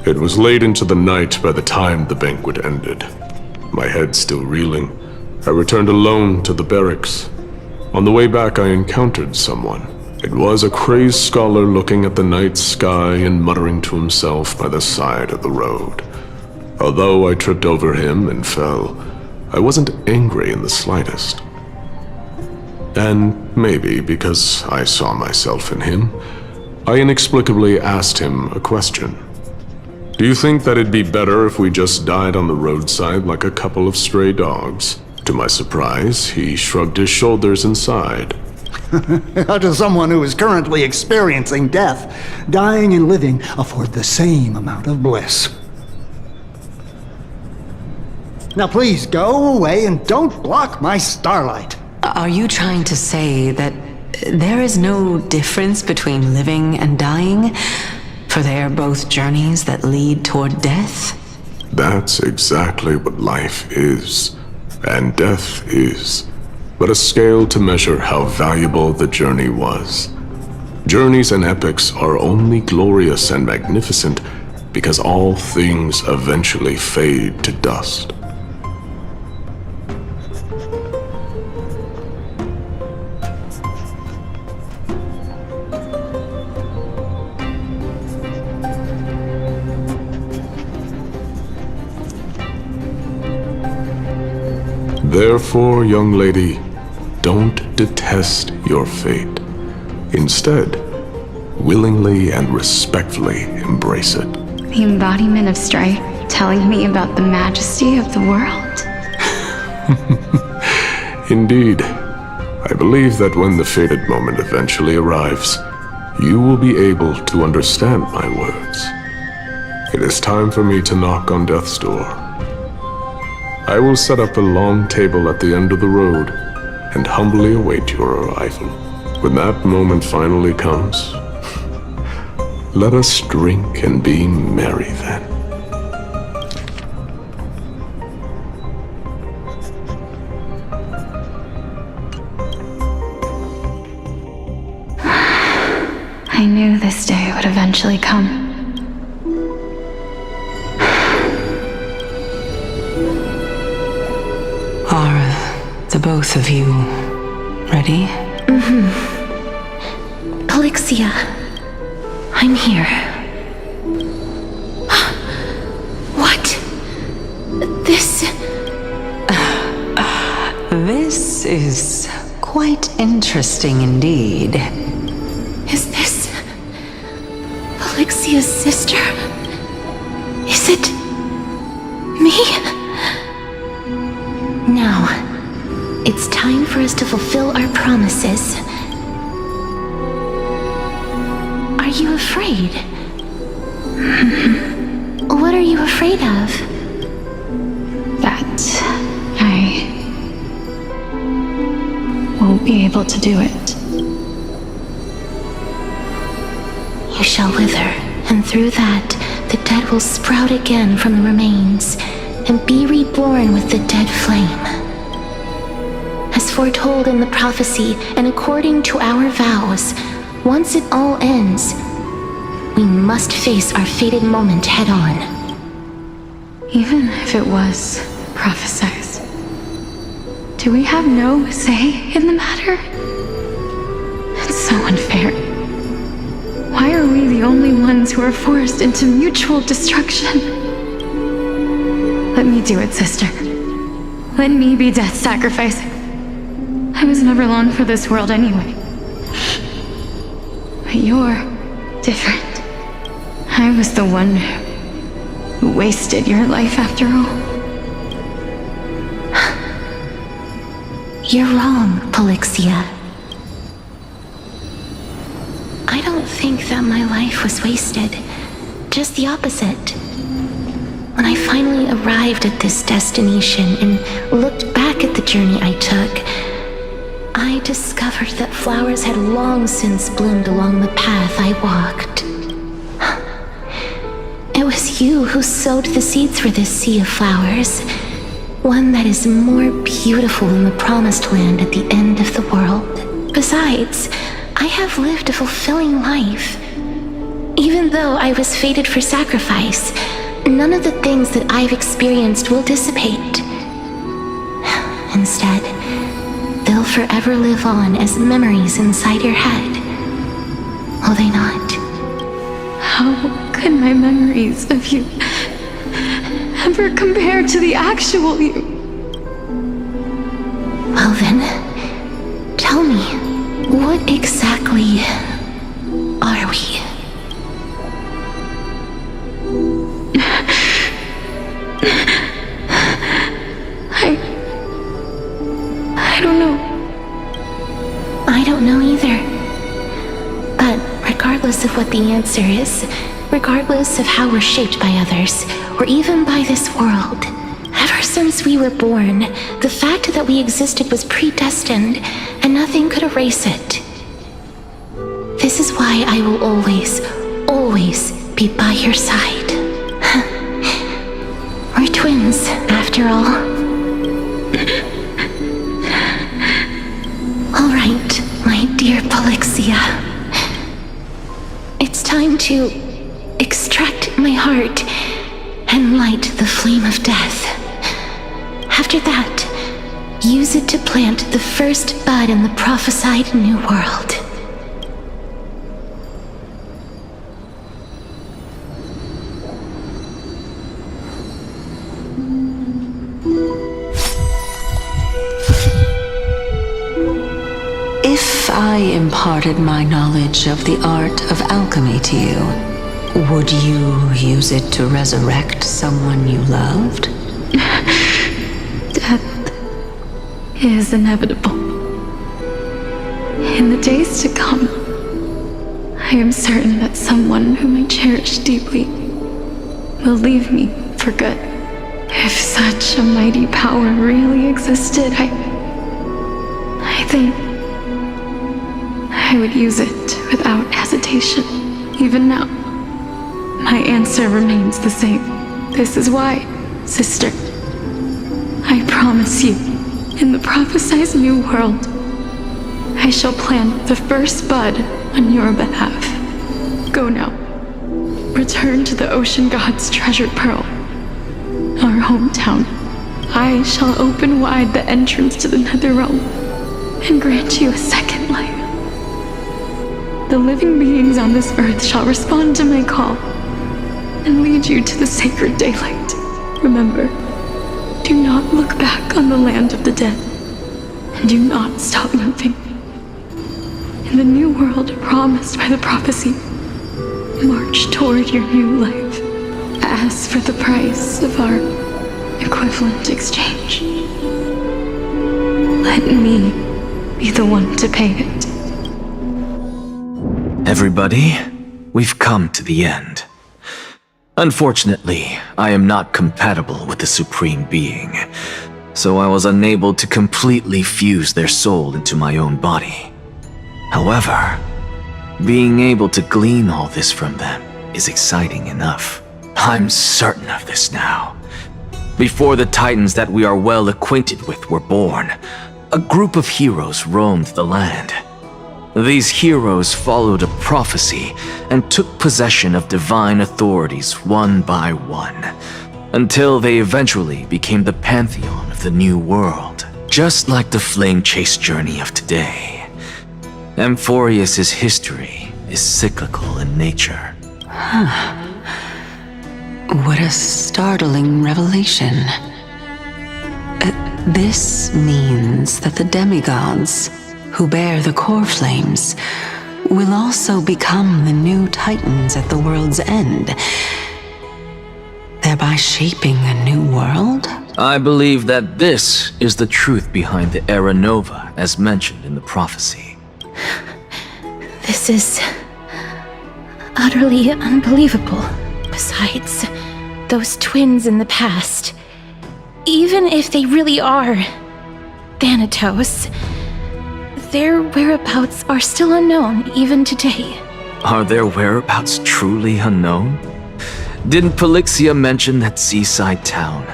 It was late into the night by the time the banquet ended. My head still reeling, I returned alone to the barracks. On the way back, I encountered someone. It was a crazed scholar looking at the night sky and muttering to himself by the side of the road. Although I tripped over him and fell, I wasn't angry in the slightest. And maybe because I saw myself in him, I inexplicably asked him a question. Do you think that it'd be better if we just died on the roadside like a couple of stray dogs? To my surprise, he shrugged his shoulders and sighed. To someone who is currently experiencing death, dying and living afford the same amount of bliss. Now please go away and don't block my starlight. Are you trying to say that there is no difference between living and dying? For they are both journeys that lead toward death? That's exactly what life is, and death is, but a scale to measure how valuable the journey was. Journeys and epics are only glorious and magnificent because all things eventually fade to dust. Therefore, young lady, don't detest your fate. Instead, willingly and respectfully embrace it. The embodiment of strife telling me about the majesty of the world. Indeed, I believe that when the fated moment eventually arrives, you will be able to understand my words. It is time for me to knock on death's door. I will set up a long table at the end of the road and humbly await your arrival. When that moment finally comes, let us drink and be merry then. I knew this day would eventually come. Are the both of you ready? Polixia, I'm here. What? This... This is quite interesting indeed. Is this... Polixia's sister? Is it... me? Now, it's time for us to fulfill our promises. Are you afraid? What are you afraid of? That I won't be able to do it. You shall wither, and through that, the dead will sprout again from the remains, and be reborn with the dead flame. As foretold in the prophecy, and according to our vows, once it all ends, we must face our fated moment head-on. Even if it was prophesied, do we have no say in the matter? It's so unfair. Why are we the only ones who are forced into mutual destruction? Let me do it, sister. Let me be death's sacrifice. I was never long for this world anyway. But you're different. I was the one who wasted your life after all. You're wrong, Polixia. I don't think that my life was wasted. Just the opposite. When I finally arrived at this destination and looked back at the journey I took, I discovered that flowers had long since bloomed along the path I walked. It was you who sowed the seeds for this sea of flowers, one that is more beautiful than the promised land at the end of the world. Besides, I have lived a fulfilling life. Even though I was fated for sacrifice, none of the things that I've experienced will dissipate. Instead, they'll forever live on as memories inside your head. Will they not? How could my memories of you ever compare to the actual you? Well then, tell me, what exactly are we? I don't know. I don't know either. But regardless of what the answer is, regardless of how we're shaped by others, or even by this world, ever since we were born, the fact that we existed was predestined, and nothing could erase it. This is why I will always, always be by your side. We're twins, after all. All right, my dear Polixia. It's time to extract my heart and light the flame of death. After that, use it to plant the first bud in the prophesied new world. imparted my knowledge of the art of alchemy to you, would you use it to resurrect someone you loved? Death is inevitable. In the days to come, I am certain that someone whom I cherish deeply will leave me for good. If such a mighty power really existed, I think I would use it without hesitation. Even now, my answer remains the same. This is why, sister, I promise you, in the prophesized new world, I shall plant the first bud on your behalf. Go now. Return to the ocean god's treasured pearl, our hometown. I shall open wide the entrance to the nether realm and grant you a second life. The living beings on this earth shall respond to my call and lead you to the sacred daylight. Remember, do not look back on the land of the dead, and do not stop moving. In the new world promised by the prophecy, march toward your new life. As for the price of our equivalent exchange, let me be the one to pay it. Everybody, we've come to the end. Unfortunately, I am not compatible with the Supreme Being, so I was unable to completely fuse their soul into my own body. However, being able to glean all this from them is exciting enough. I'm certain of this now. Before the Titans that we are well acquainted with were born, a group of heroes roamed the land. These heroes followed a prophecy and took possession of divine authorities one by one, until they eventually became the pantheon of the new world. Just like the flame chase journey of today, Amphoreus' history is cyclical in nature. What a startling revelation. This means that the demigods, who bear the core flames, will also become the new Titans at the world's end, thereby shaping a new world? I believe that this is the truth behind the Era Nova as mentioned in the prophecy. This is utterly unbelievable. Besides, those twins in the past, even if they really are Thanatos, their whereabouts are still unknown even today. Are their whereabouts truly unknown? Didn't Polixia mention that seaside town,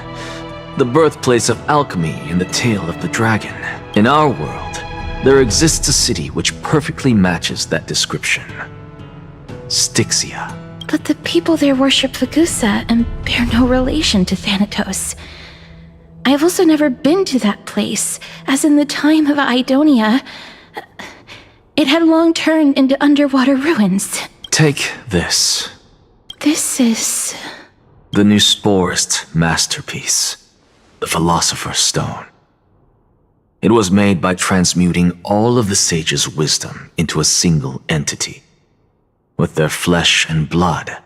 the birthplace of alchemy in the tale of the dragon? In our world, there exists a city which perfectly matches that description. Styxia. But the people there worship Vagusa and bear no relation to Thanatos. I have also never been to that place, as in the time of Idonia, it had long turned into underwater ruins. Take this. This is... the new Sporist masterpiece, the Philosopher's Stone. It was made by transmuting all of the sages' wisdom into a single entity, with their flesh and blood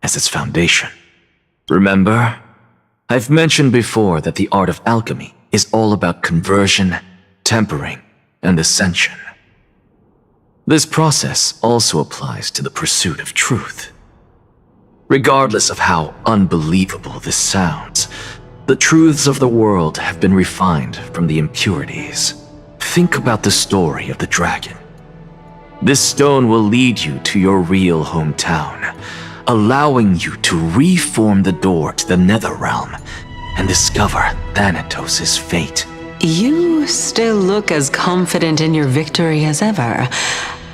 as its foundation. Remember? I've mentioned before that the art of alchemy is all about conversion, tempering, and ascension. This process also applies to the pursuit of truth. Regardless of how unbelievable this sounds, the truths of the world have been refined from the impurities. Think about the story of the dragon. This stone will lead you to your real hometown, allowing you to reform the door to the nether realm and discover Thanatos' fate. You still look as confident in your victory as ever.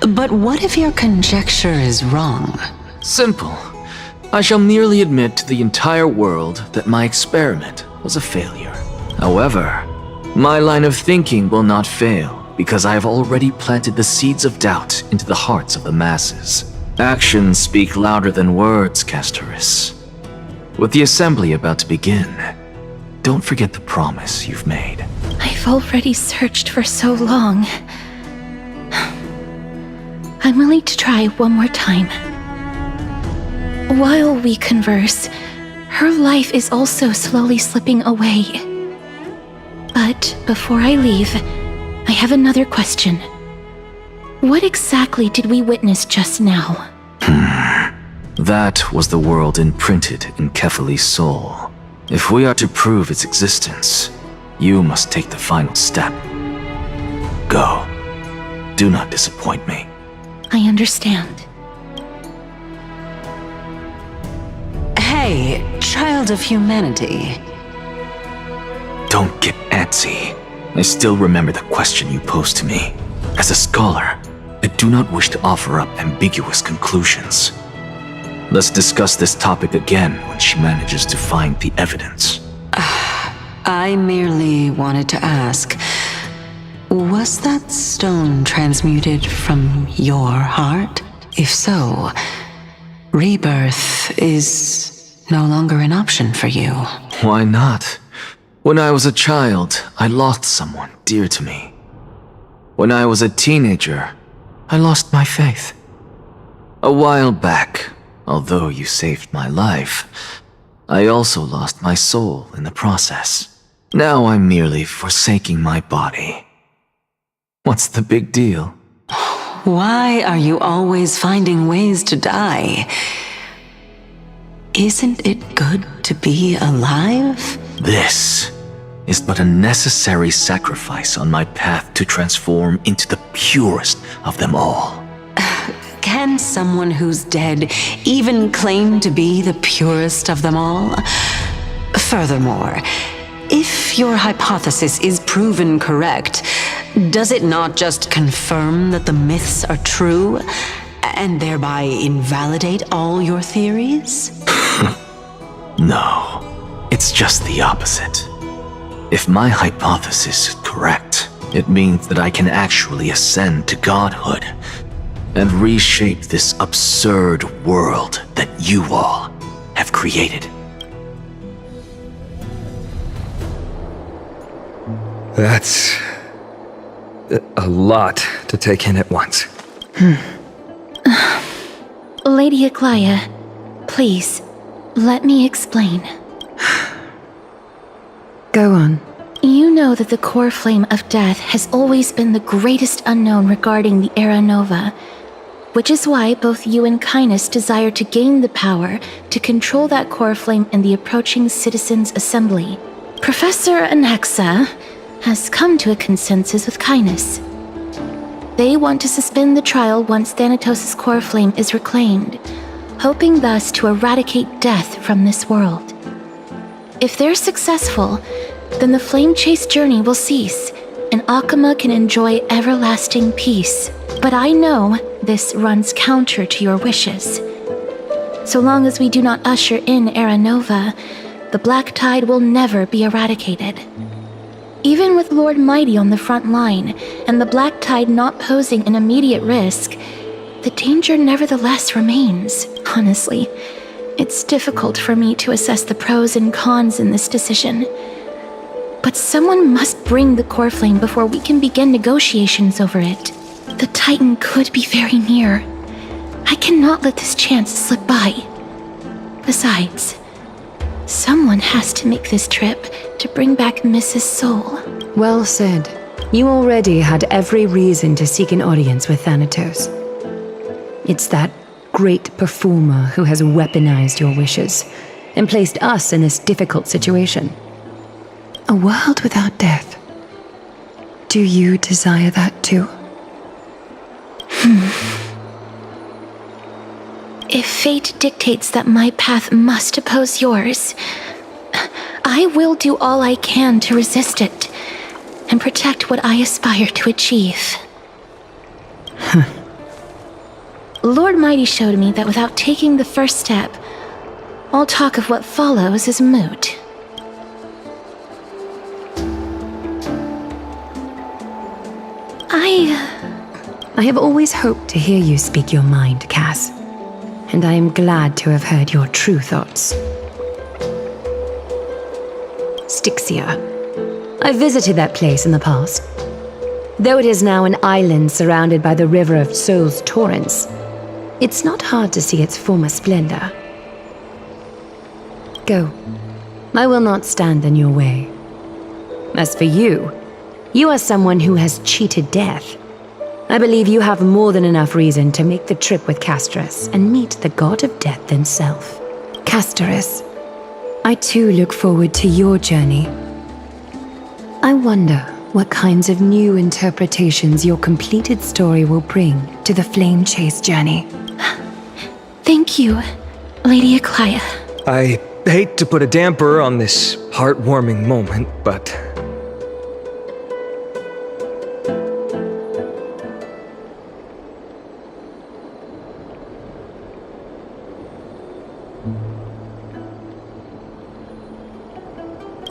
But what if your conjecture is wrong? Simple. I shall merely admit to the entire world that my experiment was a failure. However, my line of thinking will not fail because I have already planted the seeds of doubt into the hearts of the masses. Actions speak louder than words, Castorus. With the assembly about to begin, don't forget the promise you've made. I've already searched for so long. I'm willing to try one more time. While we converse, her life is also slowly slipping away. But before I leave, I have another question. What exactly did we witness just now? That was the world imprinted in Kefali's soul. If we are to prove its existence, you must take the final step. Go. Do not disappoint me. I understand. Hey, child of humanity. Don't get antsy. I still remember the question you posed to me. As a scholar, I do not wish to offer up ambiguous conclusions. Let's discuss this topic again when she manages to find the evidence. I merely wanted to ask, was that stone transmuted from your heart? If so, rebirth is no longer an option for you. Why not? When I was a child, I lost someone dear to me. When I was a teenager, I lost my faith. A while back, although you saved my life, I also lost my soul in the process. Now I'm merely forsaking my body. What's the big deal? Why are you always finding ways to die? Isn't it good to be alive? This is but a necessary sacrifice on my path to transform into the purest of them all. Can someone who's dead even claim to be the purest of them all? Furthermore, if your hypothesis is proven correct, does it not just confirm that the myths are true, and thereby invalidate all your theories? No, it's just the opposite. If my hypothesis is correct, it means that I can actually ascend to godhood and reshape this absurd world that you all have created. That's a lot to take in at once. Lady Aglaya, please, let me explain. Go on. You know that the core flame of death has always been the greatest unknown regarding the Era Nova, which is why both you and Kindness desire to gain the power to control that core flame in the approaching Citizens' Assembly. Professor Anaxa has come to a consensus with Kindness. They want to suspend the trial once Thanatos' core flame is reclaimed, hoping thus to eradicate death from this world. If they're successful, then the flame chase journey will cease, and Akama can enjoy everlasting peace. But I know this runs counter to your wishes. So long as we do not usher in Era Nova, the Black Tide will never be eradicated. Even with Lord Mighty on the front line, and the Black Tide not posing an immediate risk, the danger nevertheless remains. Honestly, it's difficult for me to assess the pros and cons in this decision. But someone must bring the core flame before we can begin negotiations over it. The Titan could be very near. I cannot let this chance slip by. Besides, someone has to make this trip to bring back Mrs. Soul. Well said. You already had every reason to seek an audience with Thanatos. It's that great performer who has weaponized your wishes and placed us in this difficult situation. A world without death. Do you desire that too? If fate dictates that my path must oppose yours, I will do all I can to resist it and protect what I aspire to achieve. Lord Mighty showed me that without taking the first step, all talk of what follows is moot. I have always hoped to hear you speak your mind, Cass. And I am glad to have heard your true thoughts. Styxia. I visited that place in the past. Though it is now an island surrounded by the river of Souls torrents, it's not hard to see its former splendor. Go. I will not stand in your way. As for you, you are someone who has cheated death. I believe you have more than enough reason to make the trip with Castorus and meet the god of death himself. Castorus, I too look forward to your journey. I wonder what kinds of new interpretations your completed story will bring to the Flame Chase journey. Thank you, Lady Aglaia. I hate to put a damper on this heartwarming moment, but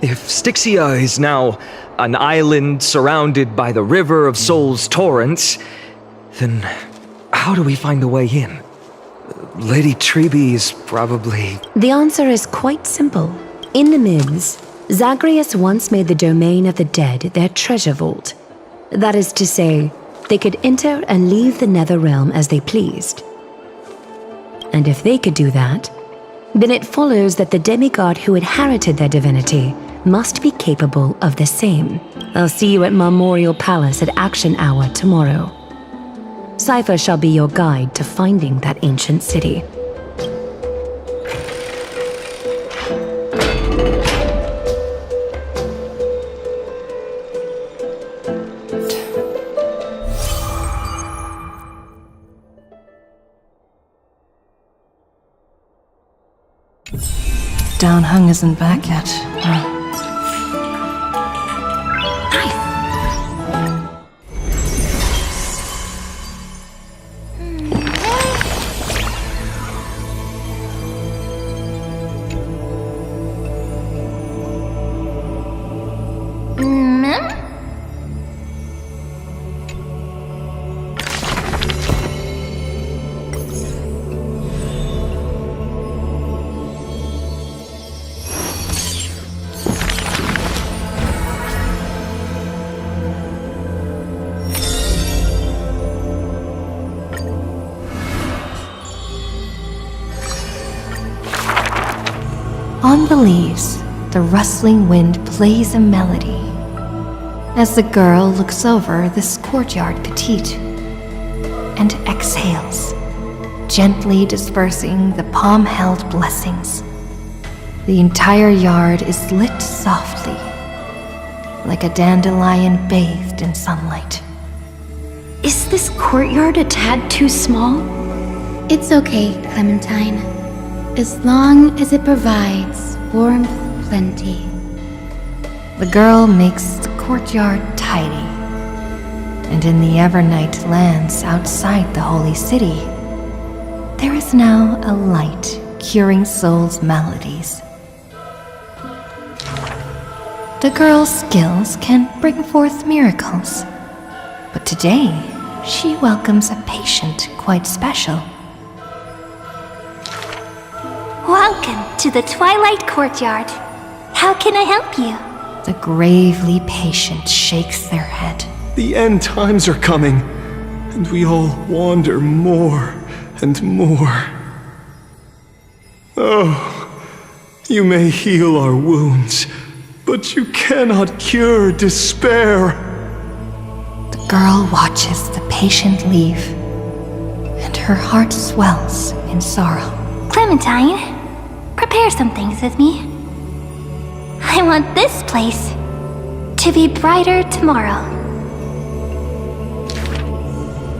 if Styxia is now an island surrounded by the river of Souls torrents, then how do we find a way in? Lady Trebe is probably... The answer is quite simple. In the myths, Zagreus once made the domain of the dead their treasure vault. That is to say, they could enter and leave the nether realm as they pleased. And if they could do that, then it follows that the demigod who inherited their divinity must be capable of the same. I'll see you at Memorial Palace at Action Hour tomorrow. Cypher shall be your guide to finding that ancient city. Downhung isn't back yet. On the leaves, the rustling wind plays a melody as the girl looks over this courtyard petite and exhales, gently dispersing the palm-held blessings. The entire yard is lit softly, like a dandelion bathed in sunlight. Is this courtyard a tad too small? It's okay, Clementine. As long as it provides warmth plenty. The girl makes the courtyard tidy, and in the Evernight lands outside the holy city, there is now a light curing souls' maladies. The girl's skills can bring forth miracles, but today she welcomes a patient quite special. Welcome to the Twilight Courtyard. How can I help you? The gravely patient shakes their head. The end times are coming, and we all wander more and more. Oh, you may heal our wounds, but you cannot cure despair. The girl watches the patient leave, and her heart swells in sorrow. Clementine, prepare some things with me. I want this place to be brighter tomorrow.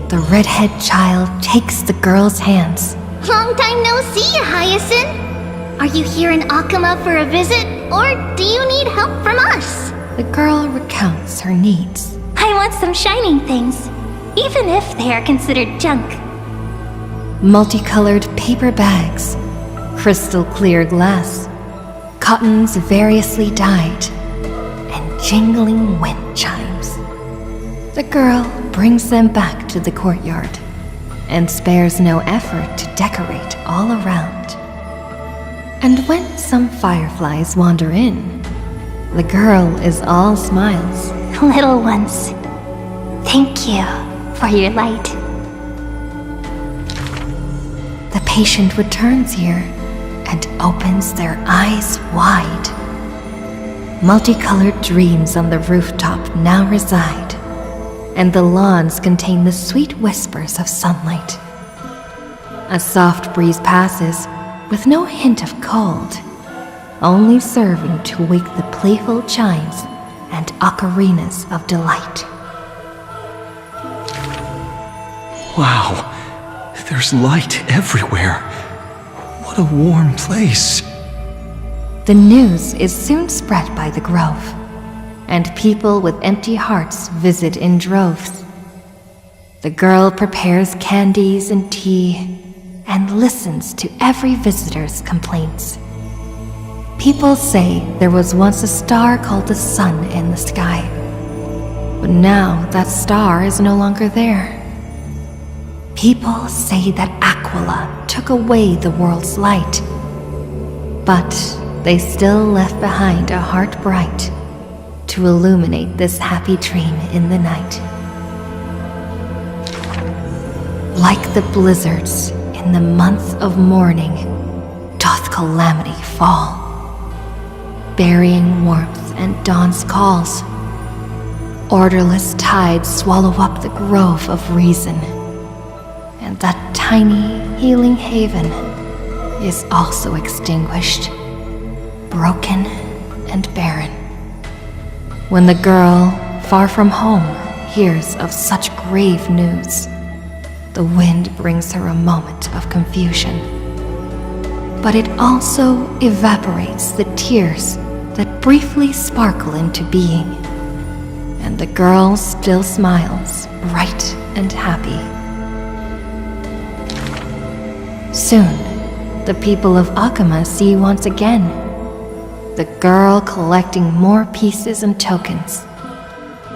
The redhead child takes the girl's hands. Long time no see, Hyacinth. Are you here in Akama for a visit, or do you need help from us? The girl recounts her needs. I want some shining things, even if they are considered junk. Multicolored paper bags, crystal clear glass, cottons variously dyed, and jingling wind chimes. The girl brings them back to the courtyard and spares no effort to decorate all around. And when some fireflies wander in, the girl is all smiles. Little ones, Thank you for your light. The patient returns here and opens their eyes wide. Multicolored dreams on the rooftop now reside, and the lawns contain the sweet whispers of sunlight. A soft breeze passes with no hint of cold, only serving to wake the playful chimes and ocarinas of delight. Wow, there's light everywhere. What a warm place. The news is soon spread by the grove, and people with empty hearts visit in droves. The girl prepares candies and tea and listens to every visitor's complaints. People say there was once a star called the sun in the sky, but now that star is no longer there. People say that Aquila took away the world's light, but they still left behind a heart bright to illuminate this happy dream in the night. Like the blizzards in the month of mourning, doth calamity fall, burying warmth and dawn's calls. Orderless tides swallow up the grove of reason, and that tiny healing haven is also extinguished, broken and barren. When the girl, far from home, hears of such grave news, the wind brings her a moment of confusion. But it also evaporates the tears that briefly sparkle into being, and the girl still smiles, bright and happy. Soon, the people of Akama see once again the girl collecting more pieces and tokens,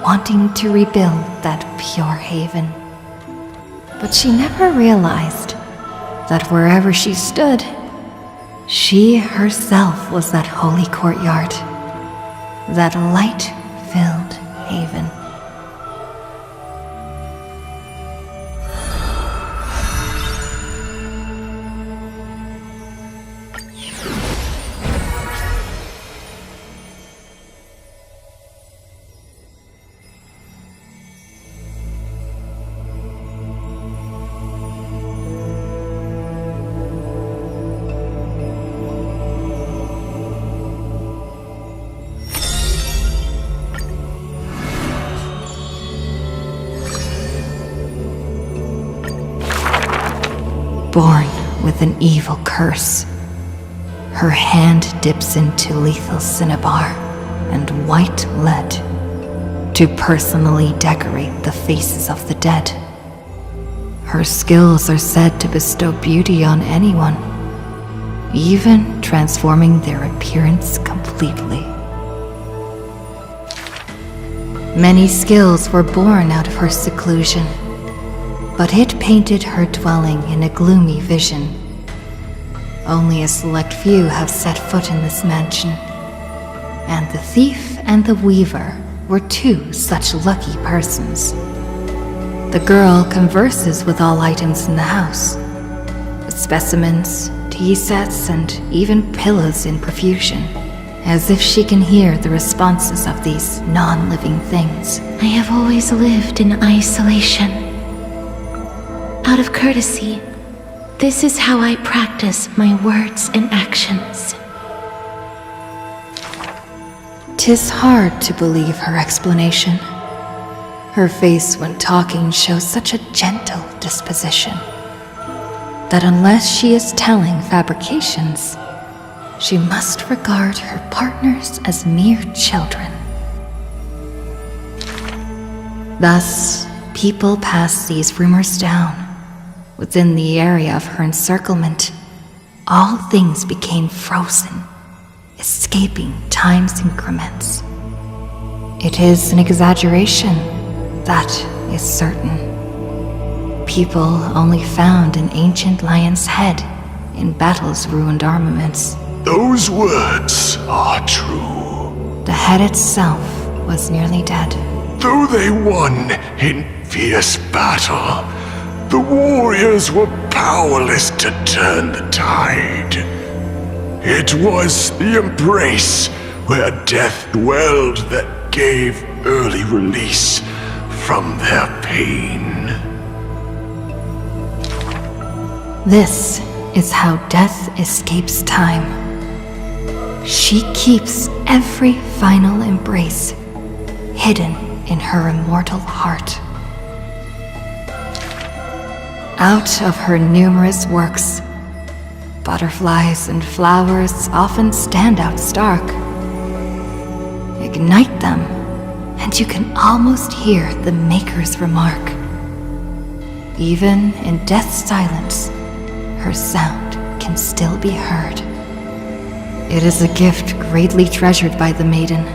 wanting to rebuild that pure haven. But she never realized that wherever she stood, she herself was that holy courtyard, that light-filled haven. Born with an evil curse, her hand dips into lethal cinnabar and white lead to personally decorate the faces of the dead. Her skills are said to bestow beauty on anyone, even transforming their appearance completely. Many skills were born out of her seclusion, but it painted her dwelling in a gloomy vision. Only a select few have set foot in this mansion, and the thief and the weaver were two such lucky persons. The girl converses with all items in the house, with specimens, tea sets, and even pillows in profusion, as if she can hear the responses of these non-living things. I have always lived in isolation. Out of courtesy, this is how I practice my words and actions. 'Tis hard to believe her explanation. Her face when talking shows such a gentle disposition that unless she is telling fabrications, she must regard her partners as mere children. Thus, people pass these rumors down. Within the area of her encirclement, all things became frozen, escaping time's increments. It is an exaggeration, that is certain. People only found an ancient lion's head in battle's ruined armaments. Those words are true. The head itself was nearly dead, Though they won in fierce battle, the warriors were powerless to turn the tide. It was the embrace where death dwelled that gave early release from their pain. This is how death escapes time. She keeps every final embrace hidden in her immortal heart. Out of her numerous works, butterflies and flowers often stand out stark. Ignite them, and you can almost hear the maker's remark. Even in death's silence, her sound can still be heard. It is a gift greatly treasured by the maiden.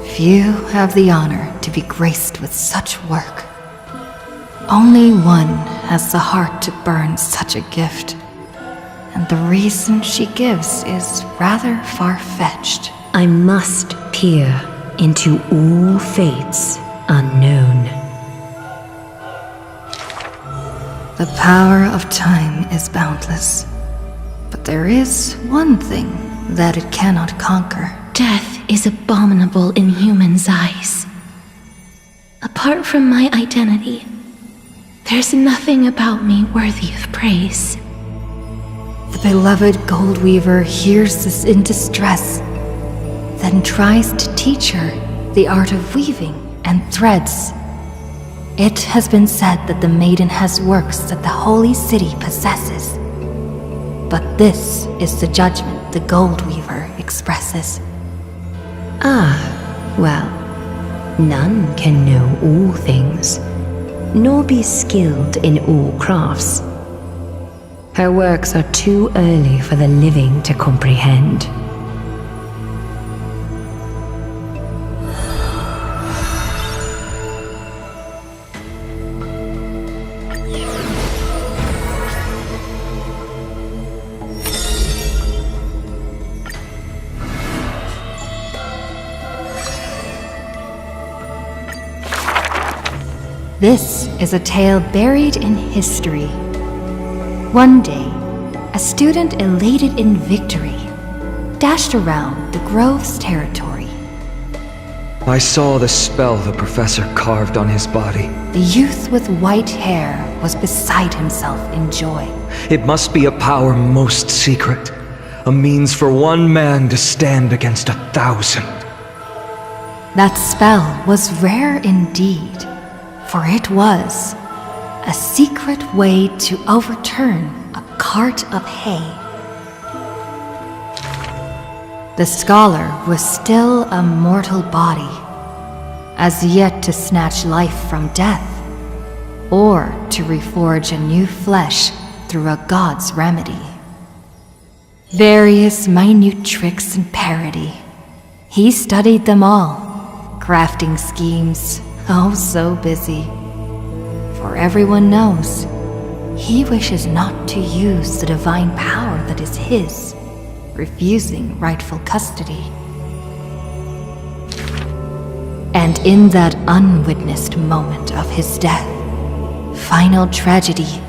Few have the honor to be graced with such work. Only one has the heart to burn such a gift, and the reason she gives is rather far-fetched. I must peer into all fates unknown. The power of time is boundless, but there is one thing that it cannot conquer. Death is abominable in humans' eyes. Apart from my identity, there's nothing about me worthy of praise. The beloved Gold Weaver hears this in distress, then tries to teach her the art of weaving and threads. It has been said that the maiden has works that the holy city possesses. But this is the judgment the Gold Weaver expresses. Ah, well, none can know all things, nor be skilled in all crafts. Her works are too early for the living to comprehend. This is a tale buried in history. One day, a student elated in victory dashed around the Grove's territory. I saw the spell the professor carved on his body. The youth with white hair was beside himself in joy. It must be a power most secret, a means for one man to stand against 1,000. That spell was rare indeed, for it was a secret way to overturn a cart of hay. The scholar was still a mortal body, as yet to snatch life from death, or to reforge a new flesh through a god's remedy. Various minute tricks and parody. He studied them all, crafting schemes, oh so busy. For everyone knows, he wishes not to use the divine power that is his, refusing rightful custody. And in that unwitnessed moment of his death, final tragedy,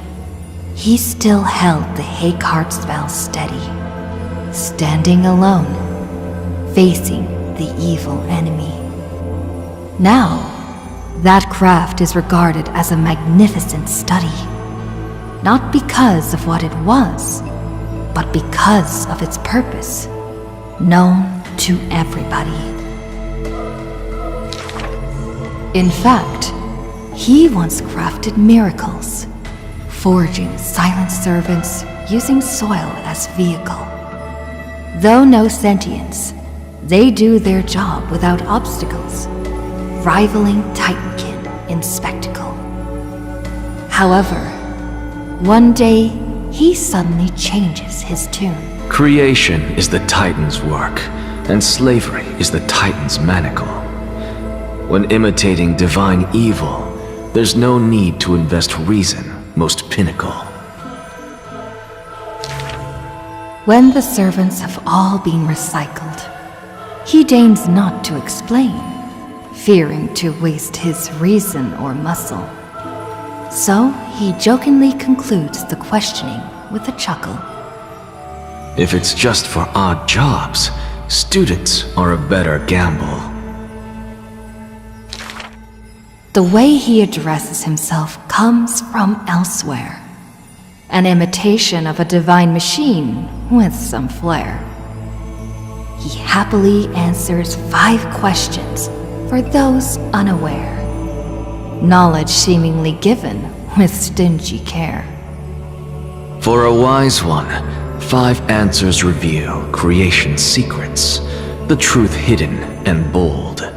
he still held the hay cart spell steady, standing alone, facing the evil enemy. Now, that craft is regarded as a magnificent study, not because of what it was, but because of its purpose, known to everybody. In fact, he once crafted miracles, forging silent servants using soil as vehicle. Though no sentience, they do their job without obstacles, rivaling Titankin in spectacle. However, one day, he suddenly changes his tune. Creation is the Titan's work, and slavery is the Titan's manacle. When imitating divine evil, there's no need to invest reason, most pinnacle. When the servants have all been recycled, he deigns not to explain, fearing to waste his reason or muscle. So he jokingly concludes the questioning with a chuckle. If it's just for odd jobs, students are a better gamble. The way he addresses himself comes from elsewhere. An imitation of a divine machine with some flair. He happily answers 5 questions for those unaware. Knowledge seemingly given with stingy care. For a wise one, 5 answers reveal creation's secrets, the truth hidden and bold.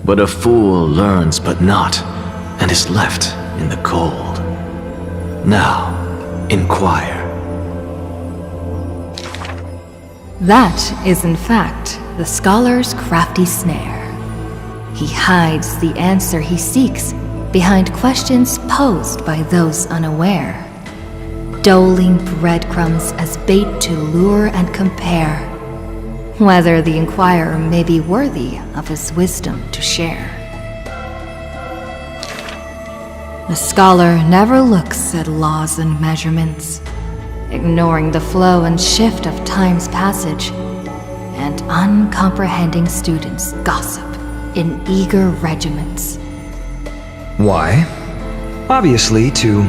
But a fool learns but not, and is left in the cold. Now, inquire. That is in fact the scholar's crafty snare. He hides the answer he seeks behind questions posed by those unaware, doling breadcrumbs as bait to lure and compare, whether the inquirer may be worthy of his wisdom to share. The scholar never looks at laws and measurements, ignoring the flow and shift of time's passage, and uncomprehending students gossip in eager regiments. Why? Obviously, to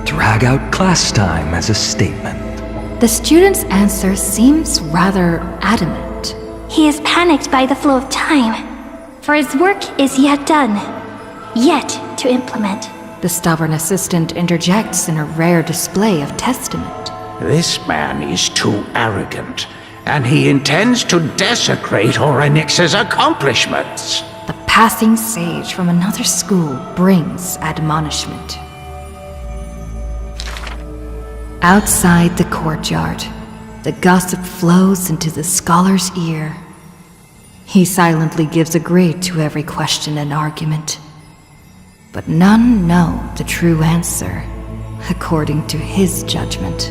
drag out class time as a statement. The student's answer seems rather adamant. He is panicked by the flow of time, for his work is yet done, yet to implement. The stubborn assistant interjects in a rare display of testament. This man is too arrogant, and he intends to desecrate Orynyx's accomplishments. The passing sage from another school brings admonishment. Outside the courtyard, the gossip flows into the scholar's ear. He silently gives a grade to every question and argument. But none know the true answer, according to his judgment.